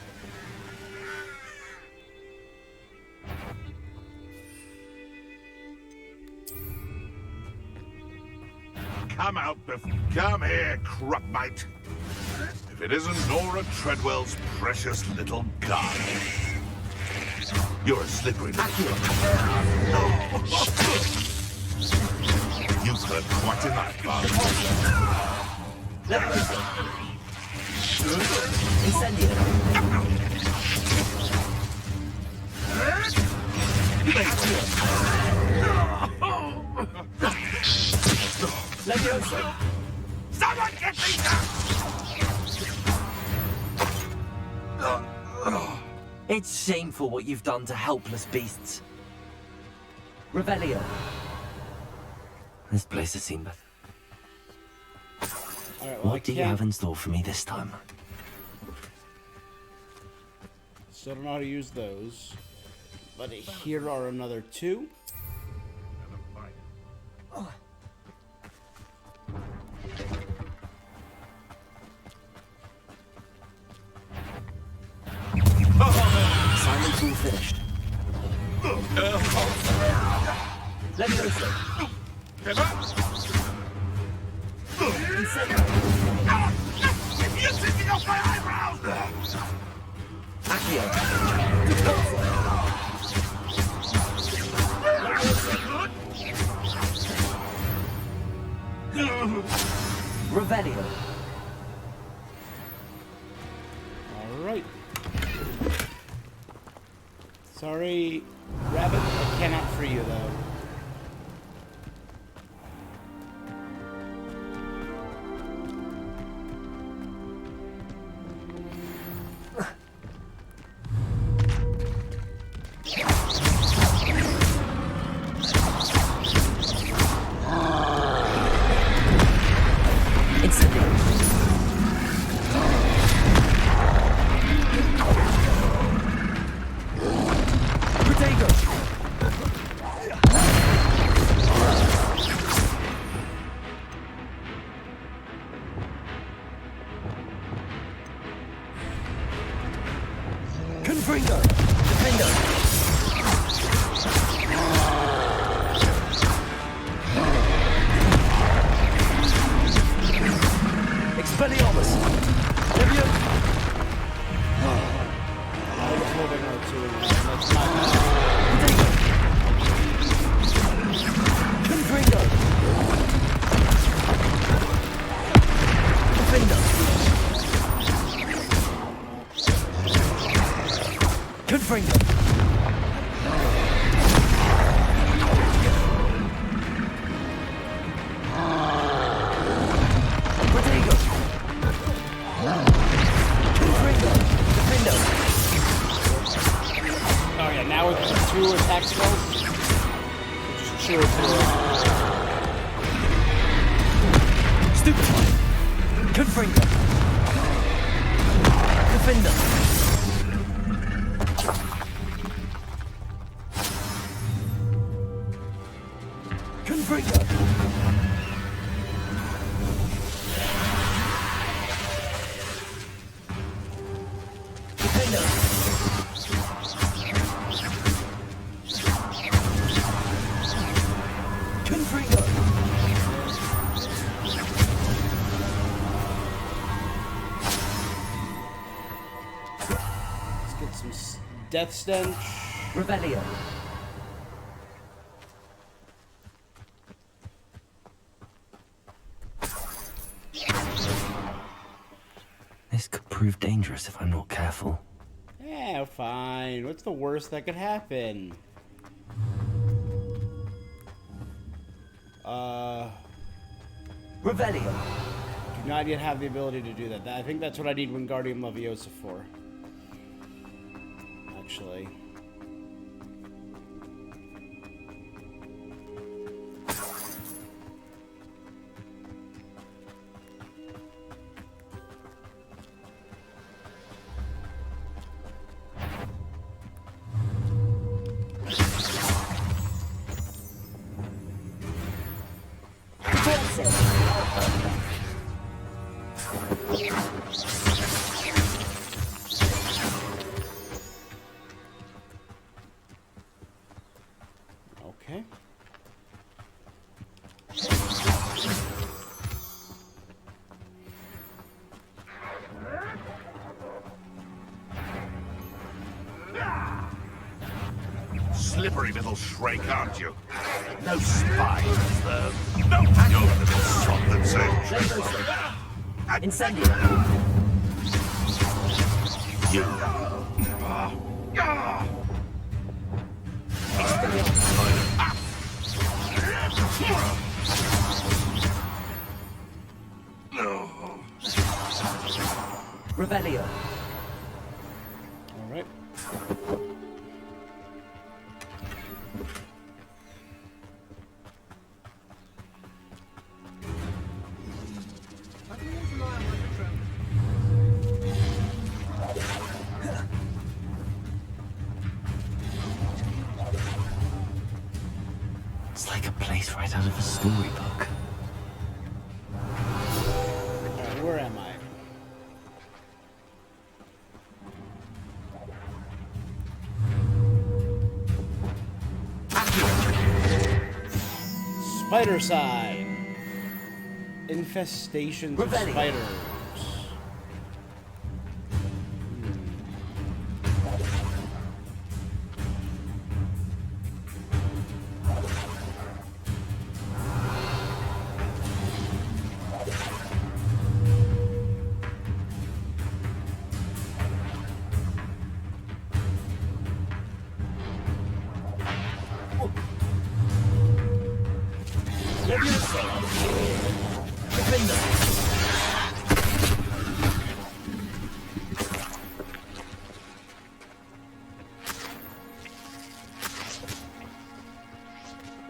Speaker 6: Come here, Crupmite. If it isn't Nora Treadwell's precious little gun. You're a slippery little... You've heard quite enough, Father.
Speaker 9: Leviosa!
Speaker 6: Someone get me down!
Speaker 9: It's shameful what you've done to helpless beasts. Revelio.
Speaker 3: This place has seen better.
Speaker 1: Alright, well,
Speaker 3: What do you have in store for me this time?
Speaker 1: Still don't know how to use those. But here are another two.
Speaker 9: Silent tool finished. Leviosa.
Speaker 6: You're sitting off my eyebrows!
Speaker 9: Accio. Revelio.
Speaker 1: Alright. Sorry, Rabbit, I cannot free you though.
Speaker 9: Confringo! Defender! Expelliarmus! Leviosa!
Speaker 1: I was holding out to that's not
Speaker 9: Confringo! Defender! Confringo! Protego! Confringo! Defendo!
Speaker 1: Oh yeah, now with two attack spells. Just cheer through.
Speaker 9: Stupefy! Confringo! Defender! Confringo! Defender! Confringo!
Speaker 1: Let's get some death stench.
Speaker 9: Revelio.
Speaker 3: This could prove dangerous if I'm not careful.
Speaker 1: Yeah, fine. What's the worst that could happen?
Speaker 9: Revelio.
Speaker 1: Do not yet have the ability to do that. I think that's what I need Wingardium Leviosa for. Actually. Okay.
Speaker 6: Slippery little shrike, aren't you? No spines, though. No, your little something says.
Speaker 9: Incendio.
Speaker 6: You.
Speaker 9: Revelio.
Speaker 1: All right.
Speaker 3: It's like a place right out of a storybook.
Speaker 1: Alright, where am I? Spider sign. Infestations of spiders.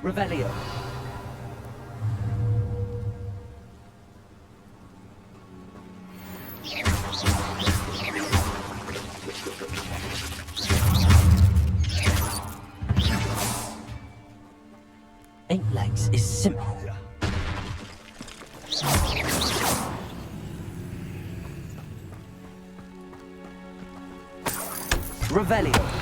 Speaker 9: Revelio. Eight legs is simple. Revelio.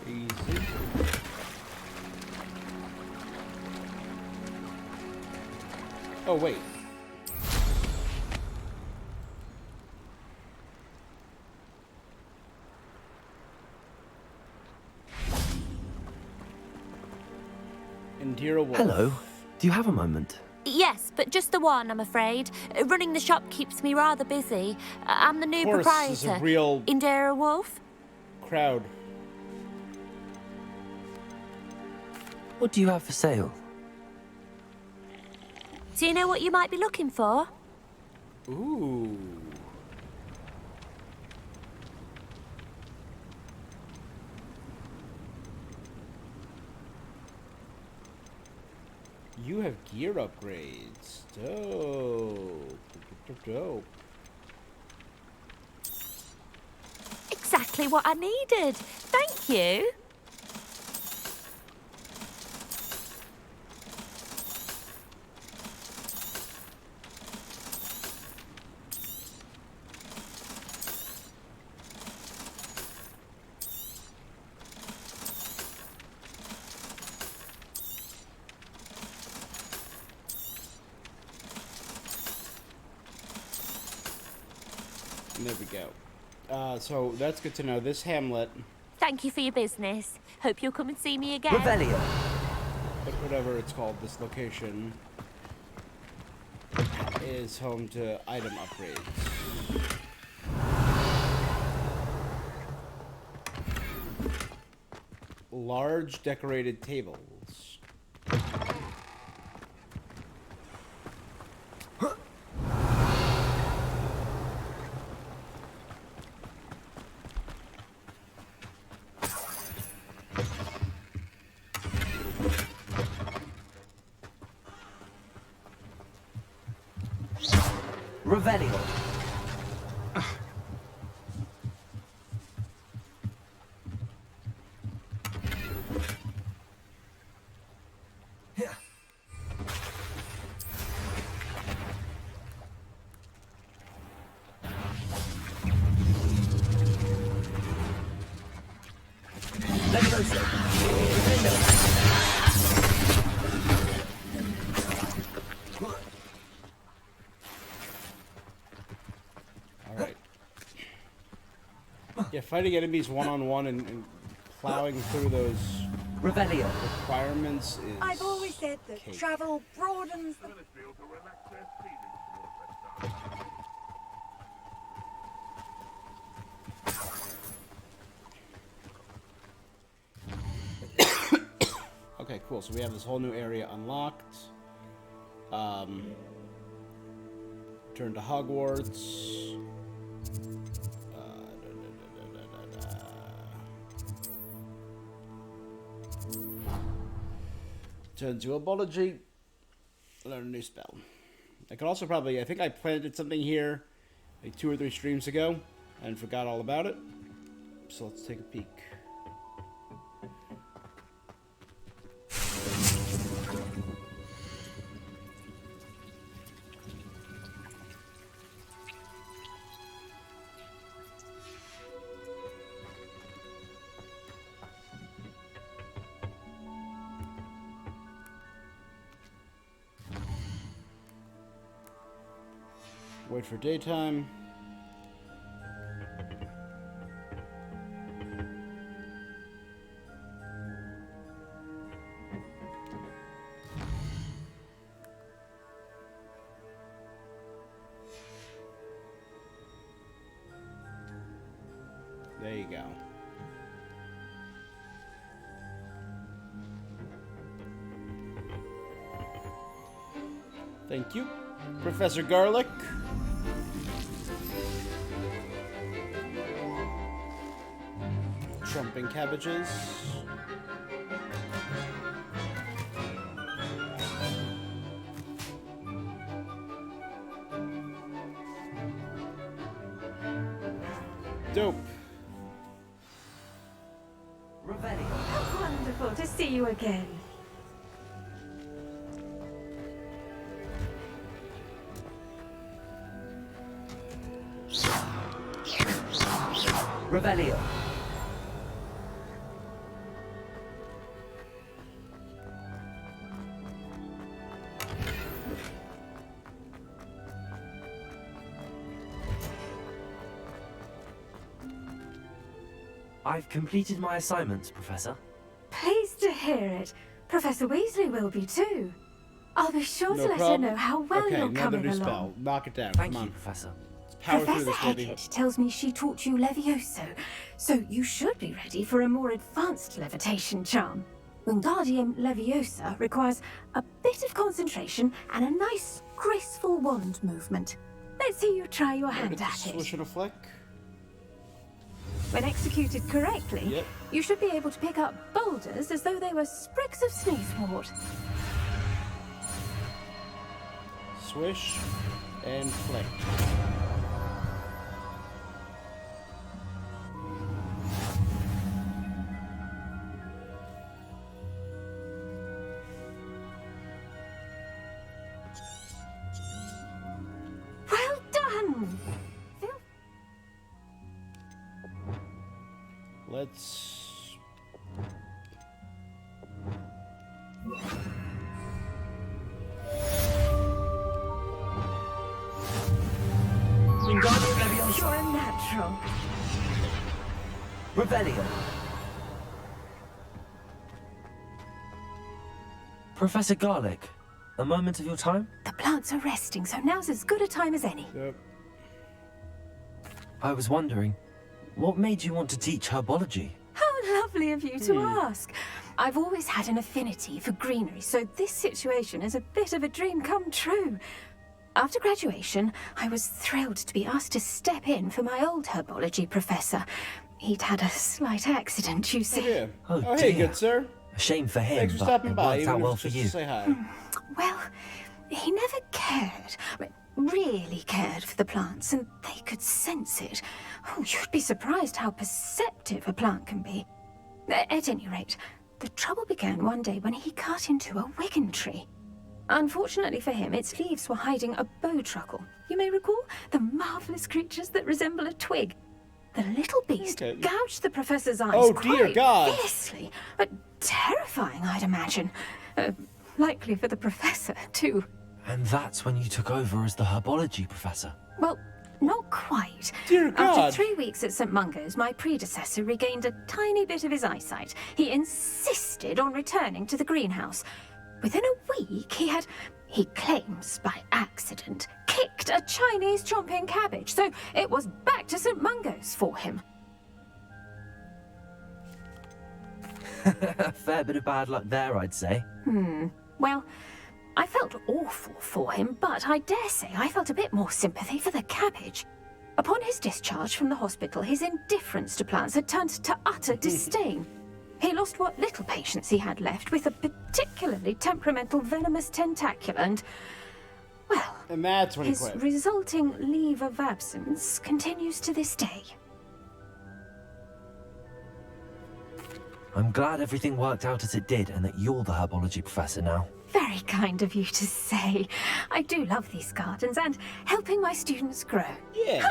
Speaker 1: Easy. Oh, wait. Indira Wolf.
Speaker 3: Hello. Do you have a moment?
Speaker 20: Yes, but just the one, I'm afraid. Running the shop keeps me rather busy. I'm the new
Speaker 1: Of course, this is a
Speaker 20: proprietor.
Speaker 1: real
Speaker 20: Indira Wolf?
Speaker 1: crowd.
Speaker 3: What do you have for sale?
Speaker 20: Do you know what you might be looking for?
Speaker 1: Ooh. You have gear upgrades. Dope. Dope.
Speaker 20: Exactly what I needed. Thank you.
Speaker 1: There we go. So that's good to know. This hamlet,
Speaker 20: Thank you for your business. Hope you'll come and see me again.
Speaker 9: Revelio.
Speaker 1: but whatever it's called, this location is home to item upgrades. Large decorated tables.
Speaker 9: Revelio.
Speaker 1: Alright. Yeah, fighting enemies one-on-one and plowing through those requirements is...
Speaker 2: I've always said that
Speaker 1: cake.
Speaker 2: travel broadens the...
Speaker 1: Okay, cool. So we have this whole new area unlocked. Turn to Hogwarts. Turn to Abology. Learn a new spell. I could also probably... I think I planted something here like 2 or 3 streams ago and forgot all about it. So let's take a peek. Wait for daytime. There you go. Thank you, Professor Garlic. Trumping cabbages. Dope.
Speaker 17: How wonderful to see you again.
Speaker 9: Revelio.
Speaker 3: I've completed my assignments, Professor.
Speaker 17: Pleased to hear it. Professor Weasley will be too. I'll be sure to let her know how well
Speaker 1: okay,
Speaker 17: you're
Speaker 1: another
Speaker 17: coming
Speaker 1: new
Speaker 17: along.
Speaker 1: spell. Knock it down.
Speaker 3: Thank
Speaker 1: Come
Speaker 3: you,
Speaker 1: on.
Speaker 3: Professor.
Speaker 1: Let's power through
Speaker 17: Professor
Speaker 1: this, baby.
Speaker 17: Hackett tells me she taught you Levioso, so you should be ready for a more advanced levitation charm. Wingardium Leviosa requires a bit of concentration and a nice, graceful wand movement. Let's see you try your hand at it.
Speaker 1: Swish and a flick.
Speaker 17: When executed correctly, you should be able to pick up boulders as though they were sprigs of sneezewort.
Speaker 1: Swish and flick.
Speaker 17: Well done!
Speaker 1: Let's...
Speaker 9: Wingardium Leviosa.
Speaker 17: You're a natural.
Speaker 9: Revelio.
Speaker 3: Professor Garlic, a moment of your time?
Speaker 17: The plants are resting, so now's as good a time as any.
Speaker 1: Yep.
Speaker 3: I was wondering, what made you want to teach herbology?
Speaker 17: How lovely of you to ask. I've always had an affinity for greenery, so this situation is a bit of a dream come true. After graduation, I was thrilled to be asked to step in for my old herbology professor. He'd had a slight accident, you see.
Speaker 1: Yeah.
Speaker 3: Oh,
Speaker 1: hey,
Speaker 3: dear.
Speaker 1: good sir.
Speaker 3: A shame for him,
Speaker 1: Thanks for
Speaker 3: but
Speaker 1: stopping
Speaker 3: it
Speaker 1: by.
Speaker 3: worked
Speaker 1: even
Speaker 3: out
Speaker 1: if
Speaker 3: well
Speaker 1: it's
Speaker 3: for
Speaker 1: just
Speaker 3: you.
Speaker 1: to say hi.
Speaker 17: Well, he never cared. Really cared for the plants, and they could sense it. Oh, you'd be surprised how perceptive a plant can be. At any rate, the trouble began one day when he cut into a Wigan tree. Unfortunately for him, its leaves were hiding a bowtruckle. You may recall the marvellous creatures that resemble a twig. The little beast gouged the professor's eyes
Speaker 1: Oh, dear
Speaker 17: quite
Speaker 1: God.
Speaker 17: fiercely. Terrifying, I'd imagine. Likely for the professor, too.
Speaker 3: And that's when you took over as the herbology professor.
Speaker 17: Well, not quite.
Speaker 1: Dear God.
Speaker 17: After 3 weeks at St. Mungo's, my predecessor regained a tiny bit of his eyesight. He insisted on returning to the greenhouse. Within a week, he claims by accident, kicked a Chinese chomping cabbage, so it was back to St. Mungo's for him.
Speaker 3: A fair bit of bad luck there, I'd say.
Speaker 17: Well, I felt awful for him, but I dare say I felt a bit more sympathy for the cabbage. Upon his discharge from the hospital, his indifference to plants had turned to utter disdain. He lost what little patience he had left with a particularly temperamental venomous tentacula and, well,
Speaker 1: And that's when he
Speaker 17: his
Speaker 1: quit.
Speaker 17: resulting leave of absence continues to this day.
Speaker 3: I'm glad everything worked out as it did and that you're the herbology professor now.
Speaker 17: Very kind of you to say. I do love these gardens and helping my students grow.
Speaker 1: Yeah.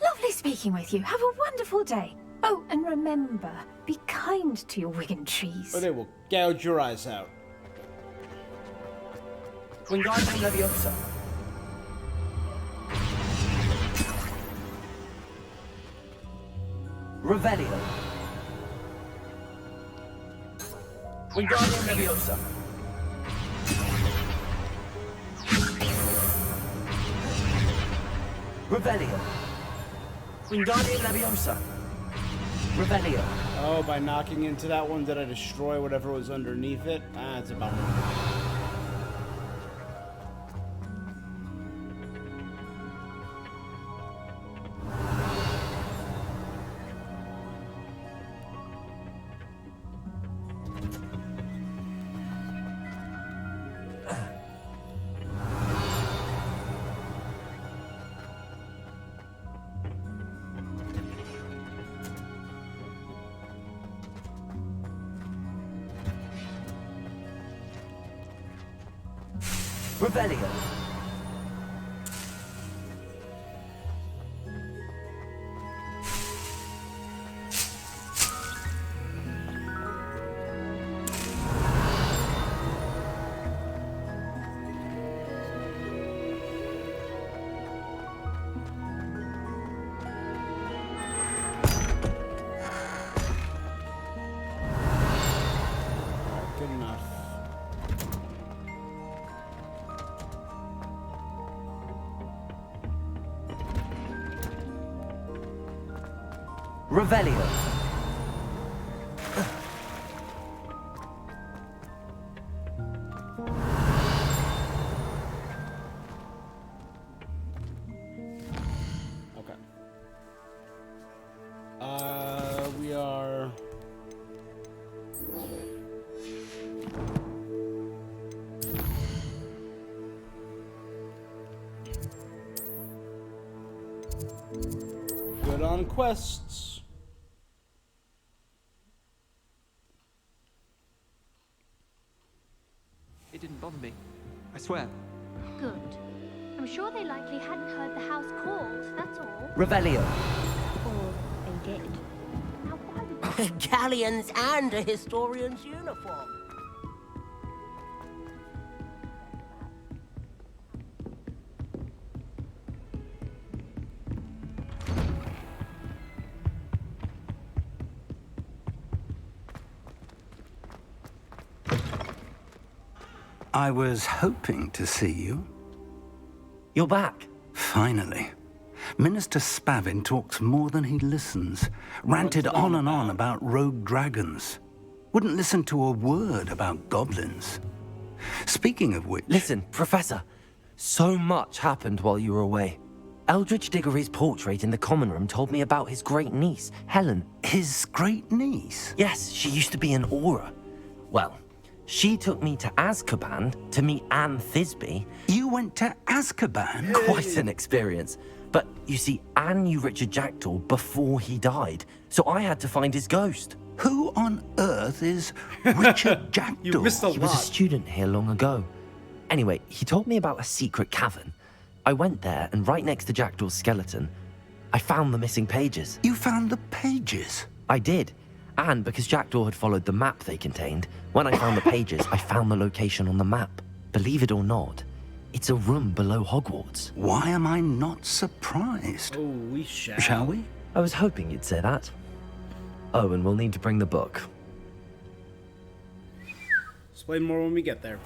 Speaker 17: Lovely speaking with you. Have a wonderful day. Oh, and remember, be kind to your Wigan trees.
Speaker 1: Or they will gouge your eyes out.
Speaker 9: Wingardium Leviosa. Revelio. Wingardium Leviosa. Revelio. Wingardium Leviosa. Revelio.
Speaker 1: Oh, by knocking into that one, did I destroy whatever was underneath it? Ah, it's a bummer.
Speaker 9: Revelio.
Speaker 1: Good enough.
Speaker 9: Revelio.
Speaker 1: Okay. We are... good on quests.
Speaker 14: It didn't bother me. I swear.
Speaker 21: Good. I'm sure they likely hadn't heard the house called, that's all.
Speaker 9: Revelio.
Speaker 21: Or they did. Now why would
Speaker 10: Galleons and a historian's uniform.
Speaker 19: I was hoping to see you.
Speaker 3: You're back.
Speaker 19: Finally. Minister Spavin talks more than he listens. Ranted on and on about rogue dragons. Wouldn't listen to a word about goblins. Speaking of which...
Speaker 3: Listen, Professor. So much happened while you were away. Eldridge Diggory's portrait in the common room told me about his great niece, Helen.
Speaker 19: His great niece?
Speaker 3: Yes, she used to be an Auror. Well, she took me to Azkaban to meet Anne Thisbe.
Speaker 19: You went to Azkaban?
Speaker 3: Quite an experience. But you see, Anne knew Richard Jackdaw before he died, so I had to find his ghost.
Speaker 19: Who on earth is Richard Jackdaw?
Speaker 1: You missed a
Speaker 3: He was a
Speaker 1: lot.
Speaker 3: student here long ago. Anyway, he told me about a secret cavern. I went there, and right next to Jackdaw's skeleton, I found the missing pages.
Speaker 19: You found the pages?
Speaker 3: I did. And because Jackdaw had followed the map they contained, when I found the pages, I found the location on the map. Believe it or not, it's a room below Hogwarts.
Speaker 19: Why am I not surprised?
Speaker 1: Oh, we shall.
Speaker 19: Shall we?
Speaker 3: I was hoping you'd say that. Oh, and we'll need to bring the book.
Speaker 1: Explain more when we get there.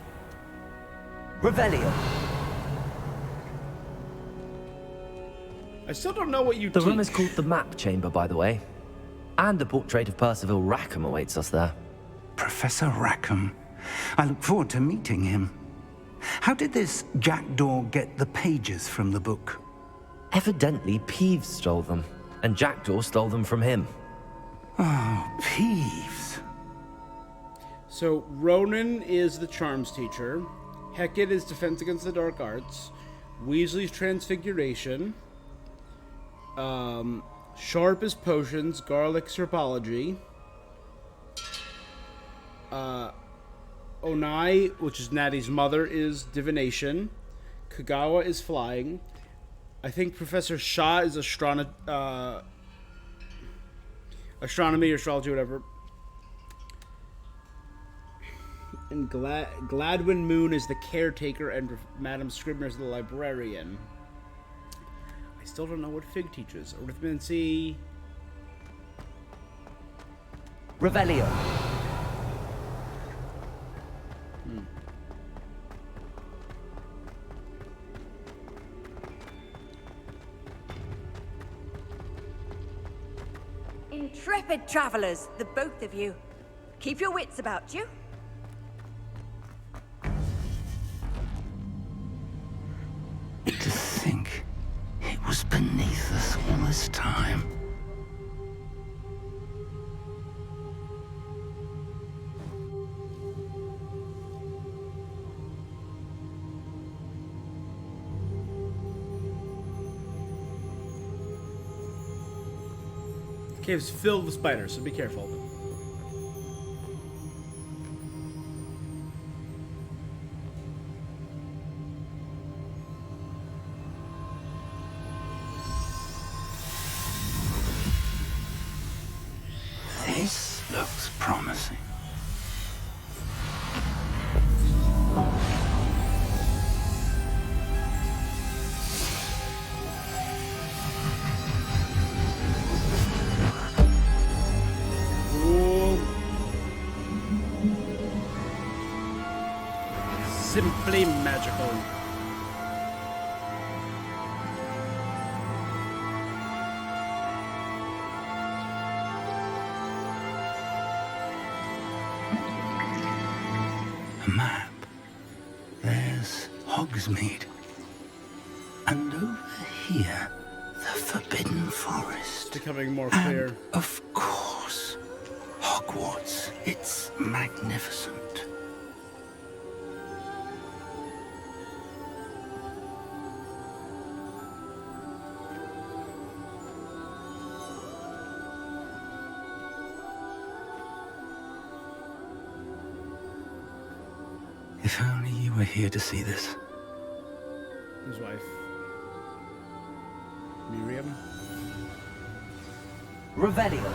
Speaker 9: Revelio.
Speaker 1: I still don't know what you
Speaker 3: The room is called the Map Chamber, by the way. And a portrait of Percival Rackham awaits us there.
Speaker 19: Professor Rackham. I look forward to meeting him. How did this Jackdaw get the pages from the book?
Speaker 3: Evidently, Peeves stole them, and Jackdaw stole them from him.
Speaker 19: Oh, Peeves.
Speaker 1: So, Ronan is the charms teacher. Hecate is defense against the dark arts. Weasley's transfiguration. Sharp is potions. Garlic herbology. Onai, which is Natty's mother, is divination. Kagawa is flying. I think Professor Shah is astronomy, astrology, whatever. And Gladwin Moon is the caretaker, and Madame Scribner is the librarian. I still don't know what Fig teaches. Arithmancy.
Speaker 9: Revelio.
Speaker 2: Intrepid travellers, the both of you. Keep your wits about you.
Speaker 19: To think it was beneath us all this time.
Speaker 1: The cave's filled with spiders, so be careful.
Speaker 19: This looks promising.
Speaker 1: Simply magical.
Speaker 19: A map. There's Hogsmeade. And over here, the Forbidden Forest.
Speaker 1: Becoming more clear.
Speaker 19: And, of course, Hogwarts. It's magnificent. If only you were here to see this.
Speaker 1: His wife. Miriam.
Speaker 9: Revelio.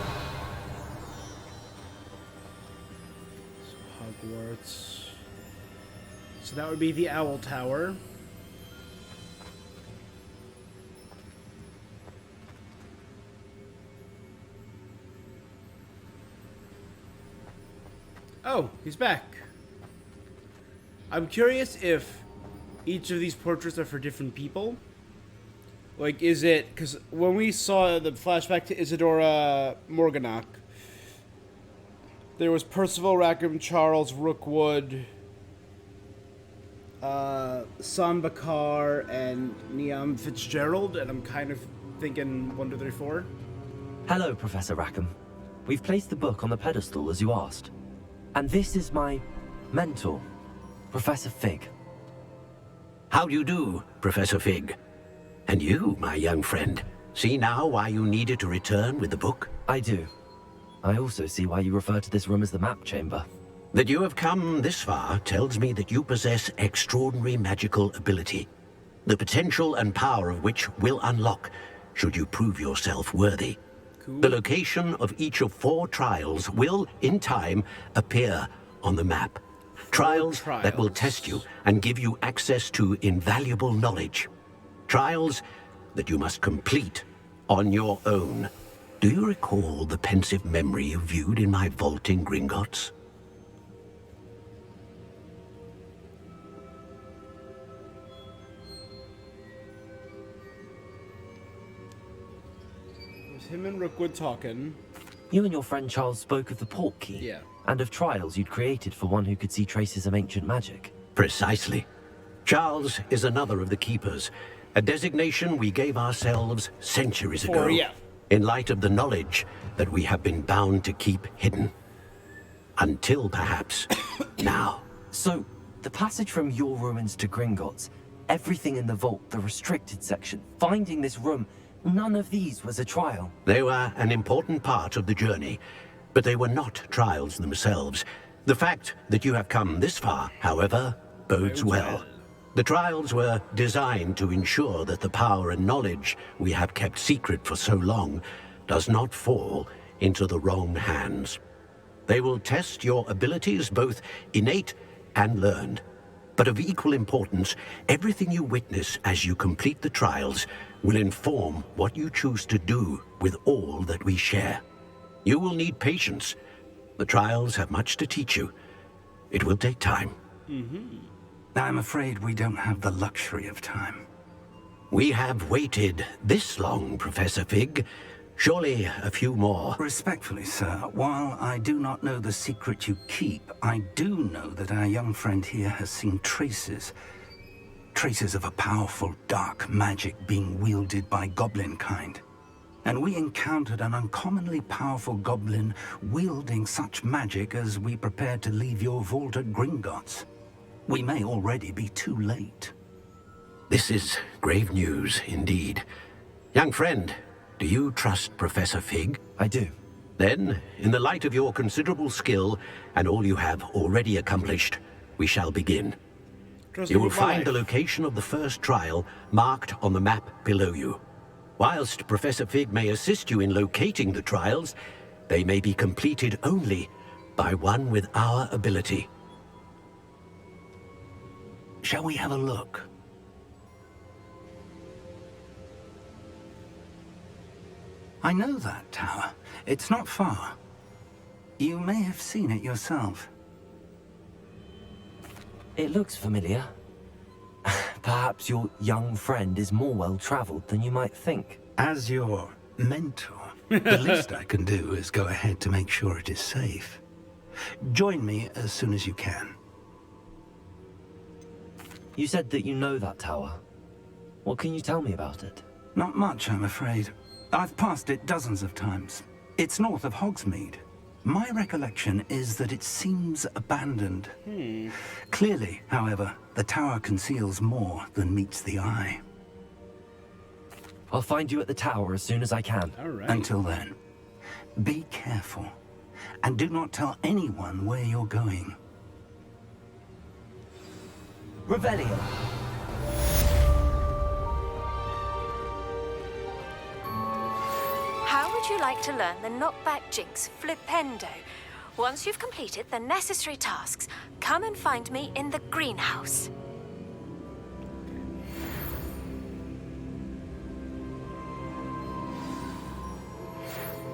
Speaker 1: Hogwarts. So that would be the Owl Tower. Oh, he's back. I'm curious if each of these portraits are for different people. Like, is it... Because when we saw the flashback to Isadora Morganach, there was Percival Rackham, Charles Rookwood, Sam Bakar, and Niamh Fitzgerald, and I'm kind of thinking 1, 2, 3, 4.
Speaker 3: Hello, Professor Rackham. We've placed the book on the pedestal, as you asked. And this is my mentor, Professor Fig.
Speaker 4: How do you do, Professor Fig? And you, my young friend, see now why you needed to return with the book?
Speaker 3: I do. I also see why you refer to this room as the Map Chamber.
Speaker 4: That you have come this far tells me that you possess extraordinary magical ability, the potential and power of which will unlock should you prove yourself worthy. The location of each of 4 trials will, in time, appear on the map. Trials that will test you and give you access to invaluable knowledge. Trials that you must complete on your own. Do you recall the pensive memory you viewed in my vault in Gringotts?
Speaker 1: It was him and Rookwood talking.
Speaker 3: You and your friend Charles spoke of the port key.
Speaker 1: Yeah.
Speaker 3: And of trials you'd created for one who could see traces of ancient magic.
Speaker 4: Precisely. Charles is another of the keepers, a designation we gave ourselves centuries ago, in light of the knowledge that we have been bound to keep hidden. Until perhaps now.
Speaker 3: So, the passage from your ruins to Gringotts, everything in the vault, the restricted section, finding this room, none of these was a trial.
Speaker 4: They were an important part of the journey, but they were not trials themselves. The fact that you have come this far, however, bodes well. The trials were designed to ensure that the power and knowledge we have kept secret for so long does not fall into the wrong hands. They will test your abilities, both innate and learned. But of equal importance, everything you witness as you complete the trials will inform what you choose to do with all that we share. You will need patience. The trials have much to teach you. It will take time.
Speaker 19: I'm afraid we don't have the luxury of time.
Speaker 4: We have waited this long, Professor Fig. Surely a few more.
Speaker 19: Respectfully, sir, while I do not know the secret you keep, I do know that our young friend here has seen traces of a powerful dark magic being wielded by goblin kind. And we encountered an uncommonly powerful goblin wielding such magic as we prepared to leave your vault at Gringotts. We may already be too late.
Speaker 4: This is grave news indeed. Young friend, do you trust Professor Fig?
Speaker 3: I do.
Speaker 4: Then, in the light of your considerable skill and all you have already accomplished, we shall begin. You will find the location of the first trial marked on the map below you. Whilst Professor Fig may assist you in locating the trials, they may be completed only by one with our ability. Shall we have a look?
Speaker 19: I know that tower. It's not far. You may have seen it yourself.
Speaker 3: It looks familiar. Perhaps your young friend is more well-traveled than you might think.
Speaker 19: As your mentor, the least I can do is go ahead to make sure it is safe. Join me as soon as you can.
Speaker 3: You said that you know that tower. What can you tell me about it?
Speaker 19: Not much, I'm afraid. I've passed it dozens of times. It's north of Hogsmeade. My recollection is that it seems abandoned. Clearly, however, the tower conceals more than meets the eye.
Speaker 3: I'll find you at the tower as soon as I can.
Speaker 19: Until then, be careful. And do not tell anyone where you're going.
Speaker 9: Revelio.
Speaker 20: How would you like to learn the knockback jinx flipendo? Once you've completed the necessary tasks, come and find me in the greenhouse.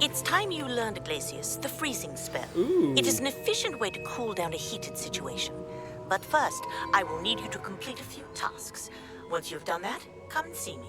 Speaker 11: It's time you learned, Glacius, the freezing spell. It is an efficient way to cool down a heated situation. But first, I will need you to complete a few tasks. Once you've done that, come and see me.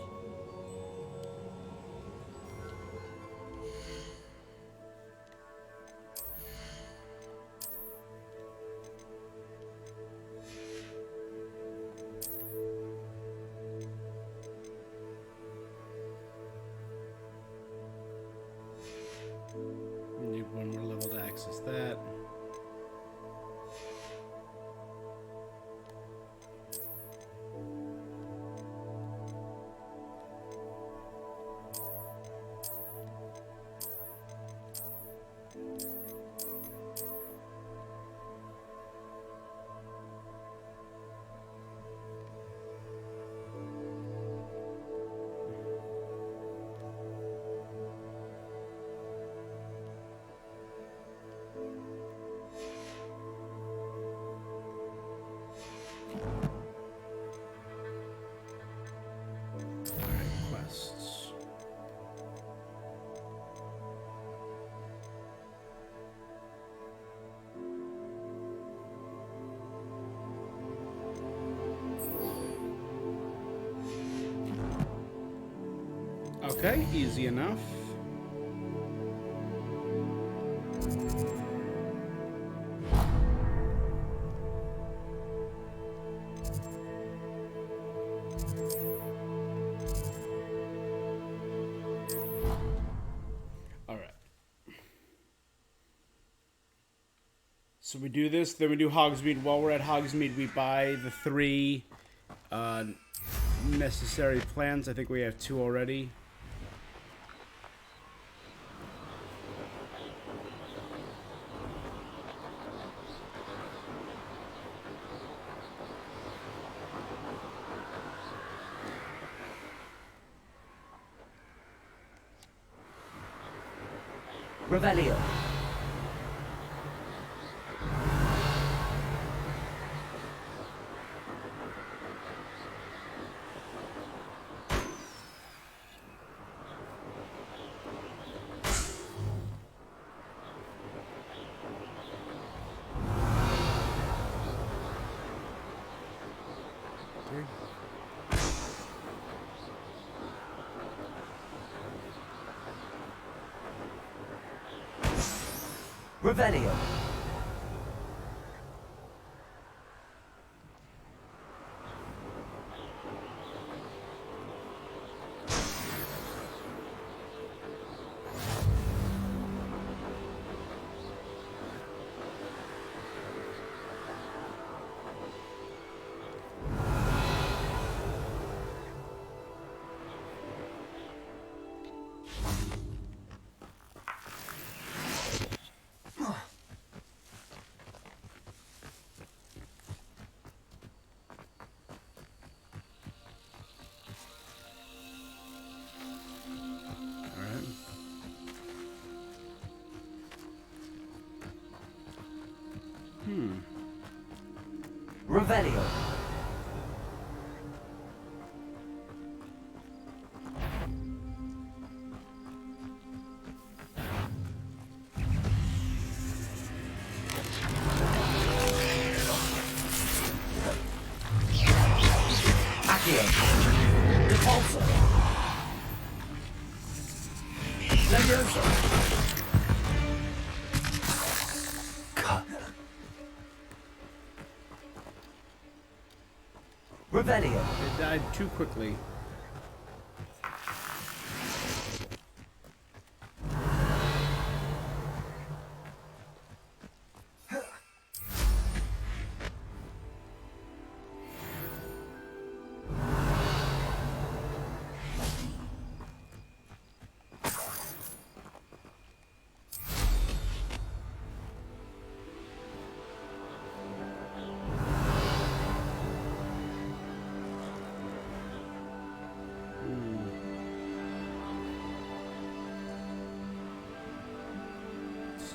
Speaker 1: Need one more level to access that. Okay, easy enough. Alright. So we do this, then we do Hogsmeade. While we're at Hogsmeade, we buy the 3 necessary plants. I think we have 2 already.
Speaker 9: Revelio. Revelio. Revelio. Accio. Repulsor. Leviosa. Revelio.
Speaker 1: It died too quickly.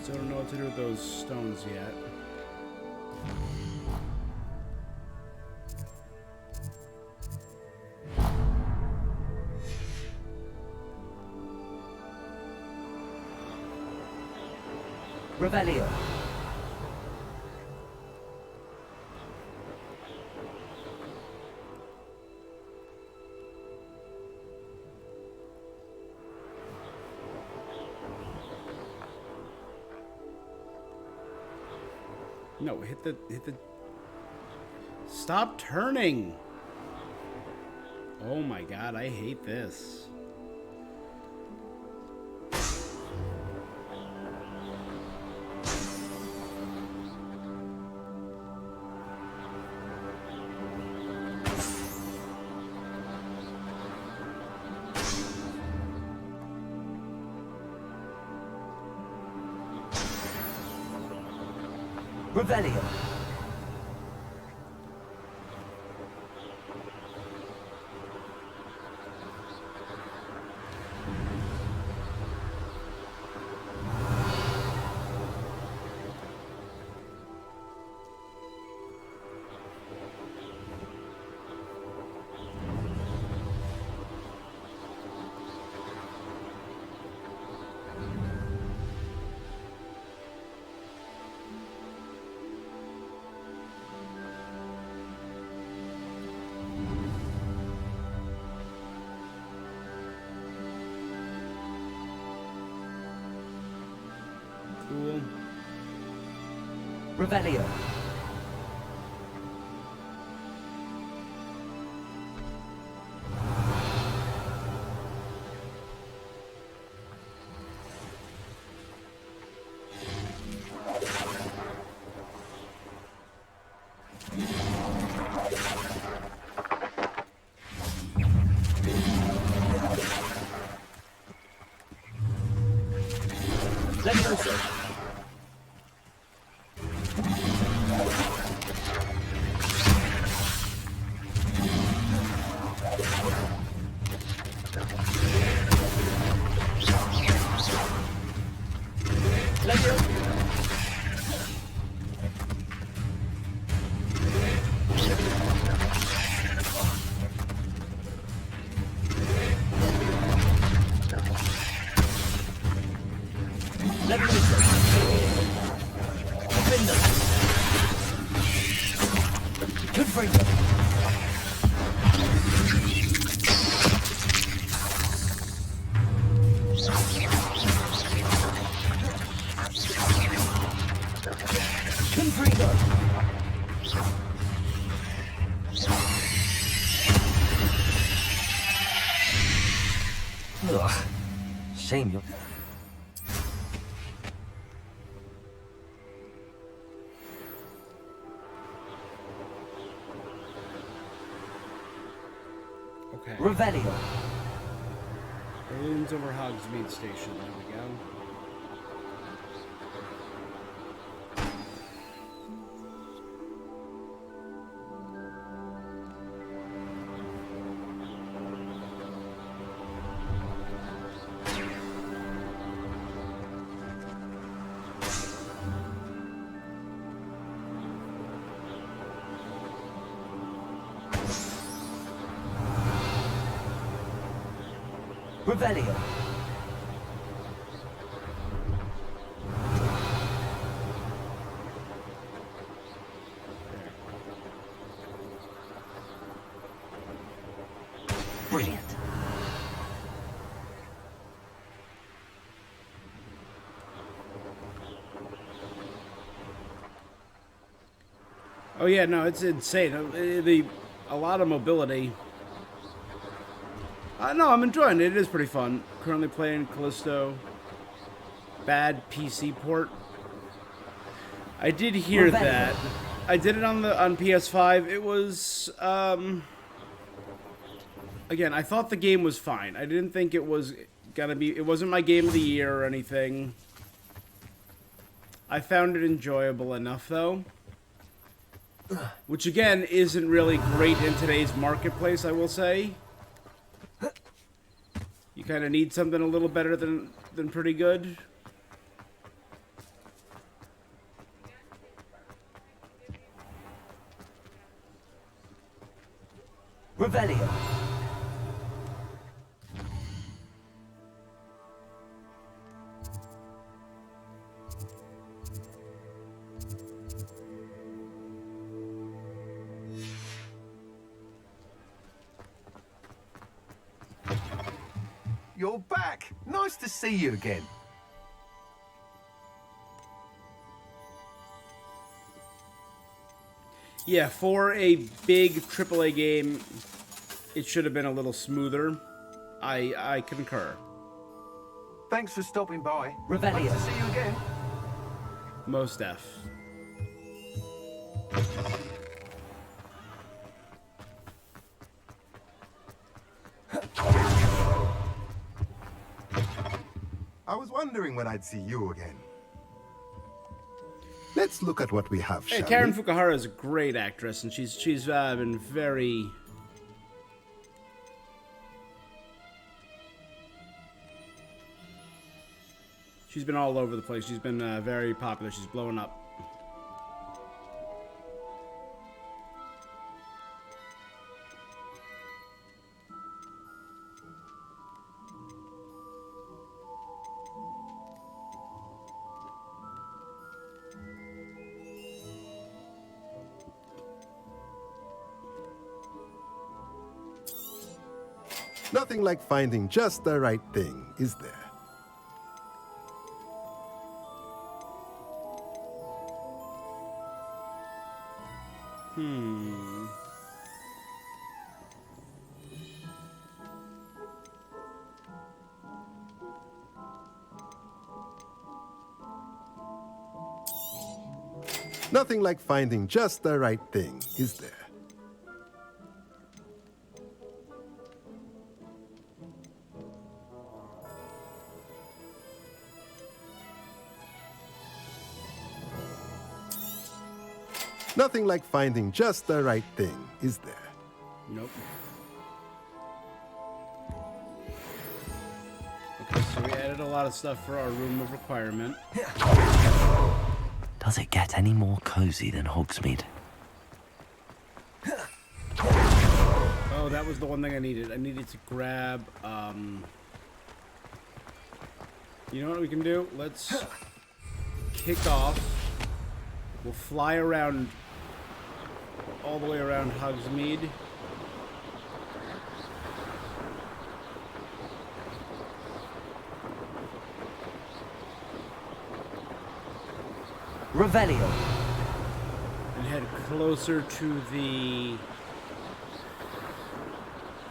Speaker 1: Still don't know what to do with those stones yet.
Speaker 9: Revelio.
Speaker 1: No, hit the Stop turning. Oh my god, I hate this.
Speaker 9: Revelio.
Speaker 10: Revelio. Levioso.
Speaker 3: Ugh. Shame you.
Speaker 1: Okay.
Speaker 10: Revelio.
Speaker 1: Balloons over Hogsmeade Station. There we go.
Speaker 10: Revelio. Brilliant.
Speaker 1: Oh yeah, no, it's insane. A lot of mobility. No, I'm enjoying it. It is pretty fun. Currently playing Callisto. Bad PC port. I did hear that. I did it on PS5. It was again, I thought the game was fine. I didn't think it was gonna be. It wasn't my game of the year or anything. I found it enjoyable enough though. Which again isn't really great in today's marketplace, I will say. You kind of need something a little better than pretty good.
Speaker 10: Revelio.
Speaker 13: You're back. Nice to see you again.
Speaker 1: Yeah, for a big AAA game, it should have been a little smoother. I concur.
Speaker 13: Thanks for stopping by.
Speaker 10: Revelio.
Speaker 13: Nice to see you again.
Speaker 1: Most F.
Speaker 8: I was wondering when I'd see you again. Let's look at what we have,
Speaker 1: Hey,
Speaker 8: shall
Speaker 1: Karen
Speaker 8: we?
Speaker 1: Fukuhara is a great actress, and she's been very. She's been all over the place. She's been very popular. She's blowing up.
Speaker 8: Nothing like finding just the right thing, is there? Nothing like finding just the right thing, is there? Nothing like finding just the right thing, is there?
Speaker 1: Nope. Okay, so we added a lot of stuff for our room of requirement.
Speaker 3: Does it get any more cozy than Hogsmeade?
Speaker 1: Oh, that was the one thing I needed. I needed to grab, you know what we can do? Let's kick off. We'll fly around all the way around Hogsmeade.
Speaker 3: Revelio.
Speaker 1: And head closer to the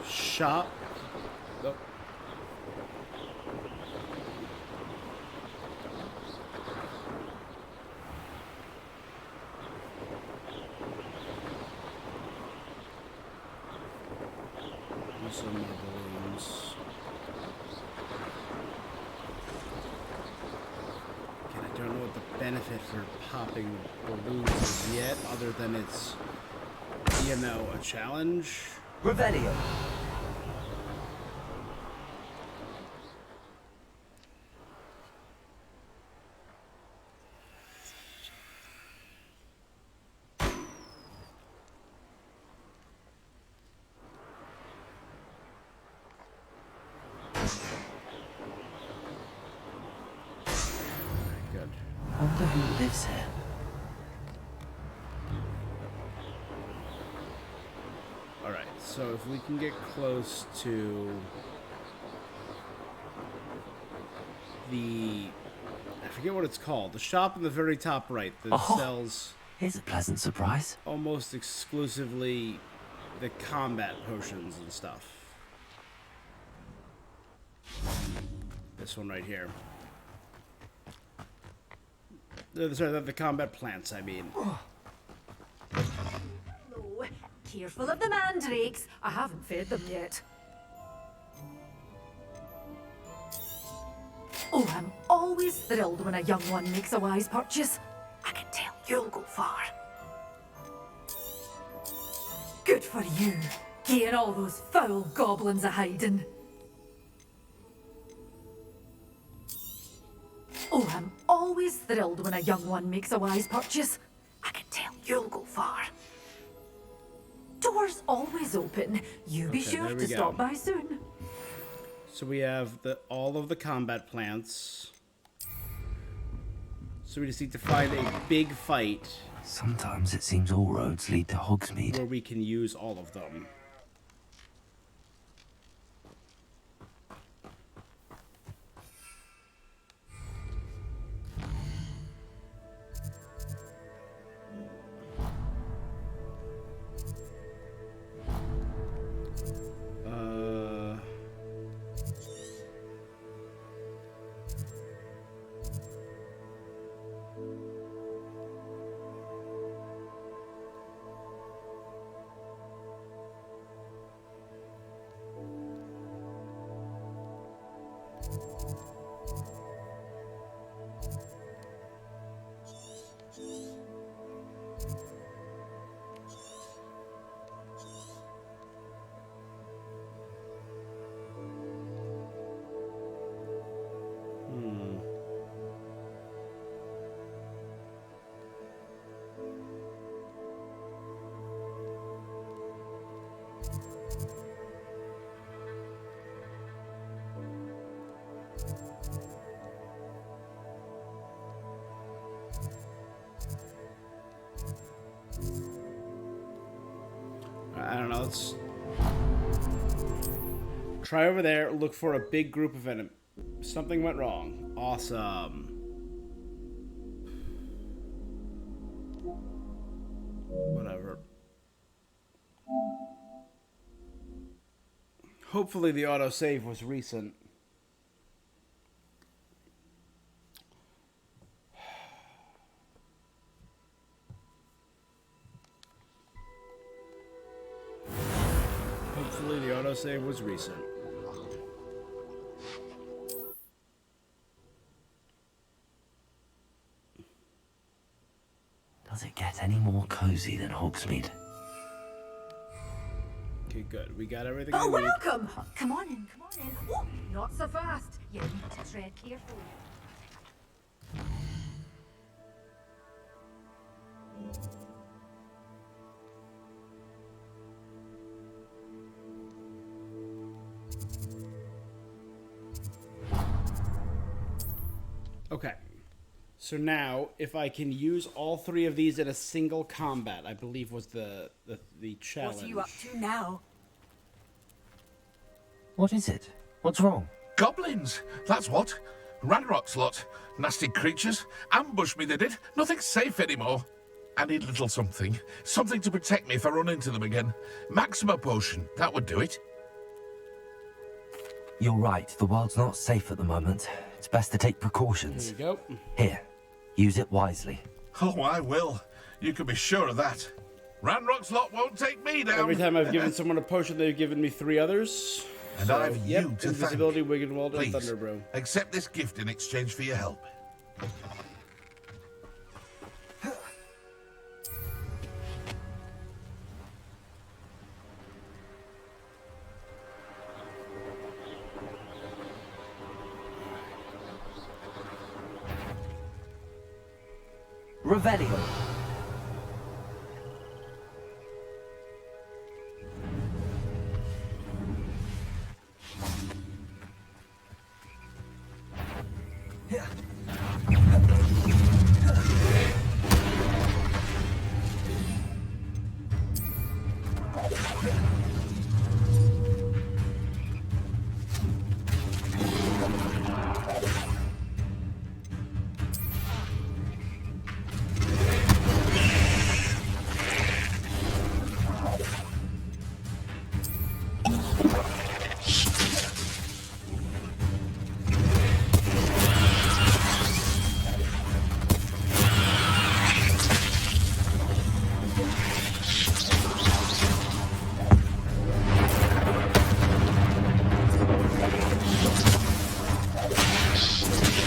Speaker 1: shop. Nope. Some more balloons. Again, I don't know what the benefit for popping balloons is yet, other than it's, you know, a challenge.
Speaker 3: Revelio.
Speaker 1: Good.
Speaker 3: I wonder who lives here.
Speaker 1: Alright, so if we can get close to the, I forget what it's called, the shop in the very top right that sells
Speaker 3: Here's a pleasant surprise.
Speaker 1: almost exclusively the combat potions and stuff. This one right here. Sorry, the combat plants, I mean.
Speaker 7: Oh, careful of the mandrakes. I haven't fed them yet. Oh, I'm always thrilled when a young one makes a wise purchase. I can tell you'll go far. Good for you, getting all those foul goblins a hiding. Oh, I'm always thrilled when a young one makes a wise purchase. I can tell you'll go far. Doors always open. You be
Speaker 1: Okay,
Speaker 7: sure
Speaker 1: there
Speaker 7: to
Speaker 1: we go.
Speaker 7: stop by soon.
Speaker 1: So we have all of the combat plants. So we just need to find a big fight
Speaker 3: Sometimes it seems all roads lead to Hogsmeade.
Speaker 1: where we can use all of them. I don't know, let's try over there, look for a big group of enemies. Something went wrong. Awesome. Whatever. Hopefully the autosave was recent. Hopefully the autosave was recent.
Speaker 3: Does it get any more cozy than Hogsmeade?
Speaker 1: Okay, good. We got everything
Speaker 7: Oh,
Speaker 1: we need.
Speaker 7: welcome! Come on in, come on in. Oh, not so fast. You need to tread carefully.
Speaker 1: Okay. So now, if I can use all three of these in a single combat, I believe was the challenge.
Speaker 2: What are you up to now?
Speaker 3: What is it? What's wrong?
Speaker 6: Goblins! That's what. Ranrock's lot. Nasty creatures. Ambush me, they did. Nothing's safe anymore. I need a little something. Something to protect me if I run into them again. Maxima potion. That would do it.
Speaker 3: You're right. The world's not safe at the moment. It's best to take precautions.
Speaker 1: Here you go.
Speaker 3: Here. Use it wisely.
Speaker 6: Oh, I will. You can be sure of that. Ranrock's lot won't take me down.
Speaker 1: Every time I've given someone a potion, they've given me 3 others.
Speaker 6: And
Speaker 1: so,
Speaker 6: I've
Speaker 1: yep,
Speaker 6: you to
Speaker 1: invisibility,
Speaker 6: thank.
Speaker 1: Wiggenwald, and
Speaker 6: Please,
Speaker 1: Thunderbro.
Speaker 6: accept this gift in exchange for your help.
Speaker 3: Revelio.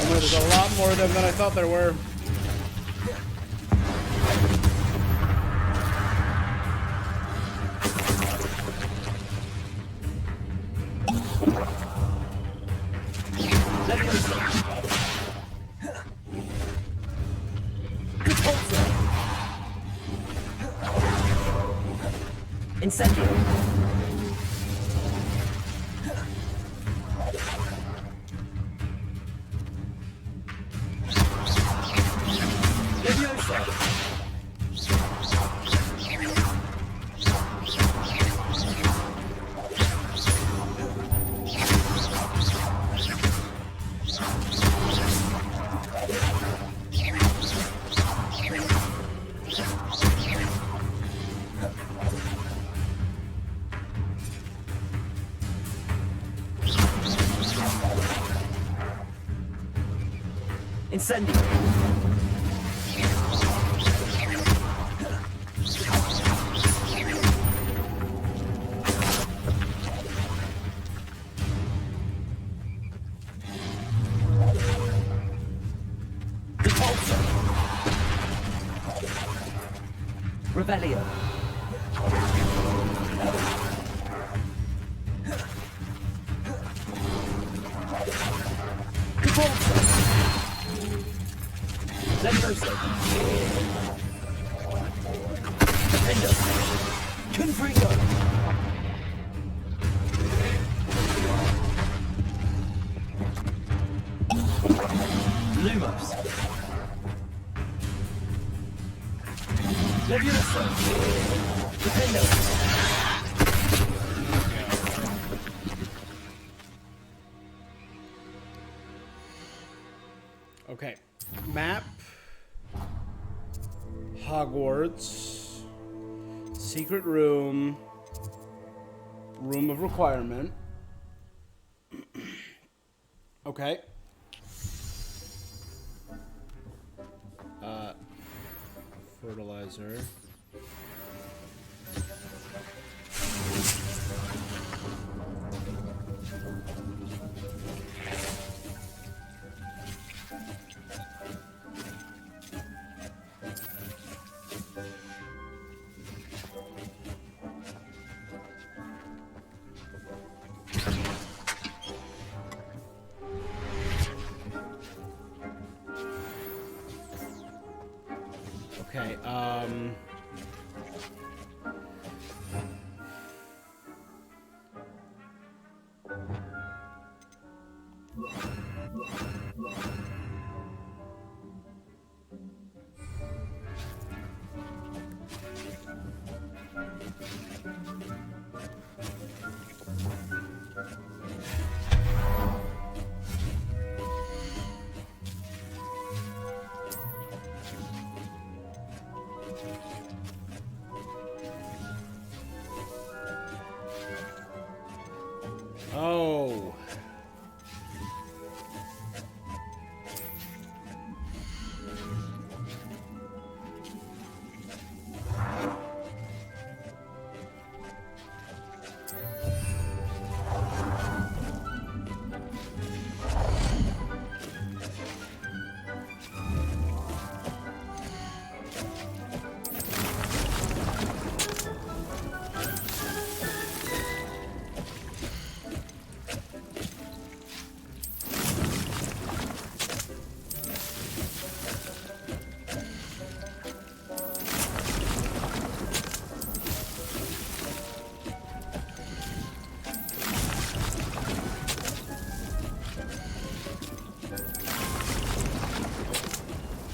Speaker 1: There's a lot more of them than I thought there were.
Speaker 10: Incendio. Incendio. Revelio. Levioso. Defendo. Confringo. Lumos. Levioso. Defendo.
Speaker 1: Okay. Map. Hogwarts. Secret room. Room of requirement. Okay. Fertilizer. Okay, oh.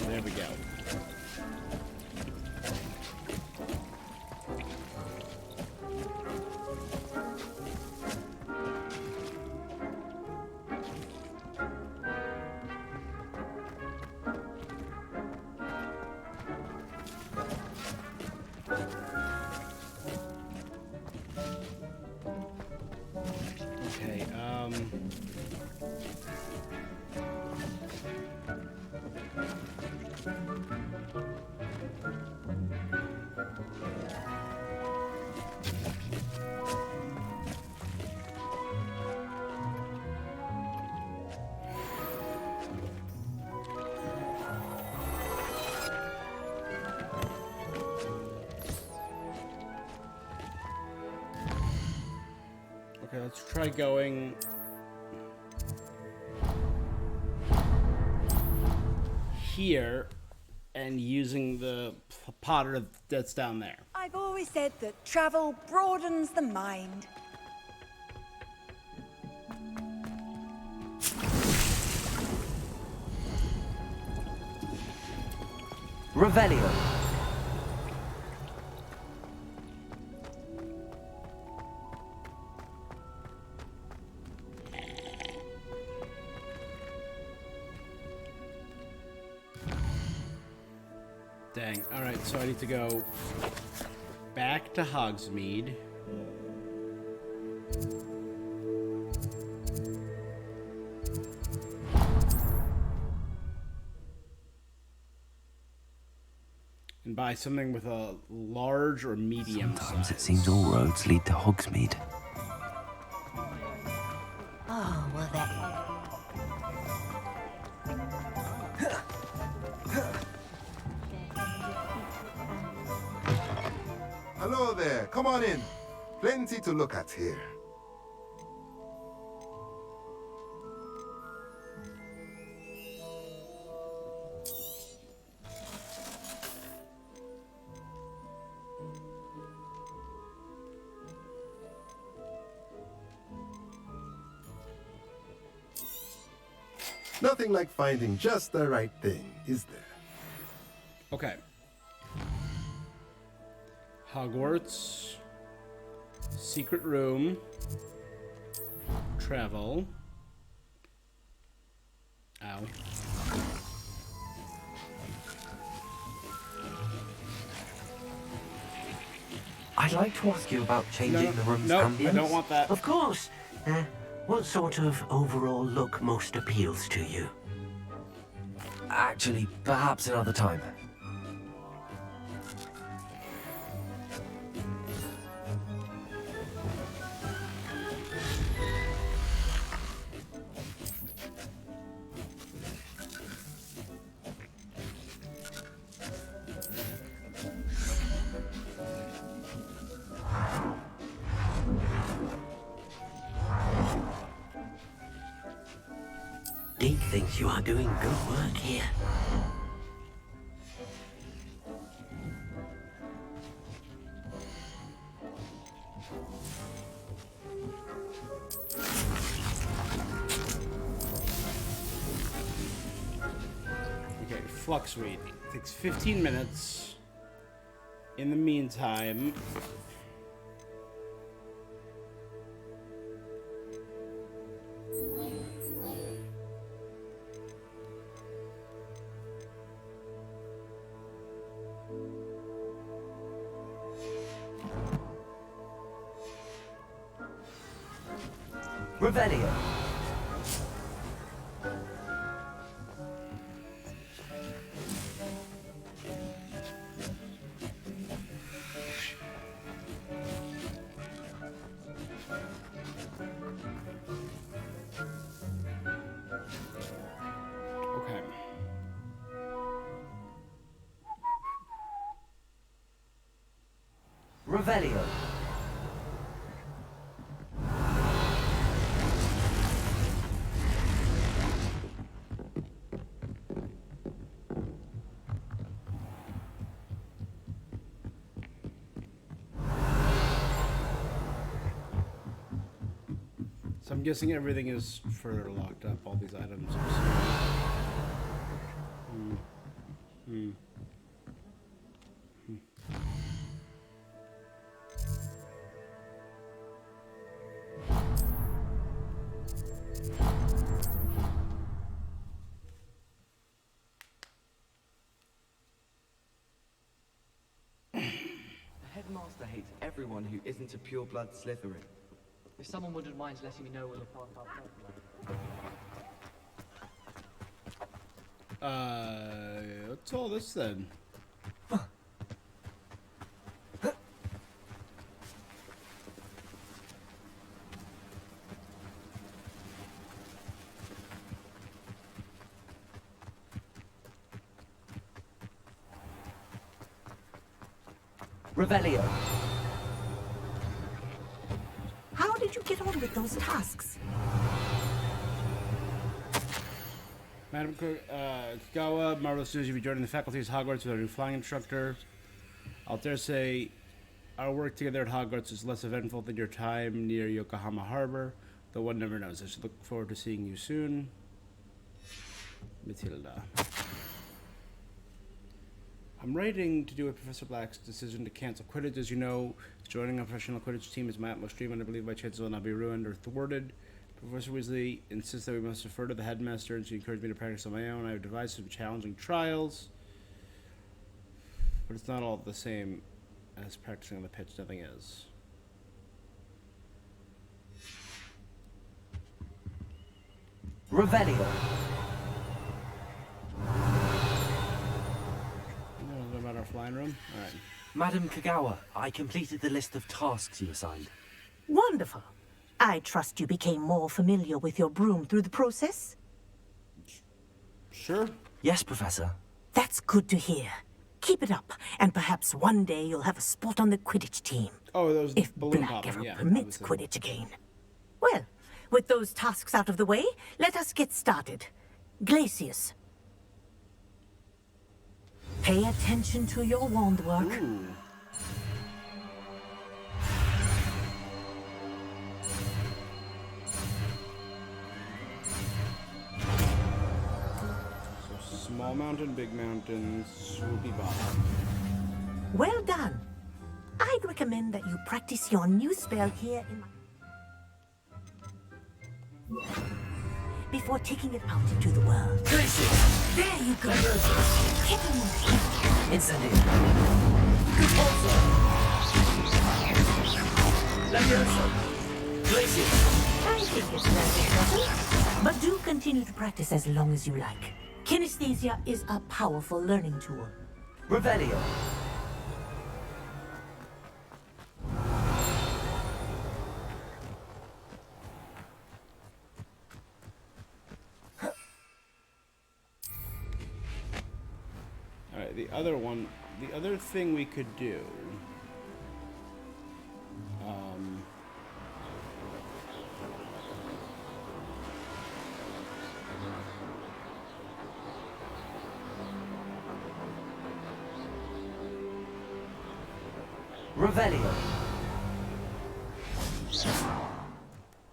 Speaker 1: There we go. Okay, okay, let's try going here and using the potter that's down there.
Speaker 2: I've always said that travel broadens the mind.
Speaker 3: Revelio.
Speaker 1: Dang. Alright, so I need to go back to Hogsmeade. And buy something with a large or medium
Speaker 3: Sometimes
Speaker 1: size.
Speaker 3: it seems all roads lead to Hogsmeade.
Speaker 11: Oh, well, that.
Speaker 8: Hello there. Come on in. Plenty to look at here. Nothing like finding just the right thing, is there?
Speaker 1: Okay. Hogwarts. Secret room. Travel. Ow.
Speaker 3: I'd like to ask you about changing the room's ambience.
Speaker 1: I don't want that.
Speaker 4: Of course. What sort of overall look most appeals to you?
Speaker 3: Actually, perhaps another time.
Speaker 4: Deke thinks you are doing good work here.
Speaker 1: Okay, fluctuate. It takes 15 minutes. In the meantime,
Speaker 3: Revelio.
Speaker 1: okay.
Speaker 3: Revelio.
Speaker 1: So I'm guessing everything is further locked up, all these items.
Speaker 5: The headmaster hates everyone who isn't a pure-blood Slytherin.
Speaker 14: If someone wouldn't mind letting me know what the part
Speaker 1: What's all this then?
Speaker 3: Revelio.
Speaker 22: How did you get on with those tasks?
Speaker 1: Madam Kagawa, marvelous news. You'll be joining the faculty at Hogwarts with our new flying instructor. I'll dare say our work together at Hogwarts is less eventful than your time near Yokohama Harbor, though one never knows. I should look forward to seeing you soon. Matilda. I'm writing to do with Professor Black's decision to cancel Quidditch. As you know, joining a professional Quidditch team is my utmost dream, and I believe my chances will not be ruined or thwarted. Professor Weasley insists that we must defer to the headmaster, and she encouraged me to practice on my own. I have devised some challenging trials, but it's not all the same as practicing on the pitch. Nothing is.
Speaker 3: Revelio.
Speaker 1: About our flying room? Alright.
Speaker 3: Madam Kagawa, I completed the list of tasks you assigned.
Speaker 22: Wonderful. I trust you became more familiar with your broom through the process?
Speaker 1: Sure.
Speaker 3: Yes, Professor.
Speaker 22: That's good to hear. Keep it up, and perhaps one day you'll have a spot on the Quidditch team.
Speaker 1: Oh, those
Speaker 22: if
Speaker 1: balloon
Speaker 22: Black
Speaker 1: popping,
Speaker 22: ever
Speaker 1: yeah,
Speaker 22: permits Quidditch again. Well, with those tasks out of the way, let us get started. Glacius. Pay attention to your wand work.
Speaker 1: Ooh. So small mountain, big mountains, swoopy bottom.
Speaker 22: Well done. I'd recommend that you practice your new spell here in my... before taking it out into the world.
Speaker 3: Glacius!
Speaker 22: There you go. Hit him.
Speaker 3: Incendio. Repulsor. Levioso. Glacius.
Speaker 22: Thank think it's very important, but do continue to practice as long as you like. Kinesthesia is a powerful learning tool.
Speaker 9: Revelio.
Speaker 1: Alright, the other thing we could do.
Speaker 9: Revelio.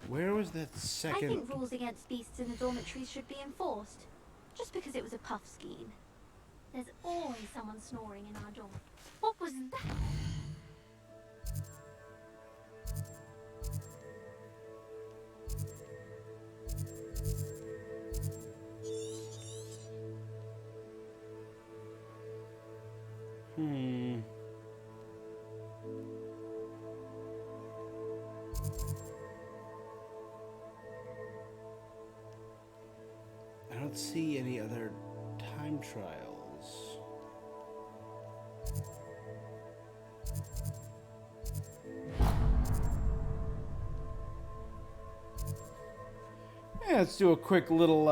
Speaker 1: Where was that
Speaker 21: I
Speaker 1: second?
Speaker 21: think rules against beasts in the dormitories should be enforced. Just because it was a puff scheme. There's always someone snoring in our dorm. What was that?
Speaker 1: I don't see any other time trials. Yeah, let's do a quick little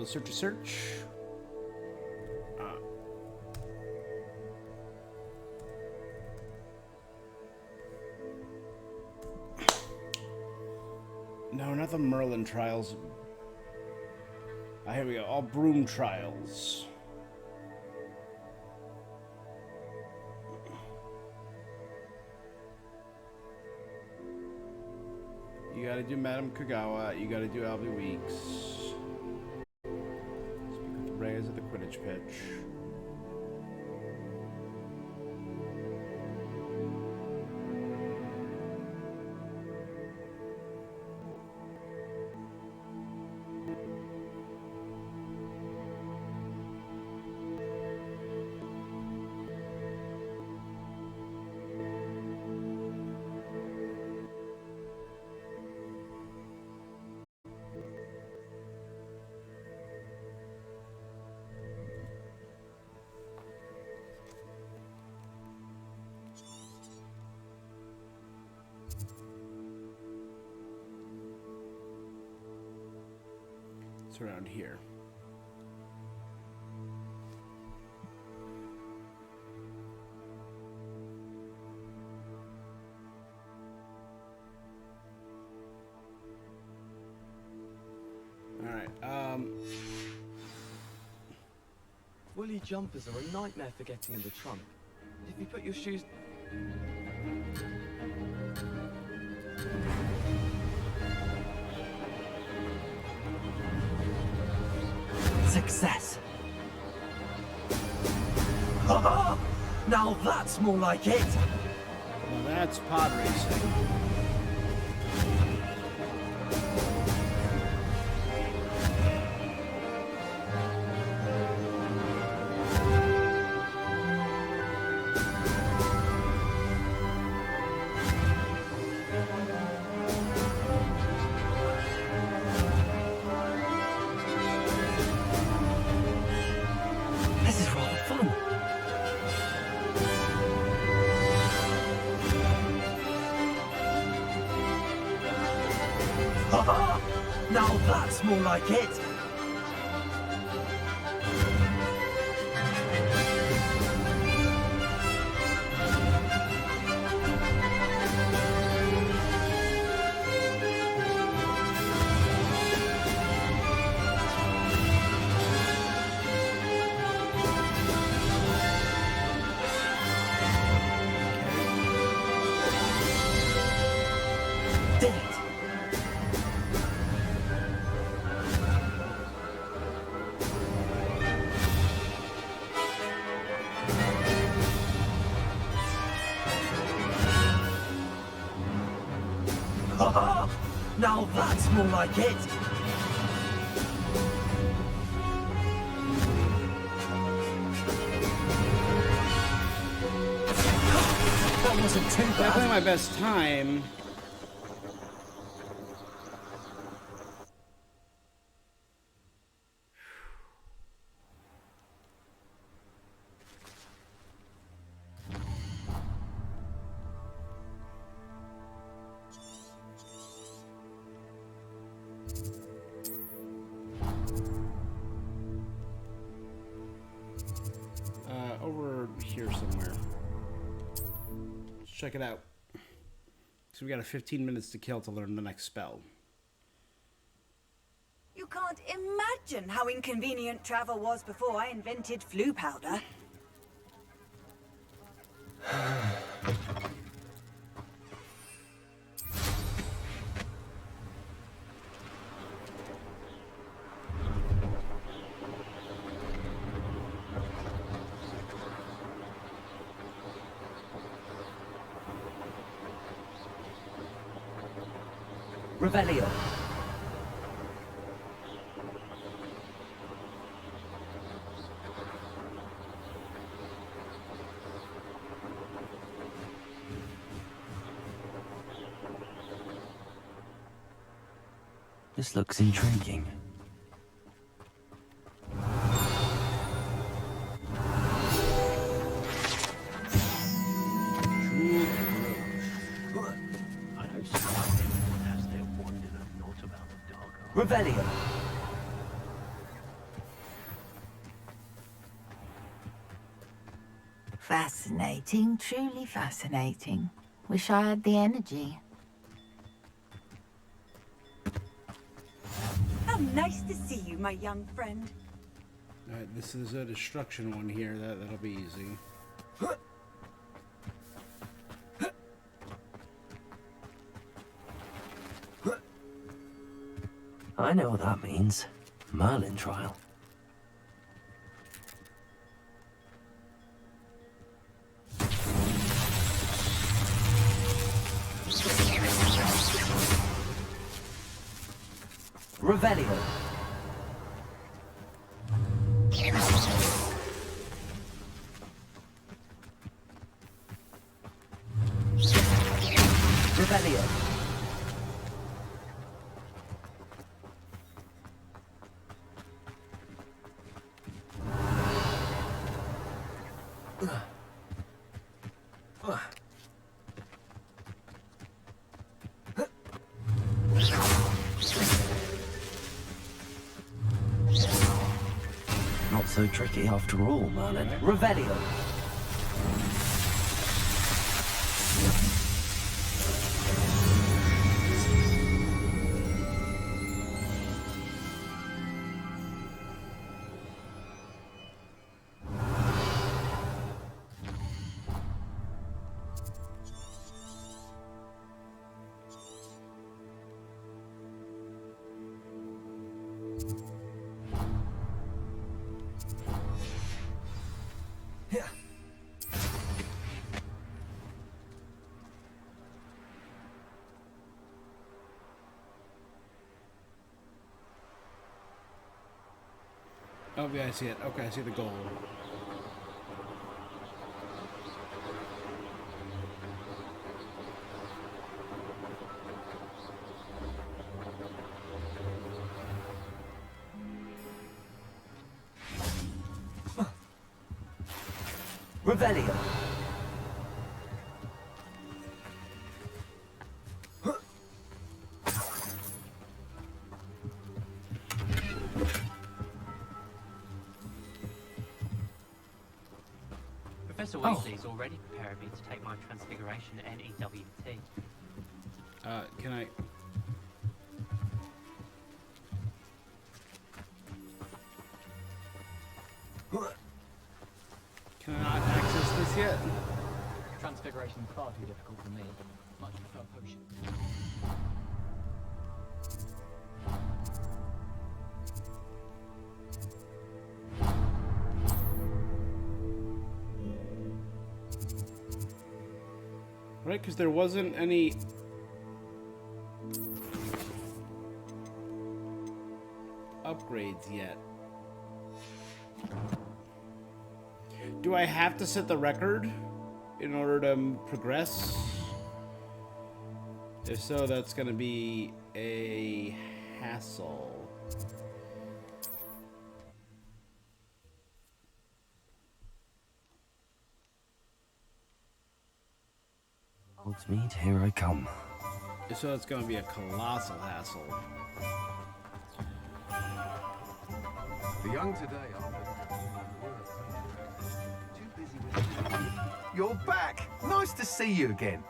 Speaker 1: search. No, not the Merlin trials. Here we go. All broom trials. You gotta do Madame Kagawa. You gotta do Albie Weeks. Speak with the Reyes at the Quidditch pitch. It's around here. All right.
Speaker 5: Woolly jumpers are a nightmare for getting in the trunk. If you put your shoes...
Speaker 9: Success. Ha! Now that's more like it.
Speaker 1: Well, that's pod racing.
Speaker 9: This is rather fun. Ha! Now that's more like it. Did it. Ha! Now that's more like it. That wasn't too bad.
Speaker 1: Definitely my best time. check it out. So we got 15 minutes to kill to learn the next spell.
Speaker 2: You can't imagine how inconvenient travel was before I invented flu powder.
Speaker 9: Revelio.
Speaker 3: This looks intriguing.
Speaker 9: Revelio.
Speaker 12: Fascinating, truly fascinating. Wish I had the energy.
Speaker 2: How nice to see you, my young friend.
Speaker 1: Alright, this is a destruction one here. That'll be easy.
Speaker 3: I know what that means. Merlin trial.
Speaker 9: Revelio. Revelio.
Speaker 3: Not so tricky after all, Merlin.
Speaker 9: Revelio.
Speaker 1: Oh, yeah, I see it. Okay, I see the goal.
Speaker 9: Revelio.
Speaker 14: Professor Weasley's already prepared me to take my transfiguration NEWT.
Speaker 1: Can I... Can I not access this yet?
Speaker 14: Transfiguration is far too difficult for me. Much prefer potion.
Speaker 1: Right, because there wasn't any... upgrades yet. Do I have to set the record in order to progress? If so, that's going to be a hassle.
Speaker 3: Hogsmeade, here I come.
Speaker 1: So it's going to be a colossal hassle.
Speaker 15: The young today are too busy with
Speaker 13: you're back. Nice to see you again.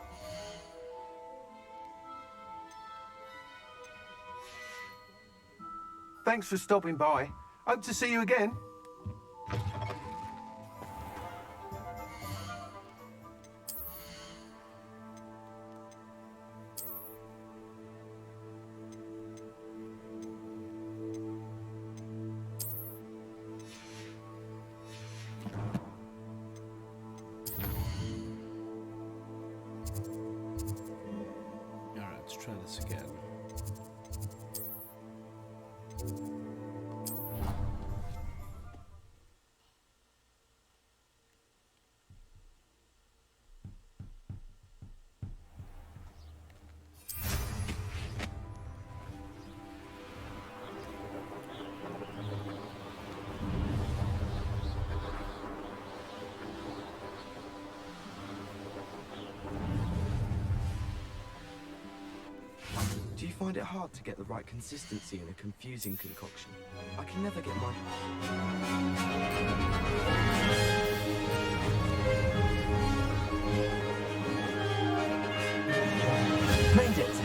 Speaker 13: Thanks for stopping by. Hope to see you again.
Speaker 1: Alright, let's try this again.
Speaker 5: Do you find it hard to get the right consistency in a confusing concoction? I can never get my...
Speaker 9: Made it!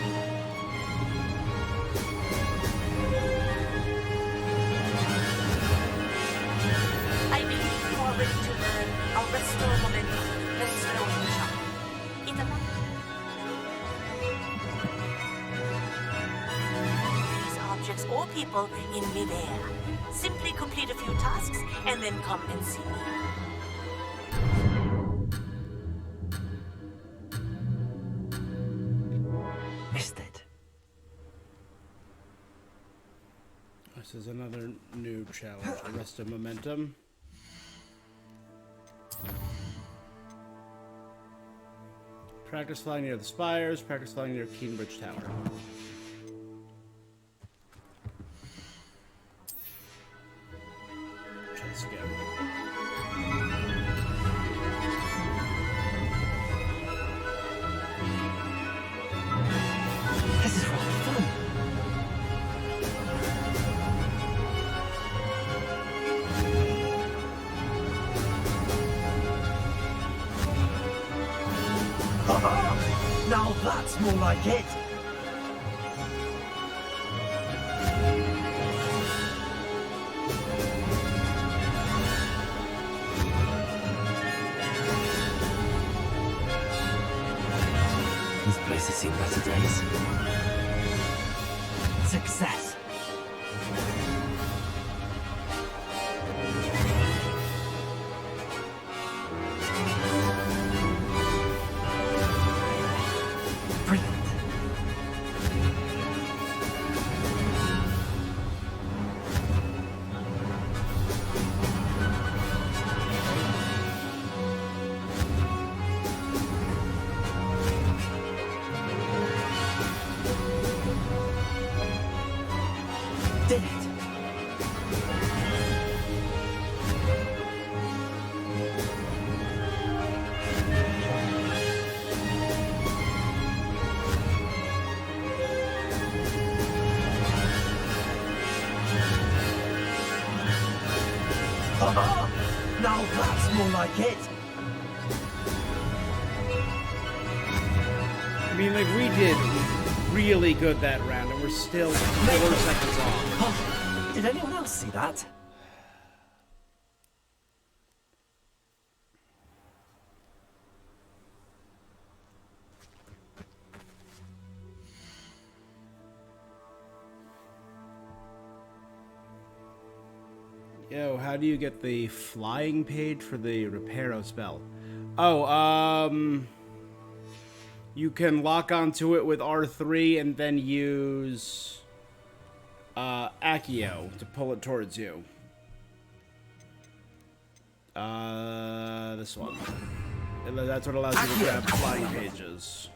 Speaker 11: I believe you are ready to learn Arresto Momentum. Let's slow each other. In the these objects or people in midair. Simply complete a few tasks and then come and see me.
Speaker 9: Missed it.
Speaker 1: This is another new challenge. Arresto Momentum. Practice flying near the spires. Practice flying near Cambridge Tower. Try this again.
Speaker 9: This is really fun. Now that's more like it.
Speaker 3: This place has seen better days.
Speaker 9: Success. Brilliant. Did it. Now that's more like it.
Speaker 1: I mean, like, we did really good that round, and we're still 4 seconds off.
Speaker 9: Did anyone else see that?
Speaker 1: Yo, how do you get the flying page for the Reparo spell? Oh, you can lock onto it with R3 and then use Accio to pull it towards you. This one. And that's what allows you to grab flying pages.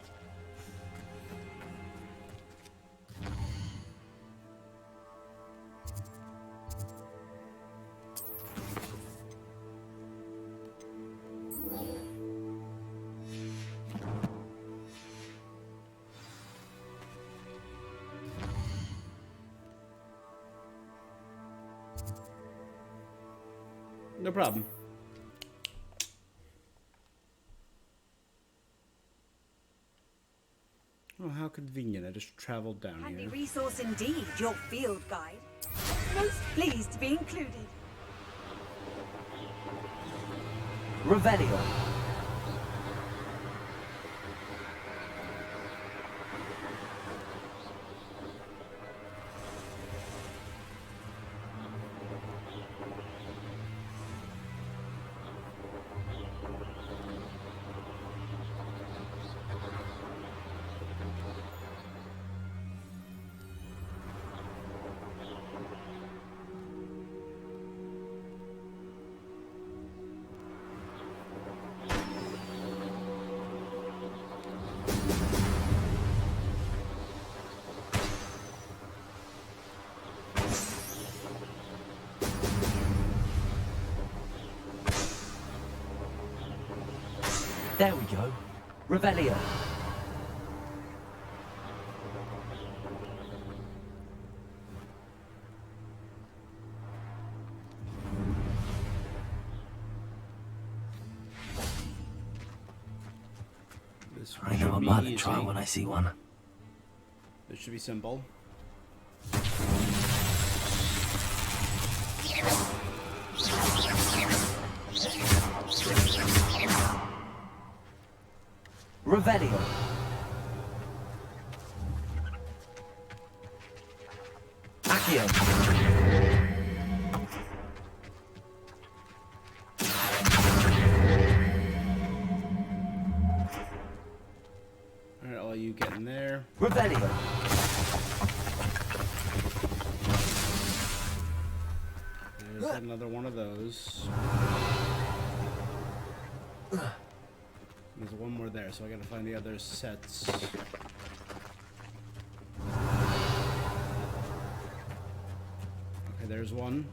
Speaker 1: No problem. how convenient. I just traveled down
Speaker 2: Handy
Speaker 1: here.
Speaker 2: resource indeed, your field guide. Most pleased to be included.
Speaker 9: Revelio. There we go. Revelio.
Speaker 1: This
Speaker 3: I know a
Speaker 1: should be
Speaker 3: murder
Speaker 1: easy.
Speaker 3: trial when I see one.
Speaker 1: This should be simple.
Speaker 9: Revelio. Accio.
Speaker 1: Alright, all you get in there.
Speaker 9: Revelio.
Speaker 1: There's another one of those. There's one more there, so I gotta find the other sets. Okay, there's one.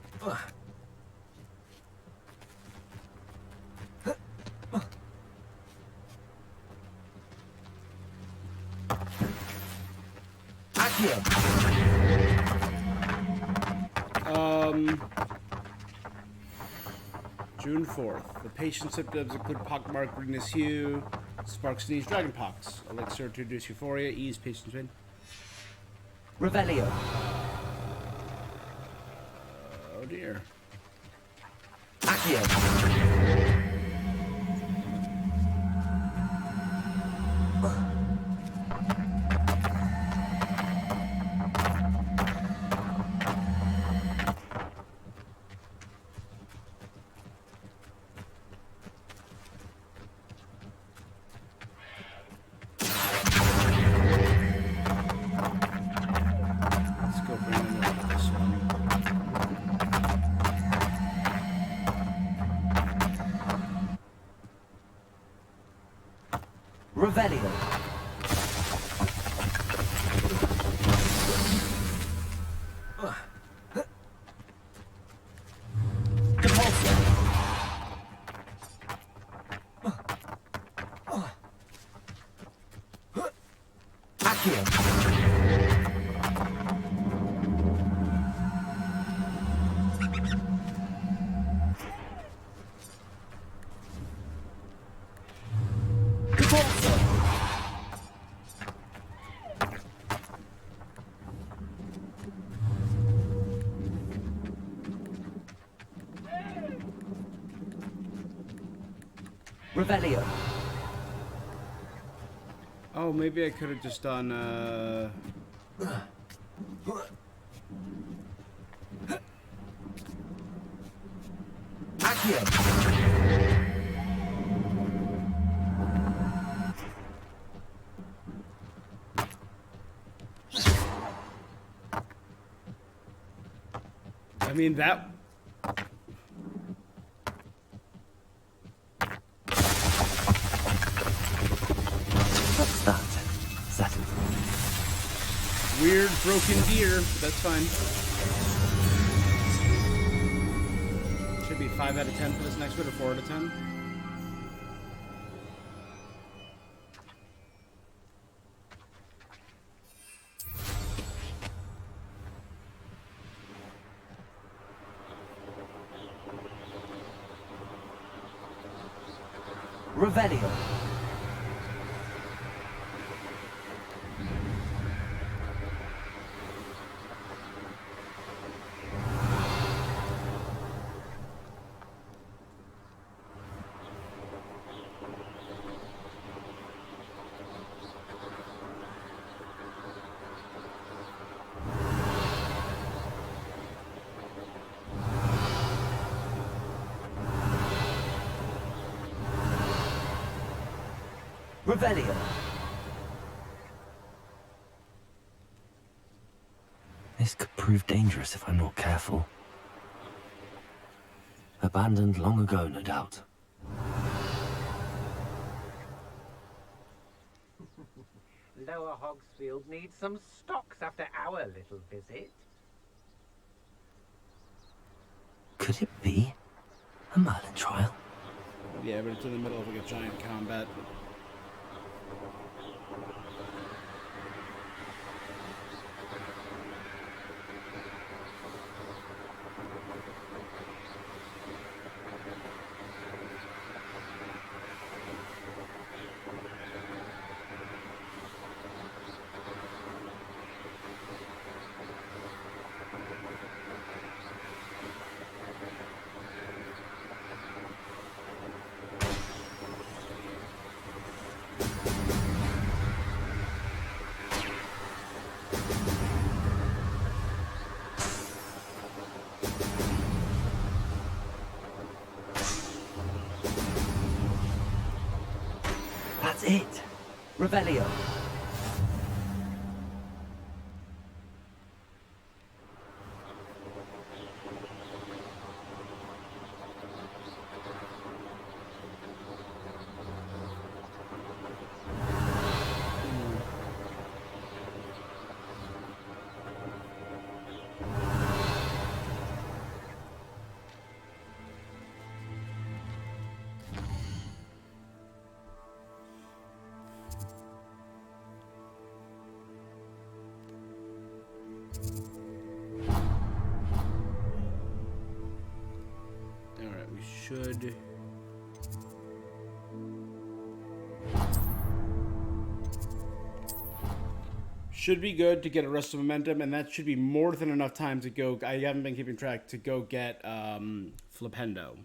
Speaker 1: June 4th. The patient symptoms include pockmark, weakness, hue, spark, sneeze, dragonpox. Elixir to reduce euphoria, ease patient's pain.
Speaker 9: Revelio.
Speaker 1: Oh dear.
Speaker 9: Accio.
Speaker 1: Let's go bring them over to this one.
Speaker 9: Revelio. Revelio.
Speaker 1: Oh, maybe I could have just done, I mean, that...
Speaker 3: What's that? Is that
Speaker 1: Weird broken gear, but that's fine. Should be 5 out of 10 for this next one, or 4 out of 10.
Speaker 9: Revelio.
Speaker 3: Revelio. This could prove dangerous if I'm not careful. Abandoned long ago, no doubt.
Speaker 13: Lower Hogsfield needs some stocks after our little visit.
Speaker 3: Could it be a Merlin trial?
Speaker 1: Yeah, but it's in the middle of like a giant combat.
Speaker 3: That's it. Revelio. Should be good to get Arrest of Momentum, and that should be more than enough time to go. I haven't been keeping track to go get Flipendo.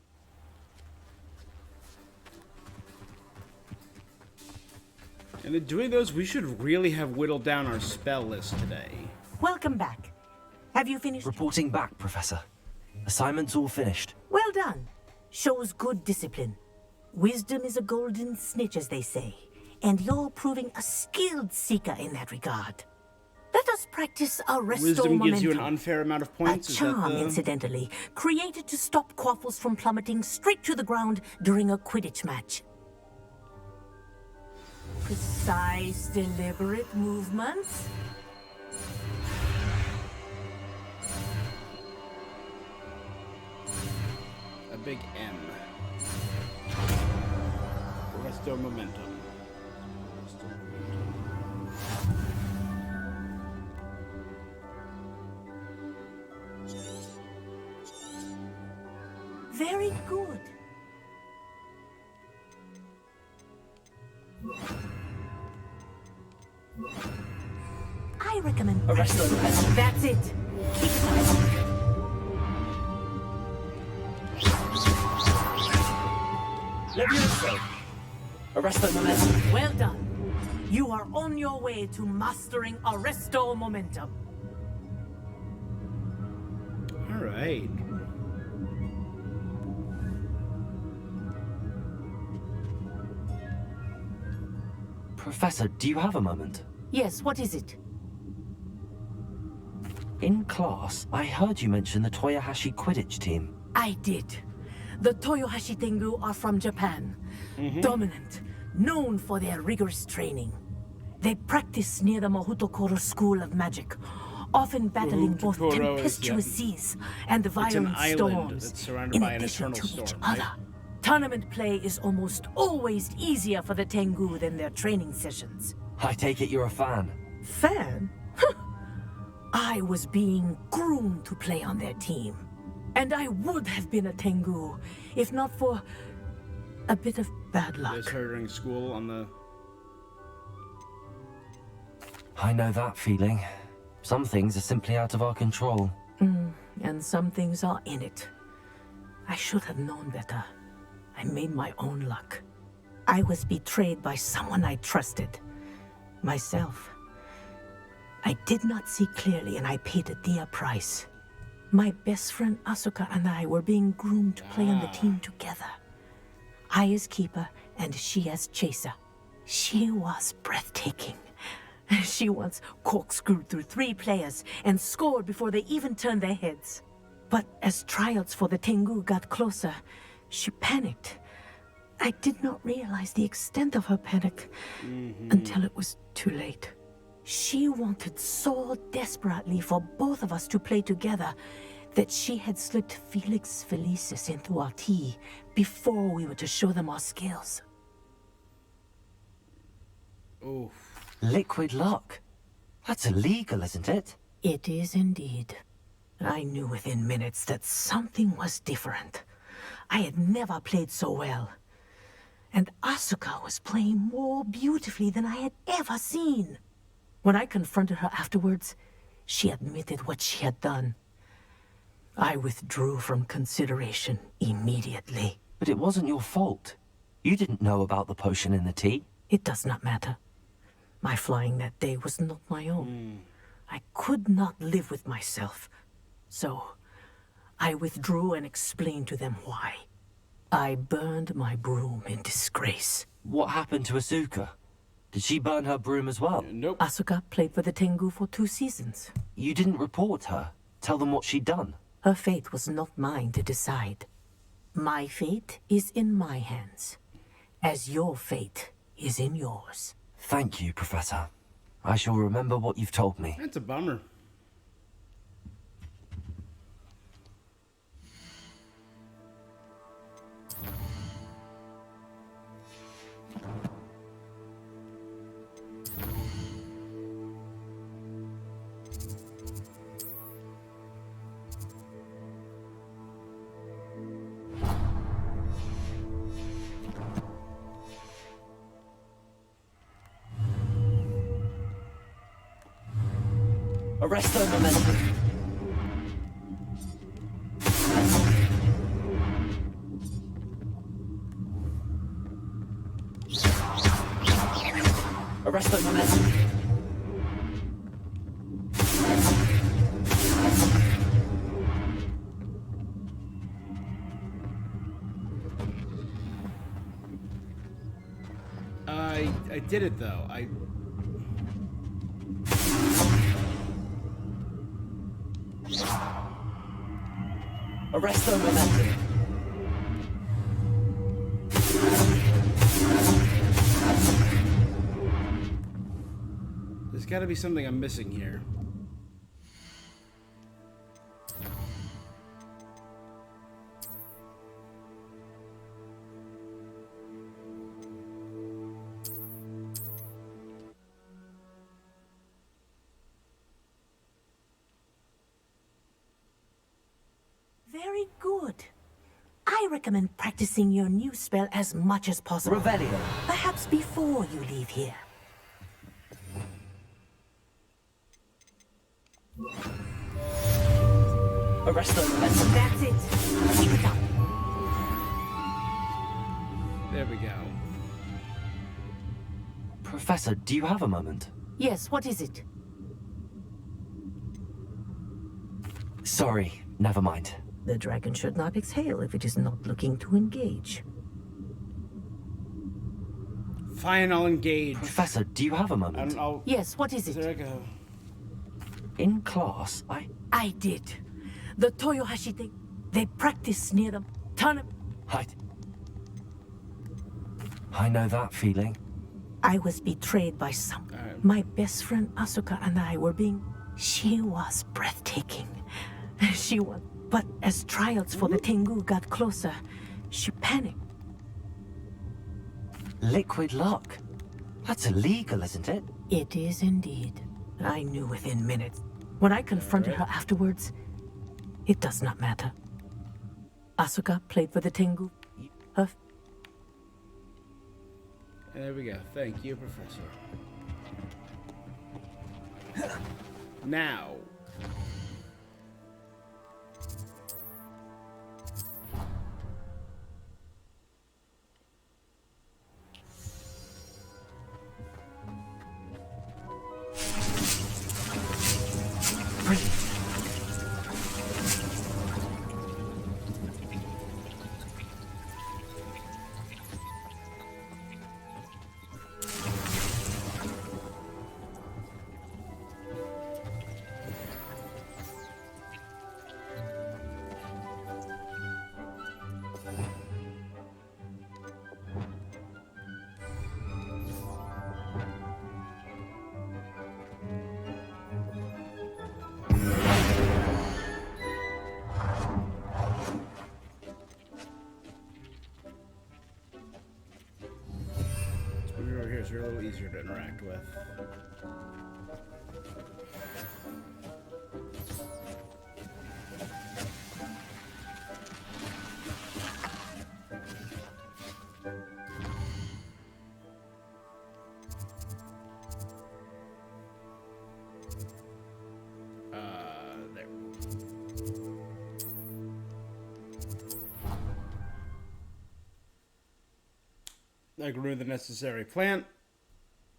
Speaker 3: And in doing those, we should really have whittled down our spell list today.
Speaker 22: Welcome back. Have you finished?
Speaker 3: Reporting back, Professor. Assignment's all finished.
Speaker 22: Well done. Shows good discipline. Wisdom is a golden snitch, as they say. And you're proving a skilled seeker in that regard. Let us practice our restore
Speaker 1: Wisdom
Speaker 22: momentum.
Speaker 1: gives you an unfair amount of points.
Speaker 22: A
Speaker 1: Is
Speaker 22: charm,
Speaker 1: that the...
Speaker 22: incidentally, created to stop quaffles from plummeting straight to the ground during a Quidditch match. Precise, deliberate movements.
Speaker 1: A big M. Restore Momentum.
Speaker 22: Very good. I recommend practicing. That's it. Keep it up.
Speaker 3: Levioso. Arresto Momentum.
Speaker 22: Well done. You are on your way to mastering Arresto Momentum.
Speaker 1: All right.
Speaker 3: Professor, do you have a moment?
Speaker 22: Yes, what is it?
Speaker 3: In class, I heard you mention the Toyohashi Quidditch team.
Speaker 22: I did. The Toyohashi Tengu are from Japan. Dominant, known for their rigorous training. They practice near the Mahutokoro School of Magic, often battling both tempestuous seas and the violent storms,
Speaker 1: that's surrounded
Speaker 22: in
Speaker 1: by an
Speaker 22: addition
Speaker 1: eternal
Speaker 22: to each
Speaker 1: storm,
Speaker 22: other.
Speaker 1: right?
Speaker 22: Tournament play is almost always easier for the Tengu than their training sessions.
Speaker 3: I take it you're a fan.
Speaker 22: Fan? I was being groomed to play on their team. And I would have been a Tengu, if not for a bit of bad luck.
Speaker 1: Just heard during school on the...
Speaker 3: I know that feeling. Some things are simply out of our control.
Speaker 22: And some things are in it. I should have known better. I made my own luck. I was betrayed by someone I trusted. Myself. I did not see clearly and I paid a dear price. My best friend Asuka and I were being groomed to play on the team together. I as keeper and she as chaser. She was breathtaking. She once corkscrewed through 3 players and scored before they even turned their heads. But as trials for the Tengu got closer, she panicked. I did not realize the extent of her panic until it was too late. She wanted so desperately for both of us to play together that she had slipped Felix Felicis into our tea before we were to show them our skills.
Speaker 1: Oof.
Speaker 3: Liquid luck? That's illegal, isn't it?
Speaker 22: It is indeed. I knew within minutes that something was different. I had never played so well. And Asuka was playing more beautifully than I had ever seen. When I confronted her afterwards, she admitted what she had done. I withdrew from consideration immediately.
Speaker 3: But it wasn't your fault. You didn't know about the potion in the tea.
Speaker 22: It does not matter. My flying that day was not my own. I could not live with myself. So, I withdrew and explained to them why. I burned my broom in disgrace.
Speaker 3: What happened to Asuka? Did she burn her broom as well?
Speaker 1: Nope.
Speaker 22: Asuka played for the Tengu for 2 seasons.
Speaker 3: You didn't report her? Tell them what she'd done?
Speaker 22: Her fate was not mine to decide. My fate is in my hands, as your fate is in yours.
Speaker 3: Thank you, Professor. I shall remember what you've told me.
Speaker 1: That's a bummer.
Speaker 3: Arresto momentum. Arresto momentum.
Speaker 1: I did it though.
Speaker 3: Arresto momentum.
Speaker 1: There's got to be something I'm missing here.
Speaker 22: Very good. I recommend practicing your new spell as much as possible.
Speaker 3: Revelio.
Speaker 22: Perhaps before you leave here.
Speaker 3: Arresto momentum.
Speaker 22: That's it. Keep it up.
Speaker 1: There we go.
Speaker 3: Professor, do you have a moment?
Speaker 22: Yes, what is it?
Speaker 3: Sorry, never mind.
Speaker 22: The dragon should not exhale if it is not looking to engage.
Speaker 1: Fine, I'll engage.
Speaker 3: Professor, do you have a moment?
Speaker 22: Yes, what is it?
Speaker 1: There I go.
Speaker 3: In class,
Speaker 22: I did. The Toyohashi, they practice near the tournament.
Speaker 3: I know that feeling.
Speaker 22: I was betrayed by someone. My best friend Asuka and I were being... She was breathtaking. She was... But as trials for the Tengu got closer, she panicked.
Speaker 3: Liquid luck? That's illegal, isn't it?
Speaker 22: It is indeed. I knew within minutes. When I confronted her afterwards, it does not matter. Asuka played for the Tengu. Her...
Speaker 1: There we go. Thank you, Professor. Now. easier to interact with. There. I grew the necessary plant.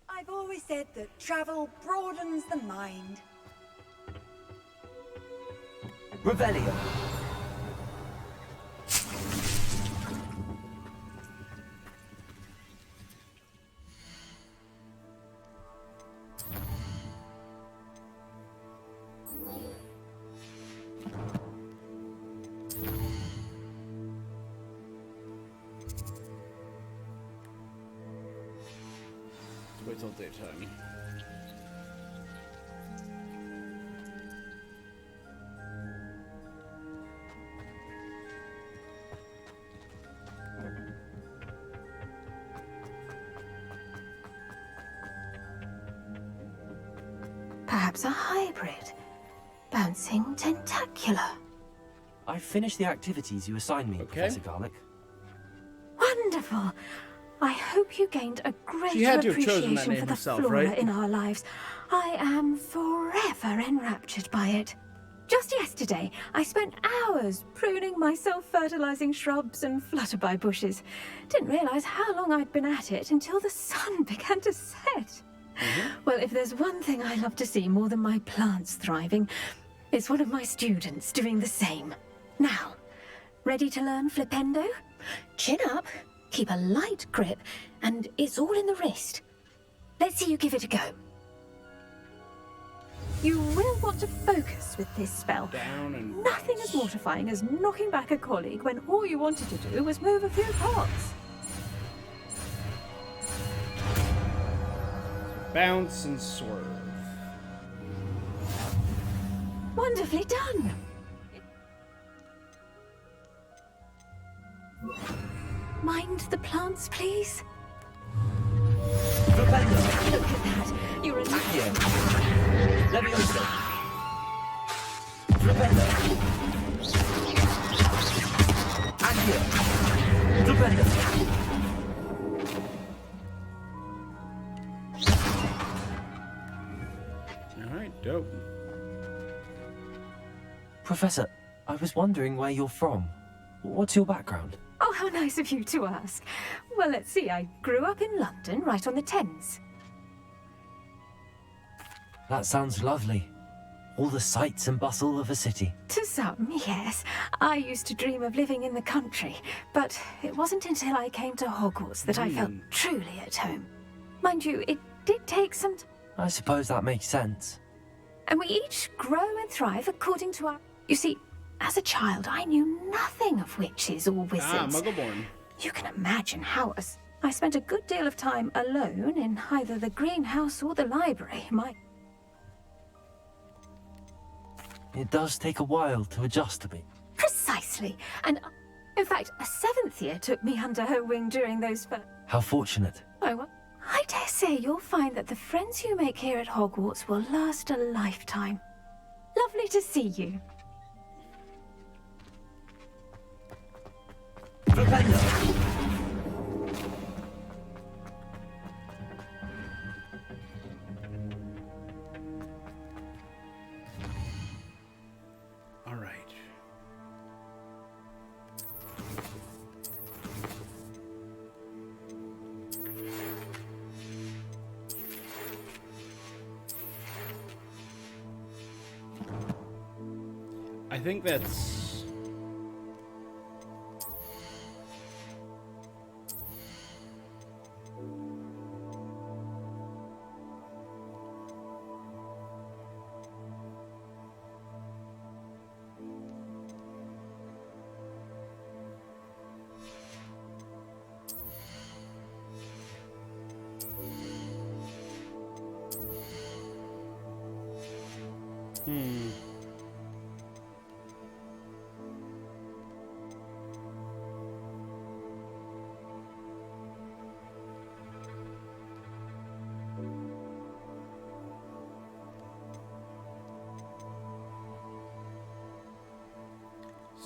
Speaker 2: I've always said that travel broadens the mind.
Speaker 9: Revelio.
Speaker 1: Wait till daytime.
Speaker 20: Perhaps a hybrid. Bouncing tentacular.
Speaker 3: I finished the activities you assigned me, Professor Garlic.
Speaker 20: Wonderful. I hope you gained a
Speaker 1: She had
Speaker 20: greater
Speaker 1: to have chosen that
Speaker 20: appreciation
Speaker 1: name
Speaker 20: for the
Speaker 1: herself,
Speaker 20: flora
Speaker 1: right?
Speaker 20: in our lives. I am forever enraptured by it. Just yesterday, I spent hours pruning my self-fertilizing shrubs and flutterby bushes. Didn't realize how long I'd been at it until the sun began to set. Well, if there's one thing I love to see more than my plants thriving, it's one of my students doing the same. Now, ready to learn Flipendo? Chin up, keep a light grip, and it's all in the wrist. Let's see you give it a go. You will want to focus with this spell.
Speaker 1: Down and
Speaker 20: Nothing as mortifying as knocking back a colleague when all you wanted to do was move a few pots.
Speaker 1: Bounce and swerve.
Speaker 20: Wonderfully done. Mind the plants, please. Look at that. You're a
Speaker 9: Leviosa. Flipendo. Accio. Flipendo.
Speaker 1: Alright, dope.
Speaker 3: Professor, I was wondering where you're from. What's your background?
Speaker 20: Oh, how nice of you to ask. Well, let's see. I grew up in London, right on the Thames.
Speaker 3: That sounds lovely. All the sights and bustle of a city.
Speaker 20: To some, yes. I used to dream of living in the country, but it wasn't until I came to Hogwarts that I felt truly at home. Mind you, it did take some time.
Speaker 3: I suppose that makes sense.
Speaker 20: And we each grow and thrive according to our... You see, as a child, I knew nothing of witches or wizards.
Speaker 1: Muggleborn.
Speaker 20: You can imagine how I spent a good deal of time alone in either the greenhouse or the library.
Speaker 3: It does take a while to adjust to me.
Speaker 20: Precisely. And, in fact, a 7th year took me under her wing during those first...
Speaker 3: How fortunate.
Speaker 20: Oh, well, I dare say you'll find that the friends you make here at Hogwarts will last a lifetime. Lovely to see you.
Speaker 1: All right. I think that's...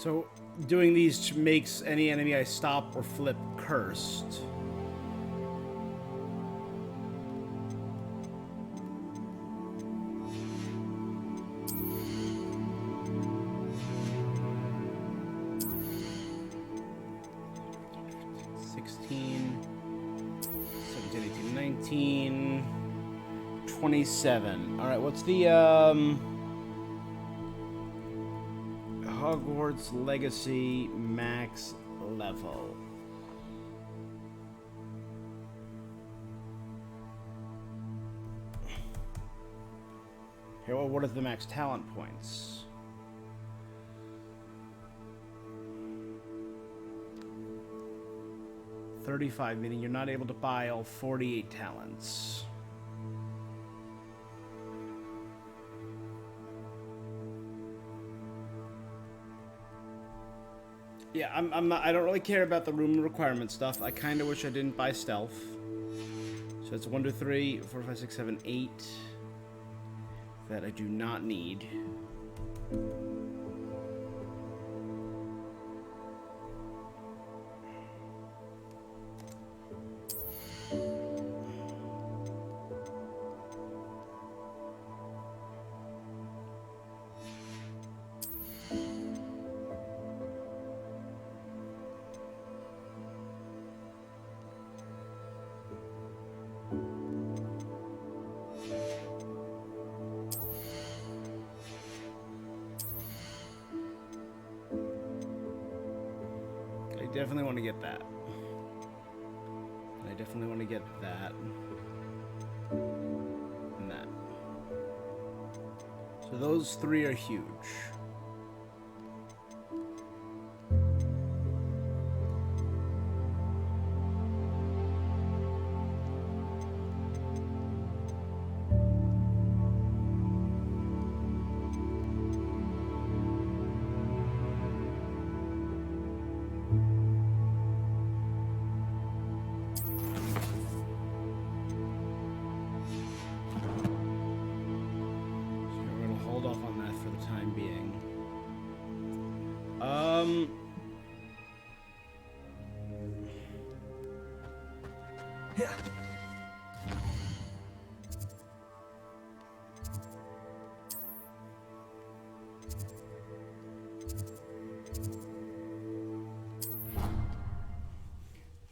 Speaker 1: So, doing these makes any enemy I stop or flip cursed. $19, 27. All right, what's the Hogwarts Legacy max level? Here, well, what are the max talent points? $35, meaning you're not able to buy all 48 talents. Yeah, I'm not. I don't really care about the room requirement stuff. I kind of wish I didn't buy stealth. So it's 1, 2, 3, 4, 5, 6, 7, 8 that I do not need. Definitely want to get that. I definitely want to get that. And that. So those three are huge.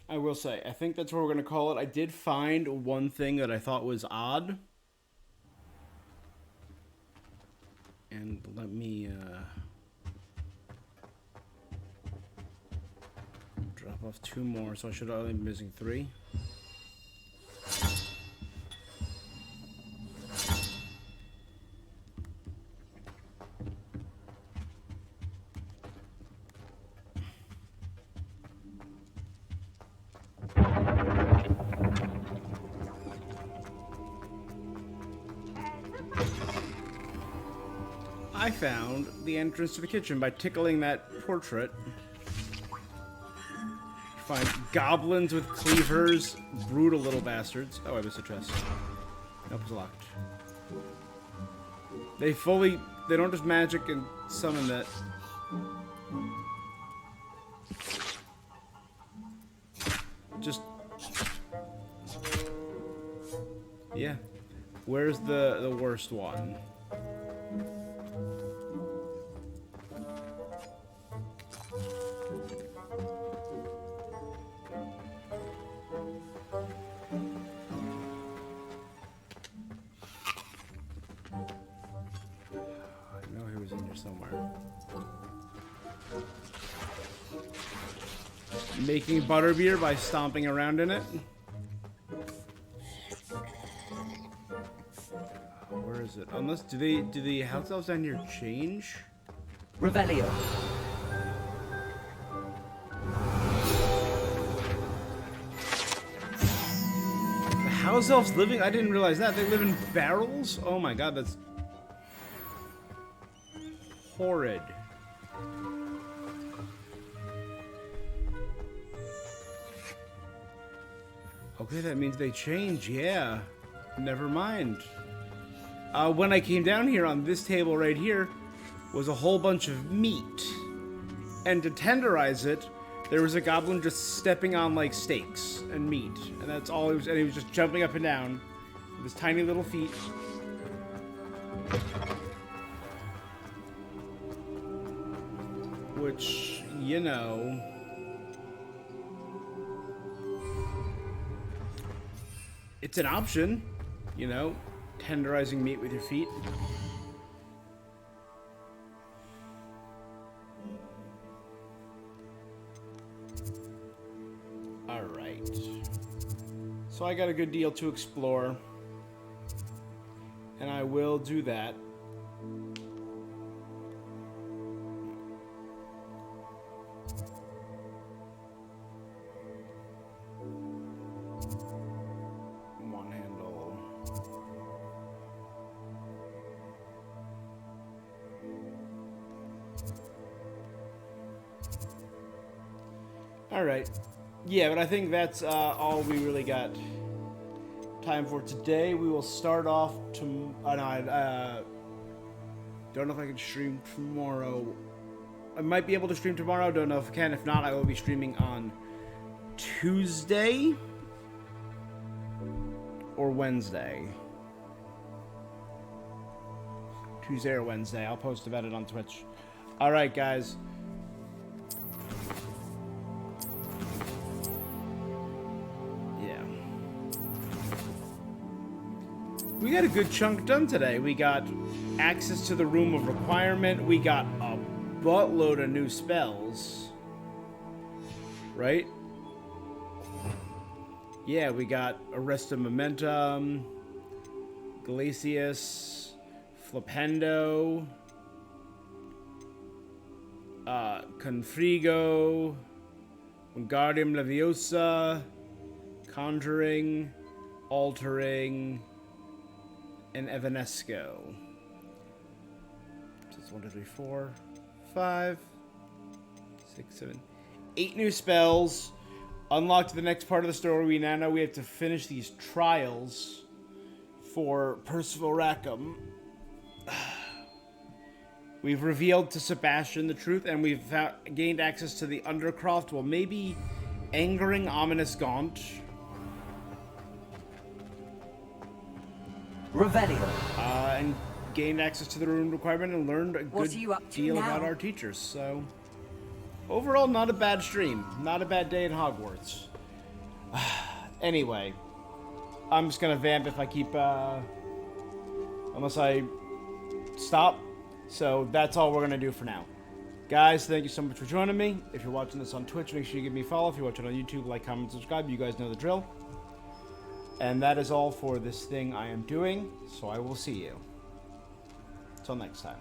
Speaker 1: I will say, I think that's what we're going to call it. I did find one thing that I thought was odd. And let me drop off 2 more, so I should only be missing 3. I found the entrance to the kitchen by tickling that portrait. Find goblins with cleavers, brutal little bastards. Oh, I missed a chest. Nope, it's locked. They don't just magic and summon that. Just, yeah. Where's the worst one? Making butterbeer by stomping around in it. Where is it? Unless do the house elves down here change?
Speaker 9: Revelio.
Speaker 1: The house elves living? I didn't realize that. They live in barrels? Oh my god, that's horrid. Okay, that means they change, yeah. Never mind. When I came down here on this table right here was a whole bunch of meat. And to tenderize it, there was a goblin just stepping on like steaks and meat, and that's all he was. And he was just jumping up and down with his tiny little feet. Which, you know, it's an option, you know, tenderizing meat with your feet. All right. So I got a good deal to explore, and I will do that. One handle. All right. Yeah, but I think that's all we really got time for today. We will start off to. No, don't know if I can stream tomorrow. I might be able to stream tomorrow. Don't know if I can. If not, I will be streaming on Tuesday or Wednesday. Tuesday or Wednesday. I'll post about it on Twitch. All right, guys. We got a good chunk done today. We got access to the Room of Requirement. We got a buttload of new spells. Right? Yeah, we got Arrest of Momentum, Glacius, Flipendo, Confrigo, Wingardium Leviosa, Conjuring, Altering, and Evanesco. So it's 1, 2, 3, 4, 5, 6, 7, 8 new spells. Unlocked the next part of the story. We now know we have to finish these trials for Percival Rackham. We've revealed to Sebastian the truth, and we've gained access to the Undercroft while maybe angering Ominous Gaunt.
Speaker 9: Revelio.
Speaker 1: And gained access to the Room Requirement and learned a
Speaker 2: What
Speaker 1: good
Speaker 2: are you up to
Speaker 1: deal
Speaker 2: now?
Speaker 1: about our teachers. So, overall, not a bad stream. Not a bad day in Hogwarts. Anyway, I'm just going to vamp if I keep, unless I stop. So, that's all we're going to do for now. Guys, thank you so much for joining me. If you're watching this on Twitch, make sure you give me a follow. If you're watching on YouTube, like, comment, subscribe. You guys know the drill. And that is all for this thing I am doing, so I will see you. Till next time.